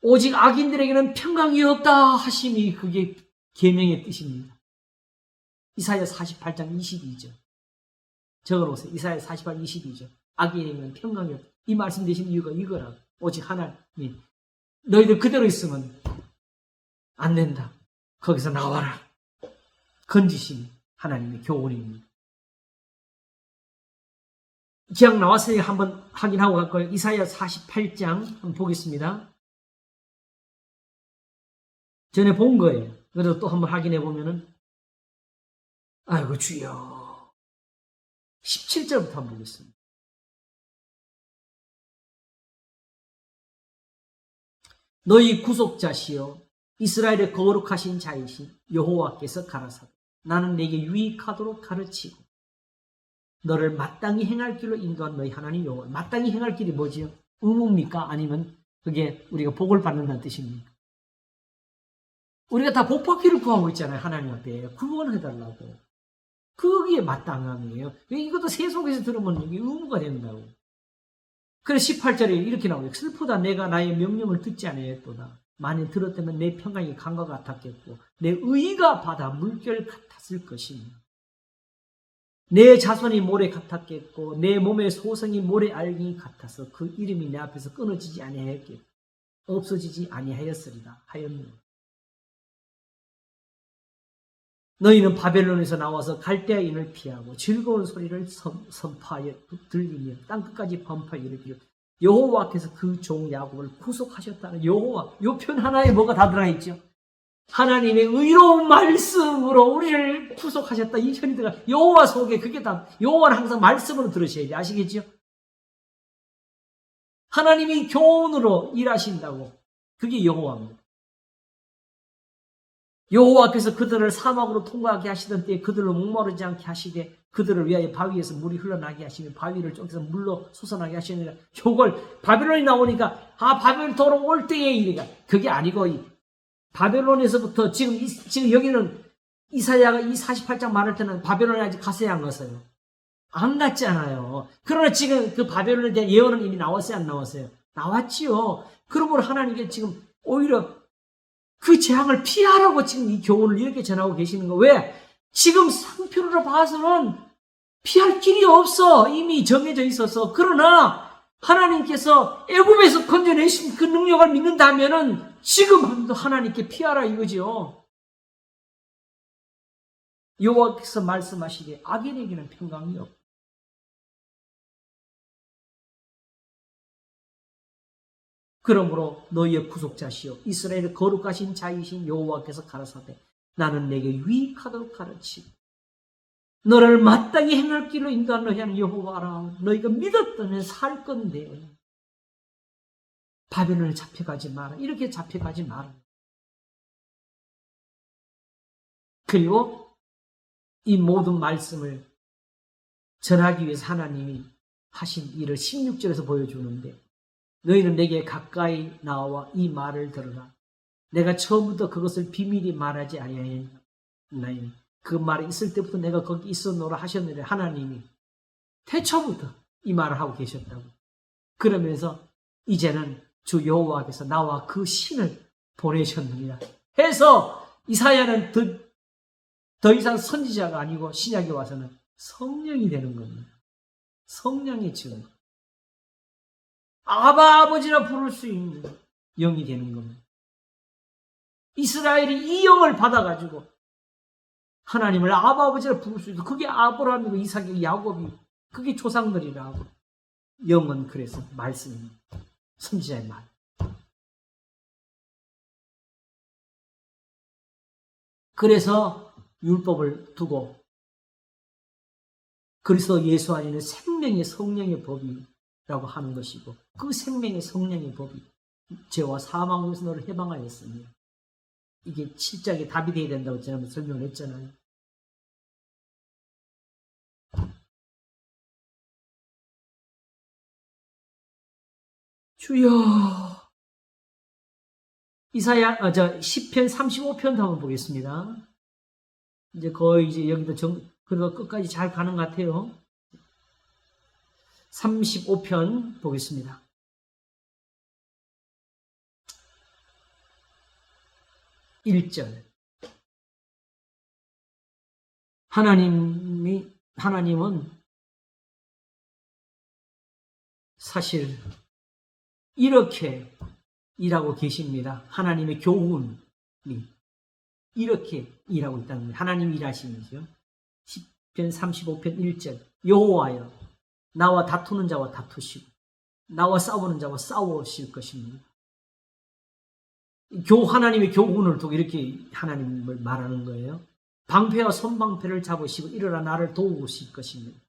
Speaker 1: 오직 악인들에게는 평강이 없다 하심이 그게 계명의 뜻입니다. 이사야 48장 22절 적어놓으세요. 이사야 48, 22절 악인에게는 평강이 없다. 이 말씀 되신 이유가 이거라고. 오직 하나님이 너희들 그대로 있으면 안 된다. 거기서 나와라. 건지신 하나님의 교훈입니다. 기억 나왔으니까 한번 확인하고 갈 거예요. 이사야 48장 한번 보겠습니다. 전에 본 거예요. 그래도 또 한번 확인해 보면은 아이고 주여 17절부터 한번 보겠습니다. 너희 구속자시여 이스라엘의 거룩하신 자이신 여호와께서 가라사대 나는 내게 유익하도록 가르치고 너를 마땅히 행할 길로 인도한 너희 하나님 여호와. 마땅히 행할 길이 뭐지요? 의무입니까? 아니면 그게 우리가 복을 받는다는 뜻입니까? 우리가 다 복받기를 구하고 있잖아요. 하나님 앞에 구원해달라고. 그게 마땅함이에요. 이것도 세속에서 들으면 이게 의무가 된다고. 그래서 18절에 이렇게 나오죠. 슬프다 내가 나의 명령을 듣지 아니하였도다. 만일 들었다면 내 평강이 강과 같았겠고 내 의가 바다 물결 같았을 것입니다. 내 자손이 모래 같았겠고 내 몸의 소성이 모래 알갱이 같아서 그 이름이 내 앞에서 끊어지지 아니하였겠고 없어지지 아니하였으리라 하였노라. 너희는 바벨론에서 나와서 갈대아인을 피하고 즐거운 소리를 선포하여 들리며 땅끝까지 번파하여 이르기를 여호와께서 그 종 야곱을 구속하셨다는 여호와. 요 편 하나에 뭐가 다 들어있죠? 하나님의 의로운 말씀으로 우리를 구속하셨다. 이 편이 들어가. 여호와 속에 그게 다. 여호와는 항상 말씀으로 들으셔야 돼. 아시겠죠? 하나님이 교훈으로 일하신다고. 그게 여호와입니다. 여호와께서 그들을 사막으로 통과하게 하시던 때에 그들로 목마르지 않게 하시되 그들을 위하여 바위에서 물이 흘러나게 하시며 바위를 쪼개서 물로 솟아나게 하시느니라. 요걸 바벨론이 나오니까 바벨론 돌아올 때에 이래가. 그게 아니고 바벨론에서부터 지금 여기는 이사야가 이 48장 말할 때는 바벨론에 아직 갔어야 안 갔어요. 안 갔잖아요. 그러나 지금 그 바벨론에 대한 예언은 이미 나왔어요, 안 나왔어요? 나왔지요. 그러므로 하나님께 지금 오히려 그 재앙을 피하라고 지금 이 교훈을 이렇게 전하고 계시는 거. 왜? 지금 상표로 봐서는 피할 길이 없어. 이미 정해져 있어서. 그러나 하나님께서 애굽에서 건져내신 그 능력을 믿는다면은 지금 하나님께 피하라 이거지요. 여호와께서 말씀하시기에 악인에게는 평강이 없다. 그러므로 너희의 구속자시요 이스라엘의 거룩하신 자이신 여호와께서 가라사대 나는 내게 유익하도록 가르치고 너를 마땅히 행할 길로 인도한 너희 하나님 여호와라. 너희가 믿었더니 살 건데 바벨론에 잡혀가지 마라. 이렇게 잡혀가지 마라. 그리고 이 모든 말씀을 전하기 위해서 하나님이 하신 일을 16절에서 보여주는데 너희는 내게 가까이 나와 이 말을 들으라. 내가 처음부터 그것을 비밀히 말하지 아니하였나니 그 말이 있을 때부터 내가 거기 있었노라 하셨느냐. 하나님이 태초부터 이 말을 하고 계셨다고. 그러면서 이제는 주 여호와께서 나와 그 신을 보내셨느니라 해서 이사야는 더 이상 선지자가 아니고 신약에 와서는 성령이 되는 겁니다. 성령의 증거. 아버지라 부를 수 있는 영이 되는 겁니다. 이스라엘이 이 영을 받아가지고 하나님을 아버지라 부를 수 있고 그게 아브라함이고 이삭이고 야곱이 그게 조상들이라고. 영은 그래서 말씀입니다. 선지자의 말. 그래서 율법을 두고 그리스도 예수 안에는 생명의 성령의 법이라고 하는 것이고 그 생명의 성령의 법이 죄와 사망에서 너를 해방하였습니다. 이게 7장에 답이 되어야 된다고 제가 설명을 했잖아요. 주여. 시편 35편 한번 보겠습니다. 이제 거의 이제 여기도 그래도 끝까지 잘 가는 것 같아요. 35편 보겠습니다. (1절) 하나님은 사실 이렇게 일하고 계십니다. 하나님의 교훈이 이렇게 일하고 있다는 거예요. 하나님이 일하시는 거죠. 시편 35편 1절 여호와여 나와 다투는 자와 다투시고 나와 싸우는 자와 싸우실 것입니다. 하나님의 교훈을 두고 이렇게 하나님을 말하는 거예요. 방패와 손방패를 잡으시고 일어나 나를 도우실 것입니다.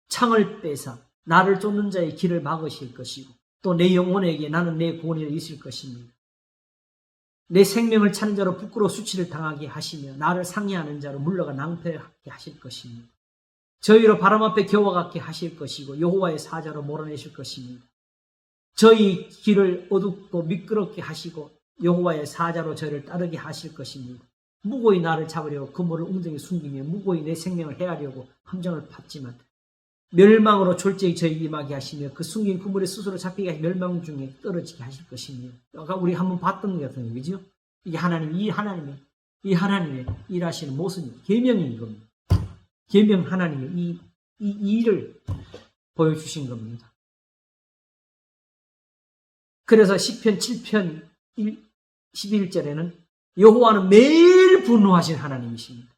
Speaker 1: 창을 빼사 나를 쫓는 자의 길을 막으실 것이고 또 내 영혼에게 나는 내 구원이 있을 것입니다. 내 생명을 찾는 자로 부끄러워 수치를 당하게 하시며 나를 상해하는 자로 물러가 낭패하게 하실 것입니다. 저희로 바람 앞에 겨워갖게 하실 것이고 여호와의 사자로 몰아내실 것입니다. 저희 길을 어둡고 미끄럽게 하시고 여호와의 사자로 저희를 따르게 하실 것입니다. 무고히 나를 잡으려고 그물을 웅덩이에 숨기며 무고히 내 생명을 해하려고 함정을 팠지만 멸망으로 졸지에 저희 임하게 하시며 그 숨긴 그물에 스스로 잡히게 하시 멸망 중에 떨어지게 하실 것입니다. 아까 우리 한번 봤던 것 같은 거죠. 이게 이 하나님의 일하시는 모습이 계명인 겁니다. 계명 하나님의 이 일을 보여주신 겁니다. 그래서 시편 7편 11절에는 여호와는 매일 분노하신 하나님이십니다.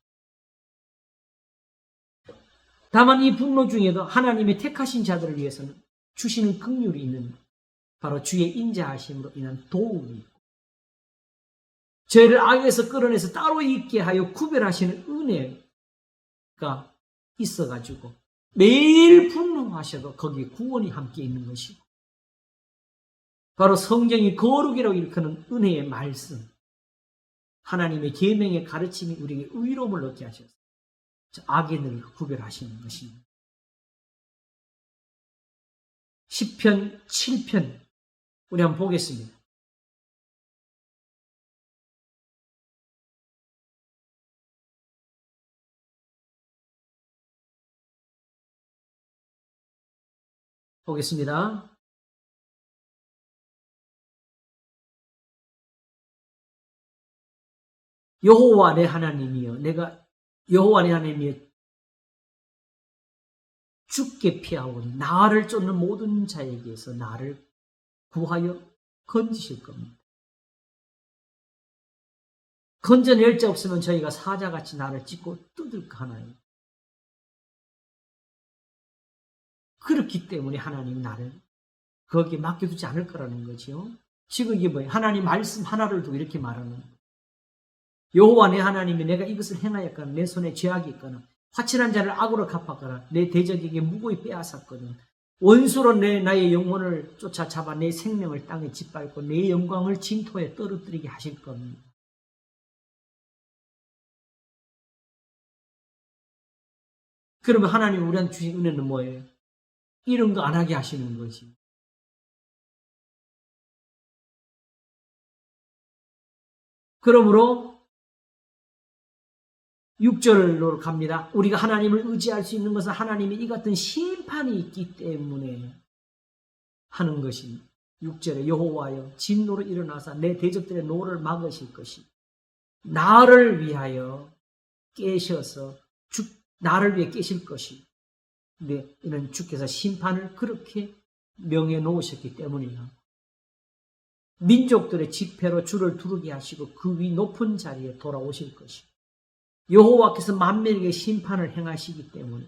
Speaker 1: 다만 이 분노 중에도 하나님의 택하신 자들을 위해서는 주시는 긍휼이 있는 바로 주의 인자하심으로 인한 도움이 있고 저희를 악에서 끌어내서 따로 있게 하여 구별하시는 은혜가 있어가지고 매일 분노하셔도 거기에 구원이 함께 있는 것이고 바로 성경이 거룩이라고 일컫는 은혜의 말씀 하나님의 계명의 가르침이 우리에게 의로움을 얻게 하셔서 악인을 구별하시는 것입니다. 시편 7편 우리 한번 보겠습니다. 보겠습니다. 여호와 내 하나님이여 여호와 내 하나님이여 죽게 피하오니 나를 쫓는 모든 자에게서 나를 구하여 건지실 겁니다. 건져낼 자 없으면 저희가 사자같이 나를 찢고 뜯을까 하나요? 그렇기 때문에 하나님 나를 거기에 맡겨두지 않을 거라는 거죠. 지금 이게 뭐예요? 하나님 말씀 하나를 두고 이렇게 말하는 거예요. 여호와 내 하나님이 내가 이것을 행하였거나 내 손에 죄악이 있거나 화친한 자를 악으로 갚았거나 내 대적에게 무고히 빼앗았거든 원수로 나의 영혼을 쫓아잡아 내 생명을 땅에 짓밟고 내 영광을 진토에 떨어뜨리게 하실 겁니다. 그러면 하나님 우리한테 주신 은혜는 뭐예요? 이런 거 안 하게 하시는 거지. 그러므로 6절로 갑니다. 우리가 하나님을 의지할 수 있는 것은 하나님의 이 같은 심판이 있기 때문에 하는 것입니다. 6절에 여호와여 진노로 일어나사 내 대적들의 노를 막으실 것이 나를 위하여 깨셔서 나를 위해 깨실 것이 네, 이는 주께서 심판을 그렇게 명해 놓으셨기 때문이야. 민족들의 지폐로 주를 두르게 하시고 그 위 높은 자리에 돌아오실 것이 여호와께서 만민에게 심판을 행하시기 때문에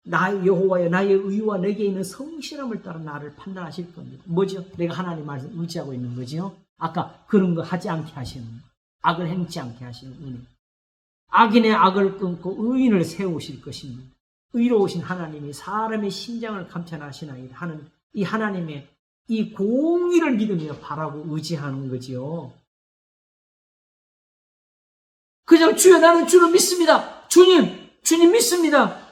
Speaker 1: 나의 여호와여 나의 의와 내게 있는 성실함을 따라 나를 판단하실 겁니다. 뭐죠? 내가 하나님 말씀 의지하고 있는 거죠. 아까 그런 거 하지 않게 하시는 거. 악을 행치 않게 하시는 은혜. 악인의 악을 끊고 의인을 세우실 것입니다. 의로우신 하나님이 사람의 심장을 감찰하시나이다 하는 이 하나님의 이 공의를 믿으며 바라고 의지하는 거지요. 그냥 주여 나는 주를 믿습니다. 주님 믿습니다.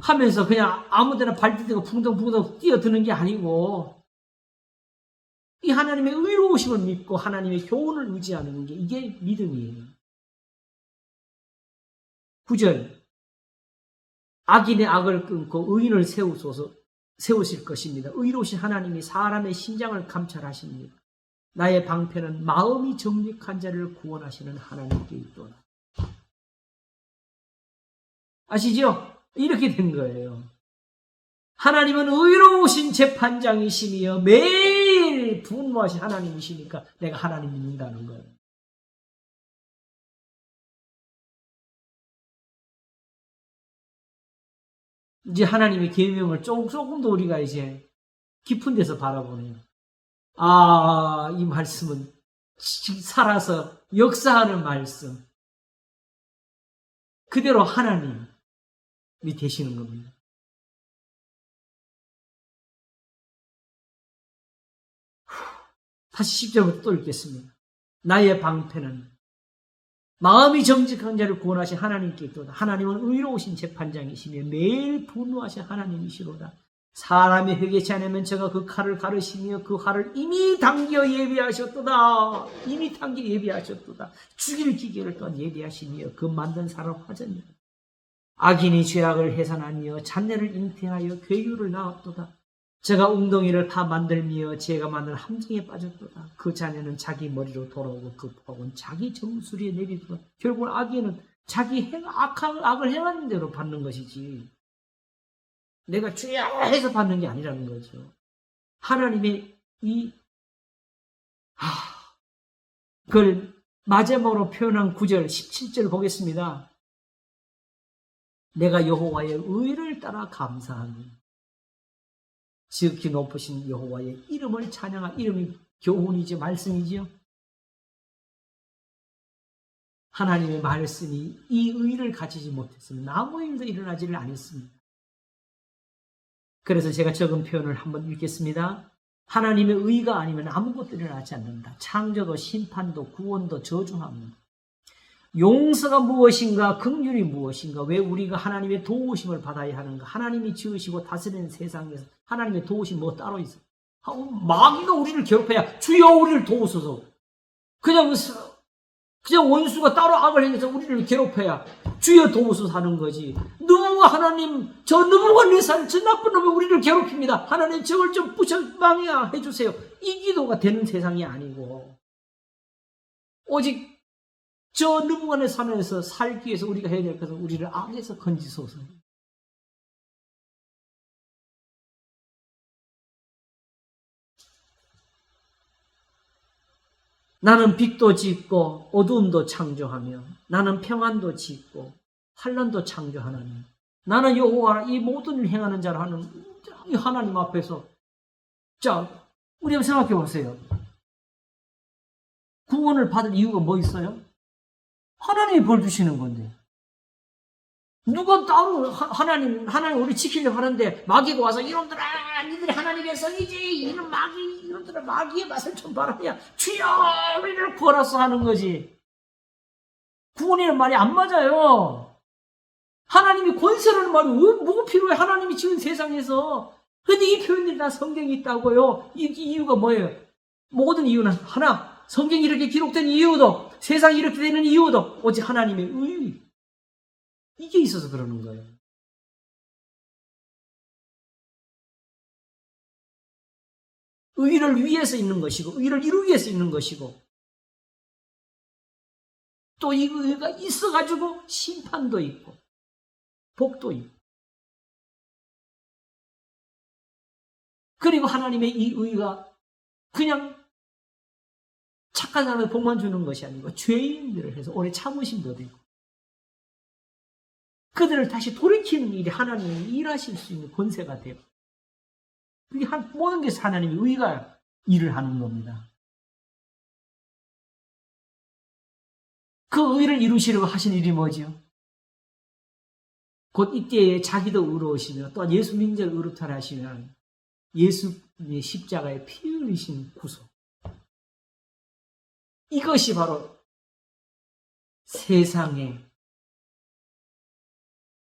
Speaker 1: 하면서 그냥 아무데나 발디디고 붕덩붕덩 뛰어드는 게 아니고 이 하나님의 의로우심을 믿고 하나님의 교훈을 의지하는 게 이게 믿음이에요. 9절 악인의 악을 끊고 의인을 세우실 것입니다. 의로우신 하나님이 사람의 심장을 감찰하십니다. 나의 방패는 마음이 정직한 자를 구원하시는 하나님께 있도다. 아시죠? 이렇게 된 거예요. 하나님은 의로우신 재판장이시며 매일 분노하신 하나님이시니까 내가 하나님 믿는다는 거예요. 이제 하나님의 계명을 조금 더 우리가 이제 깊은 데서 바라보네요. 아, 이 말씀은 살아서 역사하는 말씀. 그대로 하나님이 되시는 겁니다. 다시 10절부터 또 읽겠습니다. 나의 방패는 마음이 정직한 자를 구원하신 하나님께 있도다. 하나님은 의로우신 재판장이시며 매일 분노하신 하나님이시로다. 사람이 회개치 않으면 제가 그 칼을 가르시며 그 활을 이미 당겨 예비하셨도다. 이미 당겨 예비하셨도다. 죽일 기계를 또한 예비하시며 그 만든 사람 화전이다. 악인이 죄악을 해산하며 잔내를 잉태하여 괴유를 낳았도다. 제가 웅덩이를 파 만들며 제가 만든 함정에 빠졌도다. 그 자녀는 자기 머리로 돌아오고 그 폭은 자기 정수리에 내리도다. 결국은 악인은 자기 악을 행하는 대로 받는 것이지 내가 죄악을 해서 받는 게 아니라는 거죠. 하나님의 그걸 마지막으로 표현한 9절 17절 보겠습니다. 내가 여호와의 의를 따라 감사하니 지극히 높으신 여호와의 이름을 찬양한 이름이 교훈이지 말씀이지요. 하나님의 말씀이 이 의를 가지지 못했으면 아무 일도 일어나지를 않았습니다. 그래서 제가 적은 표현을 한번 읽겠습니다. 하나님의 의가 아니면 아무것도 일어나지 않는다. 창조도 심판도 구원도 저주합니다. 용서가 무엇인가 긍휼이 무엇인가 왜 우리가 하나님의 도우심을 받아야 하는가. 하나님이 지으시고 다스리는 세상에서 하나님의 도우심 뭐 따로 있어. 마귀가 우리를 괴롭혀야 주여 우리를 도우소서. 그냥 원수가 따로 악을 행해서 우리를 괴롭혀야 주여 도우소서 하는 거지. 누구가 하나님 저 누구가 저 나쁜 놈이 우리를 괴롭힙니다. 하나님 저걸 좀 부셔망이야 해주세요. 이 기도가 되는 세상이 아니고 오직 저 누구간의 산에서 살기 위해서 우리가 해야 될 것은 우리를 악에서 건지소서. 나는 빛도 짓고 어두움도 창조하며 나는 평안도 짓고 환난도 창조하나니 나는 여호와 이 모든 일을 행하는 자라 하는 이 하나님 앞에서 자 우리 한번 생각해 보세요. 구원을 받을 이유가 뭐 있어요? 하나님이 벌 주시는 건데 누가 따로 하나님 우리 지키려고 하는데 마귀가 와서 이놈들아 니들이 하나님의 성이지 이런 이놈들아 마귀의 맛을 좀 봐라야 주여 우리를 구하라서 하는 거지. 구원이라는 말이 안 맞아요. 하나님이 권세라는 말이 뭐가 필요해. 하나님이 지은 세상에서. 근데 이 표현들이 다 성경에 있다고요. 이 이유가 뭐예요? 모든 이유는 하나, 성경이 이렇게 기록된 이유도 세상이 이렇게 되는 이유도 오직 하나님의 의 이게 있어서 그러는 거예요. 의를 위해서 있는 것이고 의를 이루기 위해서 있는 것이고 또 이 의가 있어가지고 심판도 있고 복도 있고 그리고 하나님의 이 의가 그냥 착한 사람에게 복만 주는 것이 아니고 죄인들을 해서 오래 참으심도 되고 그들을 다시 돌이키는 일이 하나님이 일하실 수 있는 권세가 돼요. 그게 모든 것이 하나님의 의가 일을 하는 겁니다. 그 의를 이루시려고 하신 일이 뭐지요? 곧 이때에 자기도 의로우시며 또한 예수 믿는 자를 의롭다 하시면 예수님의 십자가에 피 흘리신 구속. 이것이 바로 세상에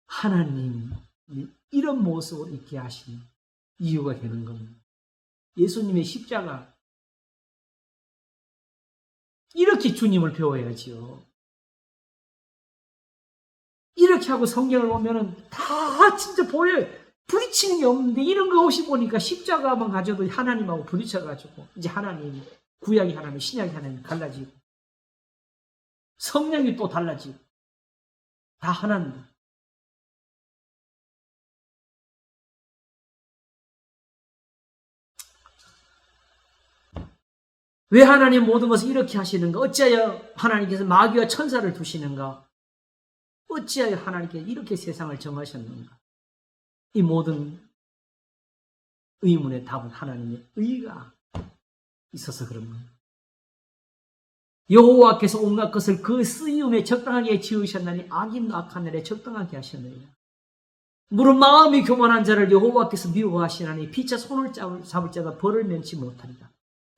Speaker 1: 하나님이 이런 모습으로 있게 하신 이유가 되는 겁니다. 예수님의 십자가 이렇게 주님을 배워야지요. 이렇게 하고 성경을 보면은 다 진짜 보여요. 부딪히는 게 없는데 이런 거 없이 보니까 십자가만 가져도 하나님하고 부딪혀가지고 이제 하나님 구약이 하나님 신약이 하나님 갈라지고 성령이 또 달라지고 다 하나입니다. 왜 하나님 모든 것을 이렇게 하시는가? 어찌하여 하나님께서 마귀와 천사를 두시는가? 어찌하여 하나님께서 이렇게 세상을 정하셨는가? 이 모든 의문의 답은 하나님의 의가 있어서 그런 겁니다. 여호와께서 온갖 것을 그 쓰임에 적당하게 지으셨나니 악인 악한 날에 적당하게 하셨느니라. 무릇 마음이 교만한 자를 여호와께서 미워하시나니 피차 손을 잡을 자가 벌을 면치 못하리라.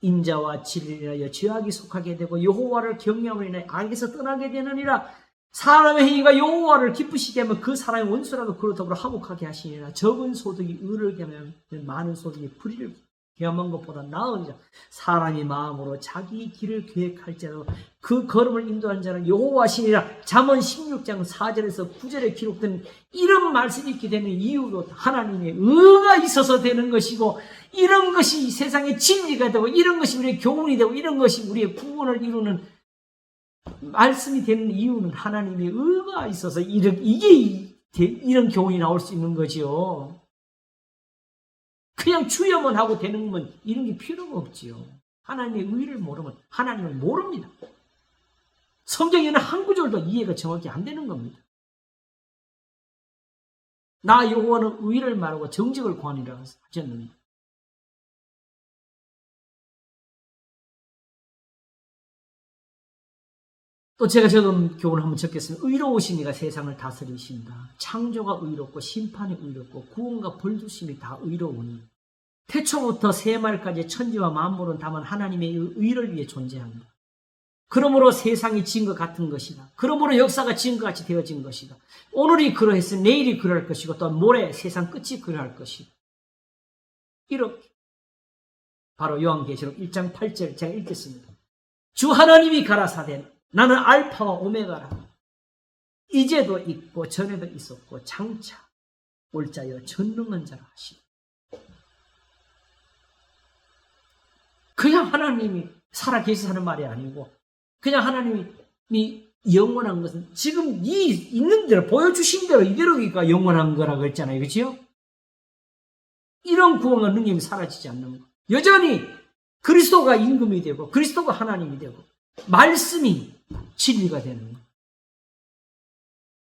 Speaker 1: 인자와 진리를 인하여 죄악이 속하게 되고 여호와를 경외함으로 인하여 악에서 떠나게 되느니라. 사람의 행위가 여호와를 기쁘시게 하면 그 사람의 원수라도 그로 더불어 화목하게 하시니라. 적은 소득이 의를 겸하면 많은 소득이 불의를 겸한 것보다 나으니라. 사람이 마음으로 자기 길을 계획할지라도 그 걸음을 인도하는 자는 여호와시니라. 잠언 16장 4절에서 9절에 기록된 이런 말씀이 있게 되는 이유도 하나님의 의가 있어서 되는 것이고, 이런 것이 세상의 진리가 되고, 이런 것이 우리의 교훈이 되고, 이런 것이 우리의 구원을 이루는 말씀이 되는 이유는 하나님의 의가 있어서 이런 교훈이 나올 수 있는 거지요. 그냥 주여만 하고 되는 건 이런 게 필요가 없지요. 하나님의 의를 모르면 하나님을 모릅니다. 성경에는 한 구절도 이해가 정확히 안 되는 겁니다. 나 여호와는 의를 말하고 정직을 구하니라 하셨는데, 또 제가 적은 교훈을 한번 적겠습니다. 의로우신 이가 세상을 다스리신다. 창조가 의롭고 심판이 의롭고 구원과 벌주심이 다 의로우니 태초부터 새말까지 천지와 만물은 다만 하나님의 의를 위해 존재한다. 그러므로 세상이 지은 것 같은 것이다. 그러므로 역사가 지은 것 같이 되어진 것이다. 오늘이 그러했으니 내일이 그럴 것이고 또 모레 세상 끝이 그러할 것이다. 이렇게 바로 요한계시록 1장 8절 제가 읽겠습니다. 주 하나님이 가라사대 나는 알파와 오메가라. 이제도 있고 전에도 있었고 장차 올 자여 전능한 자라 하시다. 그냥 하나님이 살아계시다는 말이 아니고, 그냥 하나님이 영원한 것은 지금 이 있는 대로 보여주신 대로 이대로가 영원한 거라고 했잖아요. 그렇죠? 이런 구원과 능력이 사라지지 않는 거. 여전히 그리스도가 임금이 되고 그리스도가 하나님이 되고 말씀이 진리가 되는 거.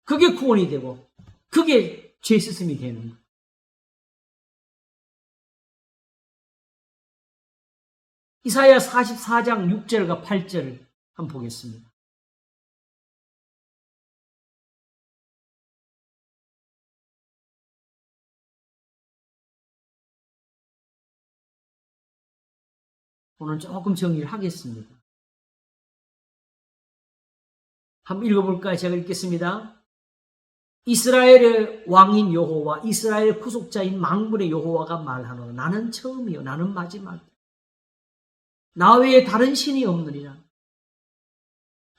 Speaker 1: 그게 구원이 되고 그게 죄 씻음이 되는 거. 이사야 44장 6절과 8절을 한번 보겠습니다. 오늘 조금 정리를 하겠습니다. 한번 읽어볼까요? 제가 읽겠습니다. 이스라엘의 왕인 여호와, 이스라엘의 구속자인 만군의 여호와가 말하노라. 나는 처음이요 나는 마지막. 나 외에 다른 신이 없느니라.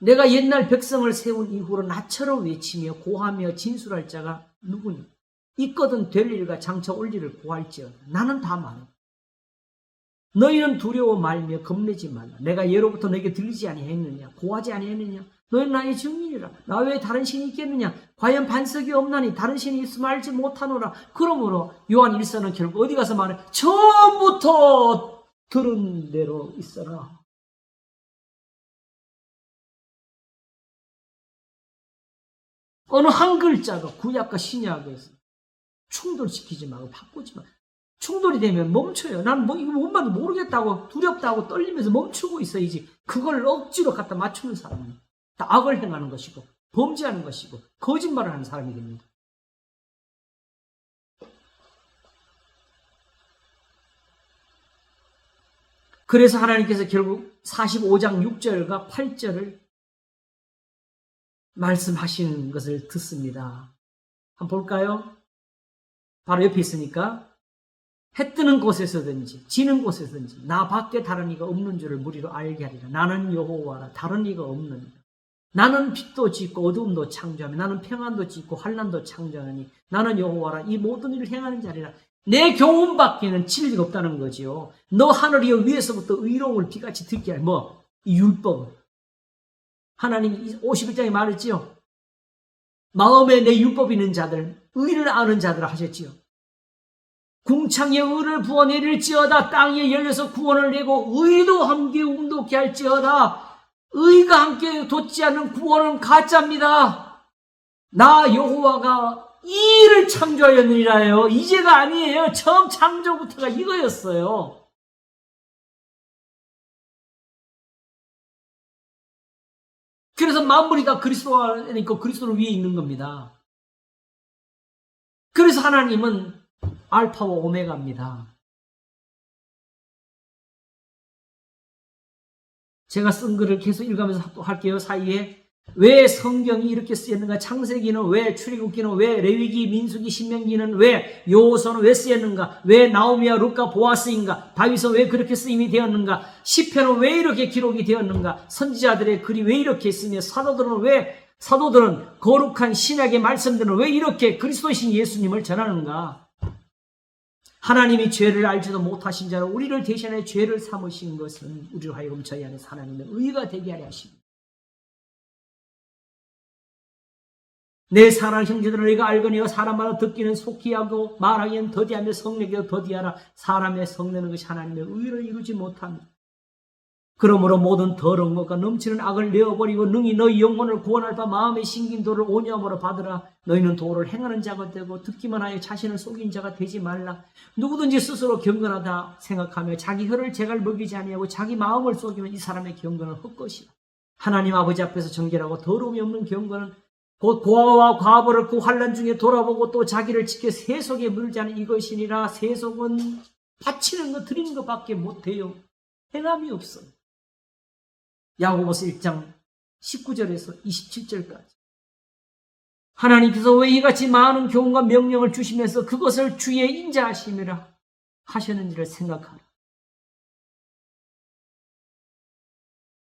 Speaker 1: 내가 옛날 백성을 세운 이후로 나처럼 외치며 고하며 진술할 자가 누구니? 있거든 될 일과 장차 올 일을 고할지어다. 나는 다 말한다. 너희는 두려워 말며 겁내지 말라. 내가 예로부터 너에게 들리지 아니했느냐? 고하지 아니했느냐? 너희는 나의 증인이라. 나 외에 다른 신이 있겠느냐? 과연 반석이 없나니 다른 신이 있으면 알지 못하노라. 그러므로 요한 1서는 결국 어디 가서 말해? 처음부터 들은 대로 있어라. 어느 한 글자가 구약과 신약에서 충돌시키지 말고 바꾸지 마. 충돌이 되면 멈춰요. 난 이거 뭔 말인지 모르겠다고 두렵다고 떨리면서 멈추고 있어야지. 그걸 억지로 갖다 맞추는 사람은 다 악을 행하는 것이고 범죄하는 것이고 거짓말을 하는 사람이 됩니다. 그래서 하나님께서 결국 45장 6절과 8절을 말씀하시는 것을 듣습니다. 한번 볼까요? 바로 옆에 있으니까. 해 뜨는 곳에서든지 지는 곳에서든지 나 밖에 다른 이가 없는 줄을 무리로 알게 하리라. 나는 여호와라. 다른 이가 없느니라. 나는 빛도 짓고 어두움도 창조하며 나는 평안도 짓고 환난도 창조하니 나는 여호와라. 이 모든 일을 행하는 자리라. 내 교훈 밖에는 진리가 없다는 거지요. 너 하늘이여 위에서부터 의로움을 비같이 듣게 할 이 율법. 하나님이 51장에 말했지요. 마음에 내 율법이 있는 자들, 의를 아는 자들 하셨지요. 궁창에 의를 부어내릴지어다. 땅에 열려서 구원을 내고 의도 함께 움돋게 할지어다. 의가 함께 돋지 않는 구원은 가짜입니다. 나 여호와가 이 일을 창조하였느니라요. 이제가 아니에요. 처음 창조부터가 이거였어요. 그래서 만물이 다 그리스도니까 그리스도를 위해 있는 겁니다. 그래서 하나님은 알파와 오메가입니다. 제가 쓴 글을 계속 읽으면서 또 할게요. 사이에 왜 성경이 이렇게 쓰였는가? 창세기는 왜, 출애굽기는 왜, 레위기, 민수기, 신명기는 왜, 요호서는 왜 쓰였는가? 왜 나오미와 룻과 보아스인가? 다윗은 왜 그렇게 쓰임이 되었는가? 시편은 왜 이렇게 기록이 되었는가? 선지자들의 글이 왜 이렇게 있으며 사도들은 거룩한 신약의 말씀들은 왜 이렇게 그리스도신 예수님을 전하는가? 하나님이 죄를 알지도 못하신 자로 우리를 대신해 죄를 삼으신 것은 우리로 하여금 저희 안에서 하나님의 의가 되게 하려 하십니다. 내 사랑하는 형제들을 너희가 알거니와 사람마다 듣기는 속히 하고 말하기는 더디하며 성내기도 더디하라. 사람의 성내는 것이 하나님의 의를 이루지 못합니다. 그러므로 모든 더러운 것과 넘치는 악을 내어버리고 능히 너희 영혼을 구원할 바 마음의 신긴 도를 온유함으로 받으라. 너희는 도를 행하는 자가 되고 듣기만 하여 자신을 속인 자가 되지 말라. 누구든지 스스로 경건하다 생각하며 자기 혀를 재갈 먹이지 아니하고 자기 마음을 속이면 이 사람의 경건은 헛것이라. 하나님 아버지 앞에서 정결하고 더러움이 없는 경건은 곧 고아와 과부를 그 환난 중에 돌아보고 또 자기를 지켜 세속에 물지 않은 이것이니라. 세속은 바치는 것 드리는 것밖에 못해요. 행함이 없어. 야고보서 1장 19절에서 27절까지 하나님께서 왜 이같이 많은 교훈과 명령을 주시면서 그것을 주의 인자하심이라 하셨는지를 생각하라.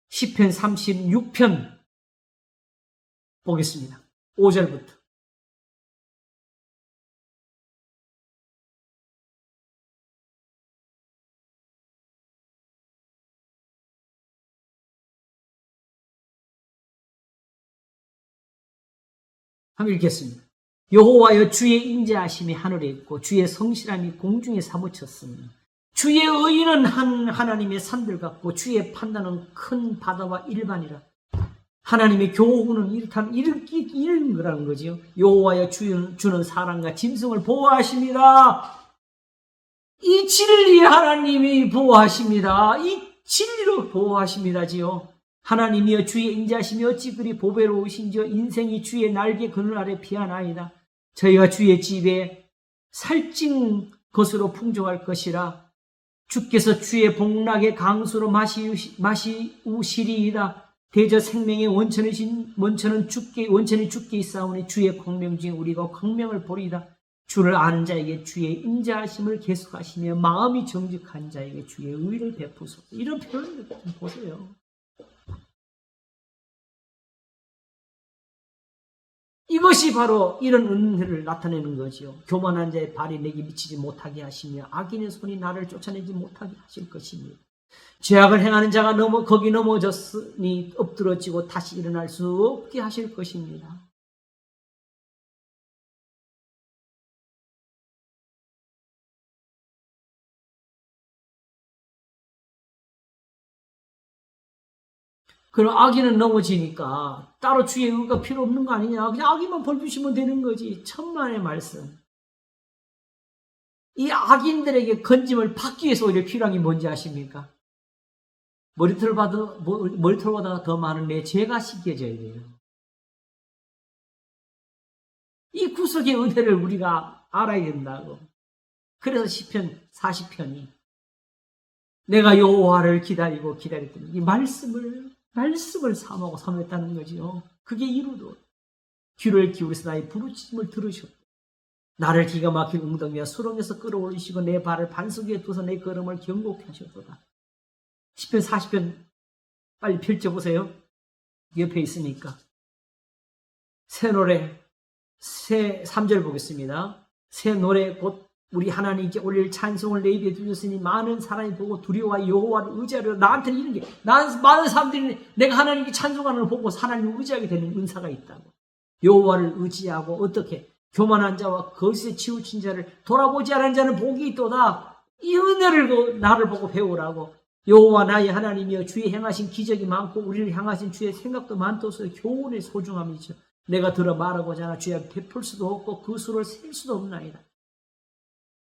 Speaker 1: 시편 36편 보겠습니다. 5절부터. 한번 읽겠습니다. 여호와여 주의 인자하심이 하늘에 있고 주의 성실함이 공중에 사무쳤으니 주의 의는 한 하나님의 산들 같고 주의 판단은 큰 바다와 일반이라. 하나님의 교훈은 이런 거라는 거지요. 여호와여 주는 사람과 짐승을 보호하십니다. 이 진리 하나님이 보호하십니다. 이 진리로 보호하십니다지요. 하나님이여 주의 인자하심이 어찌 그리 보배로우신지요. 인생이 주의 날개 그늘 아래 피하나이다. 저희가 주의 집에 살찐 것으로 풍족할 것이라. 주께서 주의 복락의 강수로 마시우시리이다. 대저 생명의 원천은 주께 있사오니 주의 광명 중에 우리가 광명을 보리이다. 주를 아는 자에게 주의 인자하심을 계속하시며 마음이 정직한 자에게 주의 의를 베푸소서. 이런 표현을 좀 보세요. 이것이 바로 이런 은혜를 나타내는 거지요. 교만한 자의 발이 내게 미치지 못하게 하시며 악인의 손이 나를 쫓아내지 못하게 하실 것입니다. 죄악을 행하는 자가 거기 넘어졌으니 엎드러지고 다시 일어날 수 없게 하실 것입니다. 그럼 악인은 넘어지니까 따로 주의 의가 필요 없는 거 아니냐. 그냥 악인만 벌주시면 되는 거지. 천만의 말씀. 이 악인들에게 건짐을 받기 위해서 오히려 필요한 게 뭔지 아십니까? 머리털보다 더 많은 내 죄가 씻겨져야 돼요. 이 구속의 은혜를 우리가 알아야 된다고. 그래서 시편 40편이 내가 여호와를 기다렸더니 이 말씀을 삼하고 삼했다는 거지요. 그게 이루도 귀를 기울여서 나의 부르짖음을 들으셨고 나를 기가 막힌 웅덩이와 수렁에서 끌어올리시고 내 발을 반석 위에 두서 내 걸음을 경고케 하셨도다. 10편 40편 빨리 펼쳐보세요. 옆에 있으니까. 새 노래 3절 보겠습니다. 새 노래 곧 우리 하나님께 올릴 찬송을 내 입에 두셨으니 많은 사람이 보고 두려워 여호와를 의지하려. 나한테는 이런 게 많은 사람들이 내가 하나님께 찬송하는 걸 보고 하나님을 의지하게 되는 은사가 있다고. 여호와를 의지하고 어떻게 교만한 자와 거짓에 치우친 자를 돌아보지 않은 자는 복이 있도다. 이 은혜를 나를 보고 배우라고. 여호와 나의 하나님이여 주의 행하신 기적이 많고 우리를 향하신 주의 생각도 많도서 교훈의 소중함이죠. 내가 들어 말하고자 하나 주의 베풀 수도 없고 그 수를 셀 수도 없나이다.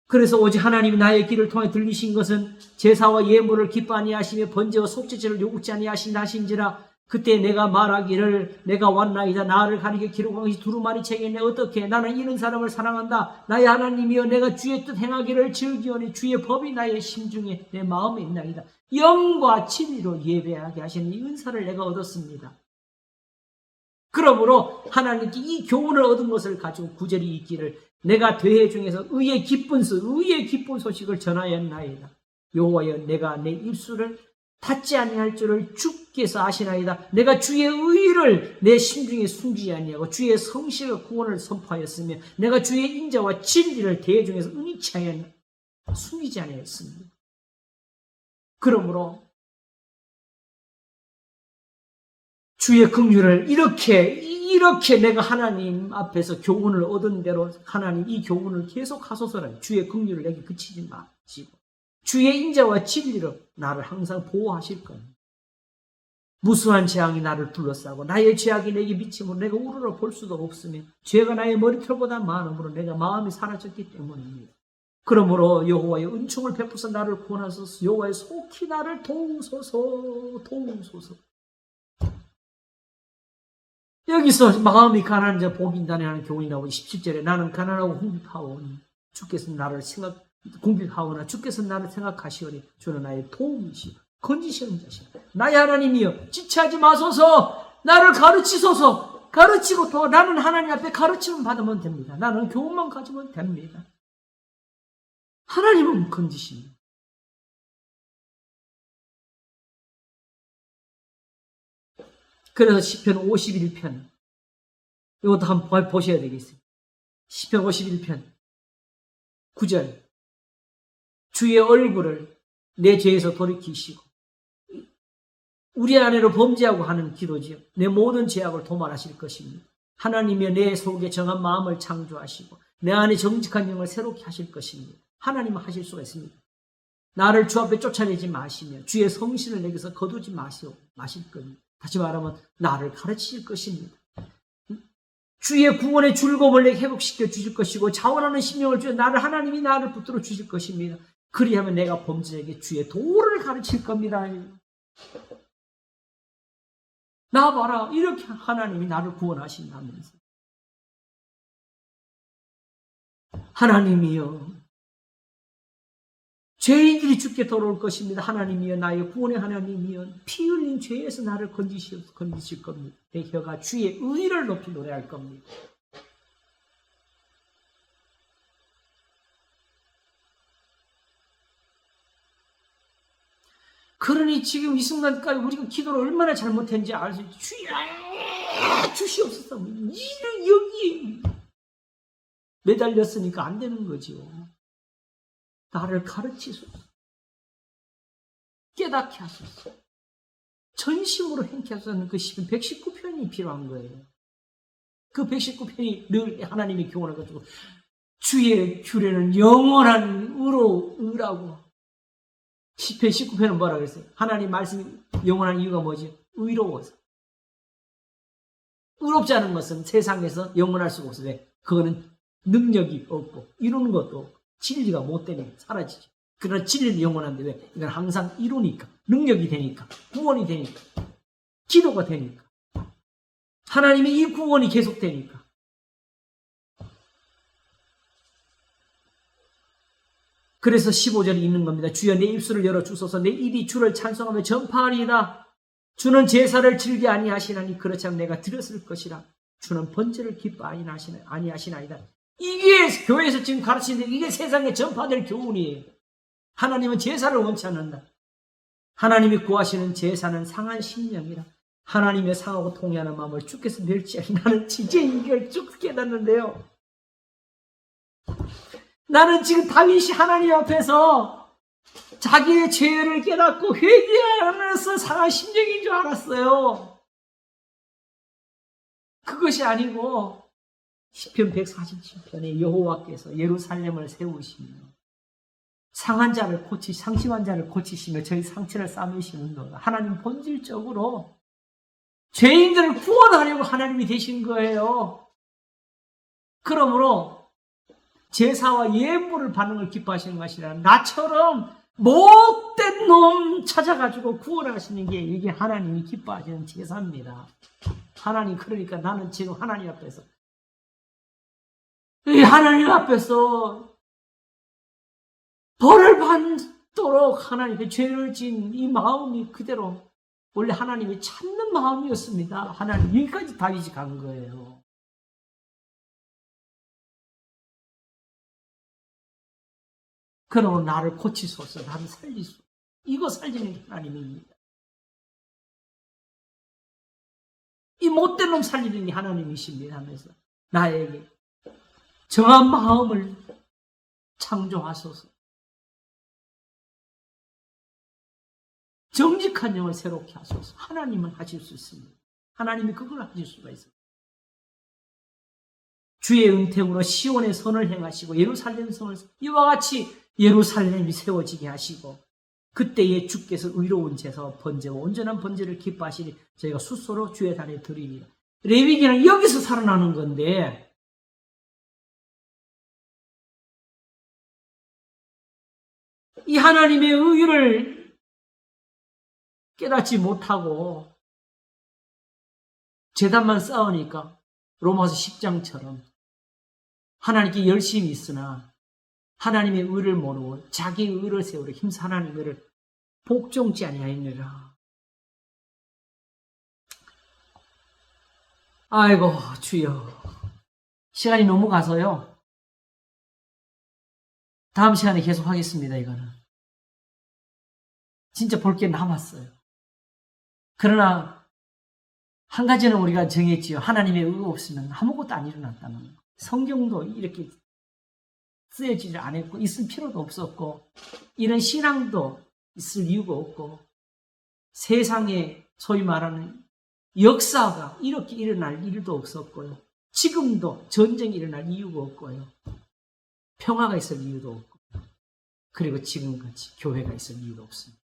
Speaker 1: 그래서 오직 하나님이 나의 길을 통해 들리신 것은 제사와 예물을 기뻐 아니하시며 번제와 속죄제를 요구지 아니하신다 하신지라. 그때 내가 말하기를 내가 왔나이다. 나를 가리켜 기록한 것이 두루마리 책에 있네. 어떻게 나는 이런 사람을 사랑한다. 나의 하나님이여 내가 주의 뜻 행하기를 즐기오니 주의 법이 나의 심중에 내 마음에 있나이다. 영과 진리로 예배하게 하시는 이 은사를 내가 얻었습니다. 그러므로 하나님께 이 교훈을 얻은 것을 가지고 구절이 있기를 내가 대회 중에서 의의 기쁜 소식을 전하였나이다. 여호와여 내가 내 입술을 닫지 아니할 줄을 주께서 아시나이다. 내가 주의 의를 내 심중에 숨기지 아니하고 주의 성실과 구원을 선포하였으며 내가 주의 인자와 진리를 대회 중에서 은희치 하여 숨기지 아니하였습니다. 그러므로 주의 긍휼을 이렇게 내가 하나님 앞에서 교훈을 얻은 대로 하나님 이 교훈을 계속 하소서라. 주의 긍휼을 내게 그치지 마시고 주의 인자와 진리로 나를 항상 보호하실 겁니다. 무수한 재앙이 나를 둘러싸고 나의 죄악이 내게 미치므로 내가 우러러 볼 수도 없으며 죄가 나의 머리털보다 많으므로 내가 마음이 사라졌기 때문입니다. 그러므로 여호와의 은총을 베푸서 나를 구원하소서. 여호와의 속히 나를 도우소서. 여기서 마음이 가난한 자 복이 있다네 하는 교훈이 나오고 17절에 나는 가난하고 궁핍하오니 주께서 나를 궁핍하오나 주께서 나를 생각하시오니 주는 나의 도움이시오 건지시는 자시오. 나의 하나님이여 지체하지 마소서. 나를 가르치소서. 가르치고 또 나는 하나님 앞에 가르침을 받으면 됩니다. 나는 교훈만 가지면 됩니다. 하나님은 건지십니다. 그래서 시편 51편 이것도 한번 보셔야 되겠어요. 시편 51편 9절 주의 얼굴을 내 죄에서 돌이키시고 우리 아내로 범죄하고 하는 기도지요. 내 모든 죄악을 도말하실 것입니다. 하나님이여 내 속에 정한 마음을 창조하시고 내 안에 정직한 영을 새롭게 하실 것입니다. 하나님은 하실 수가 있습니다. 나를 주 앞에 쫓아내지 마시며 주의 성신을 내게서 거두지 마실 겁니다. 다시 말하면 나를 가르치실 것입니다. 주의 구원의 즐거움을 내게 회복시켜 주실 것이고 자원하는 심령을 주여 하나님이 나를 붙들어 주실 것입니다. 그리하면 내가 범죄에게 주의 도를 가르칠 겁니다. 나 봐라 이렇게 하나님이 나를 구원하신다면서. 하나님이여 죄인들이 주께 돌아올 것입니다. 하나님이여 나의 구원의 하나님이여 피 흘린 죄에서 나를 건지실 겁니다. 내 혀가 주의 의를 높이 노래할 겁니다. 그러니 지금 이 순간까지 우리가 기도를 얼마나 잘못했는지 알 수 있죠. 주시옵소서. 이를 여기에 매달렸으니까 안 되는 거죠. 나를 가르치소서. 깨닫게 하소서. 전심으로 행케 하소서. 그 시편 119편이 필요한 거예요. 그 119편이 늘 하나님의 교훈을 가지고 주의 규례는 영원한 의라고. 시편 19편은 뭐라 그랬어요? 하나님 말씀이 영원한 이유가 뭐지? 의로워서. 의롭지 않은 것은 세상에서 영원할 수가 없어요. 왜? 그거는 능력이 없고 이루는 것도 없고 진리가 못 되면 사라지죠. 그러나 진리는 영원한데 왜? 이건 항상 이루니까, 능력이 되니까, 구원이 되니까, 기도가 되니까, 하나님의 이 구원이 계속되니까. 그래서 15절이 있는 겁니다. 주여 내 입술을 열어 주소서. 내 입이 주를 찬송하며 전파하리이다. 주는 제사를 즐겨 아니하시나니 그렇지 않으면 내가 드렸을 것이라. 주는 번제를 기뻐 아니하시나이다. 이게 교회에서 지금 가르치는데 이게 세상에 전파될 교훈이에요. 하나님은 제사를 원치 않는다. 하나님이 구하시는 제사는 상한 심령이라. 하나님의 상하고 통해하는 마음을 주께서 멸치하니 나는 이제 이걸 쭉 깨닫는데요. 나는 지금 다윗이 하나님 앞에서 자기의 죄를 깨닫고 회개하면서 상한 심령인 줄 알았어요. 그것이 아니고 시편 147편에 여호와께서 예루살렘을 세우시며 상심한 자를 고치시며 저희 상처를 싸매시는 도다. 하나님 본질적으로 죄인들을 구원하려고 하나님이 되신 거예요. 그러므로 제사와 예물을 받는 걸 기뻐하시는 것이라 나처럼 못된 놈 찾아가지고 구원하시는 게 이게 하나님이 기뻐하시는 제사입니다. 하나님, 그러니까 나는 지금 하나님 앞에서, 이 하나님 앞에서 벌을 받도록 하나님의 죄를 지은 이 마음이 그대로 원래 하나님이 찾는 마음이었습니다. 하나님, 여기까지 다윗이 간 거예요. 그러면 나를 고치소서, 나를 살리소서. 이거 살리는 게 하나님입니다. 이 못된 놈 살리는 게 하나님이십니다 하면서 나에게 정한 마음을 창조하소서. 정직한 영을 새롭게 하소서. 하나님은 하실 수 있습니다. 하나님이 그걸 하실 수가 있어요. 주의 은택으로 시온의 선을 행하시고 예루살렘 성을 이와 같이 예루살렘이 세워지게 하시고 그때에 주께서 의로운 제사와 번제와 온전한 번제를 기뻐하시니 저희가 숫소로 주의 단에 드리리라. 레위기는 여기서 살아나는 건데 이 하나님의 의를 깨닫지 못하고 제단만 쌓으니까 로마서 10장처럼 하나님께 열심히 있으나 하나님의 의를 모르고 자기 의를 세우려 힘써 하나님의 의를 복종치 아니하였느니라. 아이고 주여, 시간이 너무 가서요. 다음 시간에 계속 하겠습니다. 이거는 진짜 볼 게 남았어요. 그러나 한 가지는 우리가 정했지요. 하나님의 의가 없으면 아무것도 안 일어났다는 거. 성경도 이렇게 쓰여지지 않았고 있을 필요도 없었고 이런 신앙도 있을 이유가 없고 세상에 소위 말하는 역사가 이렇게 일어날 일도 없었고요. 지금도 전쟁이 일어날 이유가 없고요. 평화가 있을 이유도 없고 그리고 지금같이 교회가 있을 이유도 없습니다.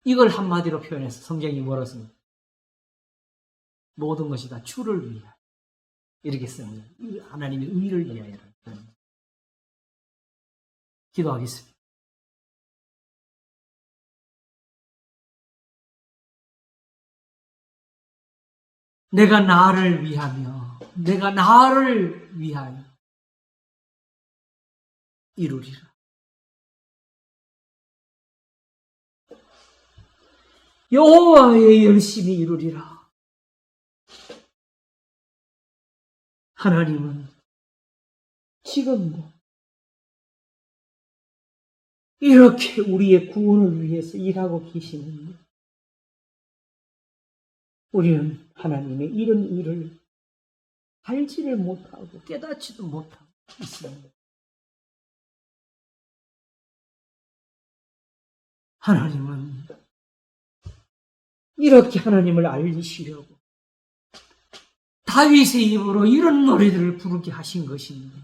Speaker 1: 이걸 한마디로 표현해서 성경이 뭐라고 씁니까? 모든 것이 다 주를 위하여 이렇게 씁니다. 하나님의 의를 위하여 기도하겠습니다. 내가 나를 위하며 내가 나를 위하여 이루리라. 여호와의 열심히 이루리라. 하나님은 지금도 이렇게 우리의 구원을 위해서 일하고 계시는데 우리는 하나님의 이런 일을 알지를 못하고 깨닫지도 못하고 있습니다. 하나님은 이렇게 하나님을 알리시려고 다윗의 입으로 이런 노래들을 부르게 하신 것인데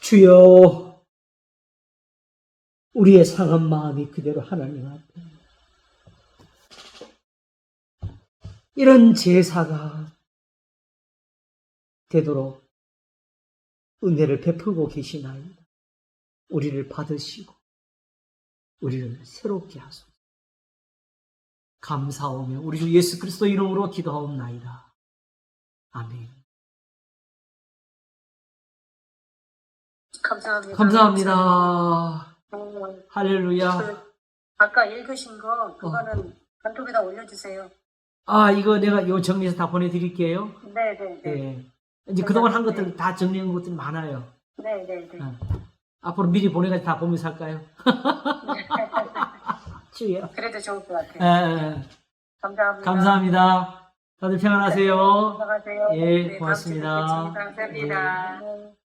Speaker 1: 주여 우리의 상한 마음이 그대로 하나님 앞에 이런 제사가 되도록 은혜를 베풀고 계시나이다. 우리를 받으시고 우리를 새롭게 하소서. 감사하며 우리 주 예수 그리스도 이름으로 기도하옵나이다. 아멘.
Speaker 2: 감사합니다.
Speaker 1: 감사합니다. 할렐루야.
Speaker 2: 아까 읽으신 거 그거는 단톡에다 올려주세요.
Speaker 1: 아, 이거 내가 요 정리해서 다 보내드릴게요.
Speaker 2: 네네네.
Speaker 1: 네. 이제 그동안 한 것들 다 정리한 것들이 많아요.
Speaker 2: 네네네.
Speaker 1: 앞으로 미리 보내가지고 다 보면서 할까요? 주여.
Speaker 2: 그래도 좋을 것 같아요. 감사합니다.
Speaker 1: 감사합니다. 다들 평안하세요.
Speaker 2: 건강하세요.
Speaker 1: 예,
Speaker 2: 네,
Speaker 1: 고맙습니다.
Speaker 2: 다음 주에 뵙겠습니다. 감사합니다.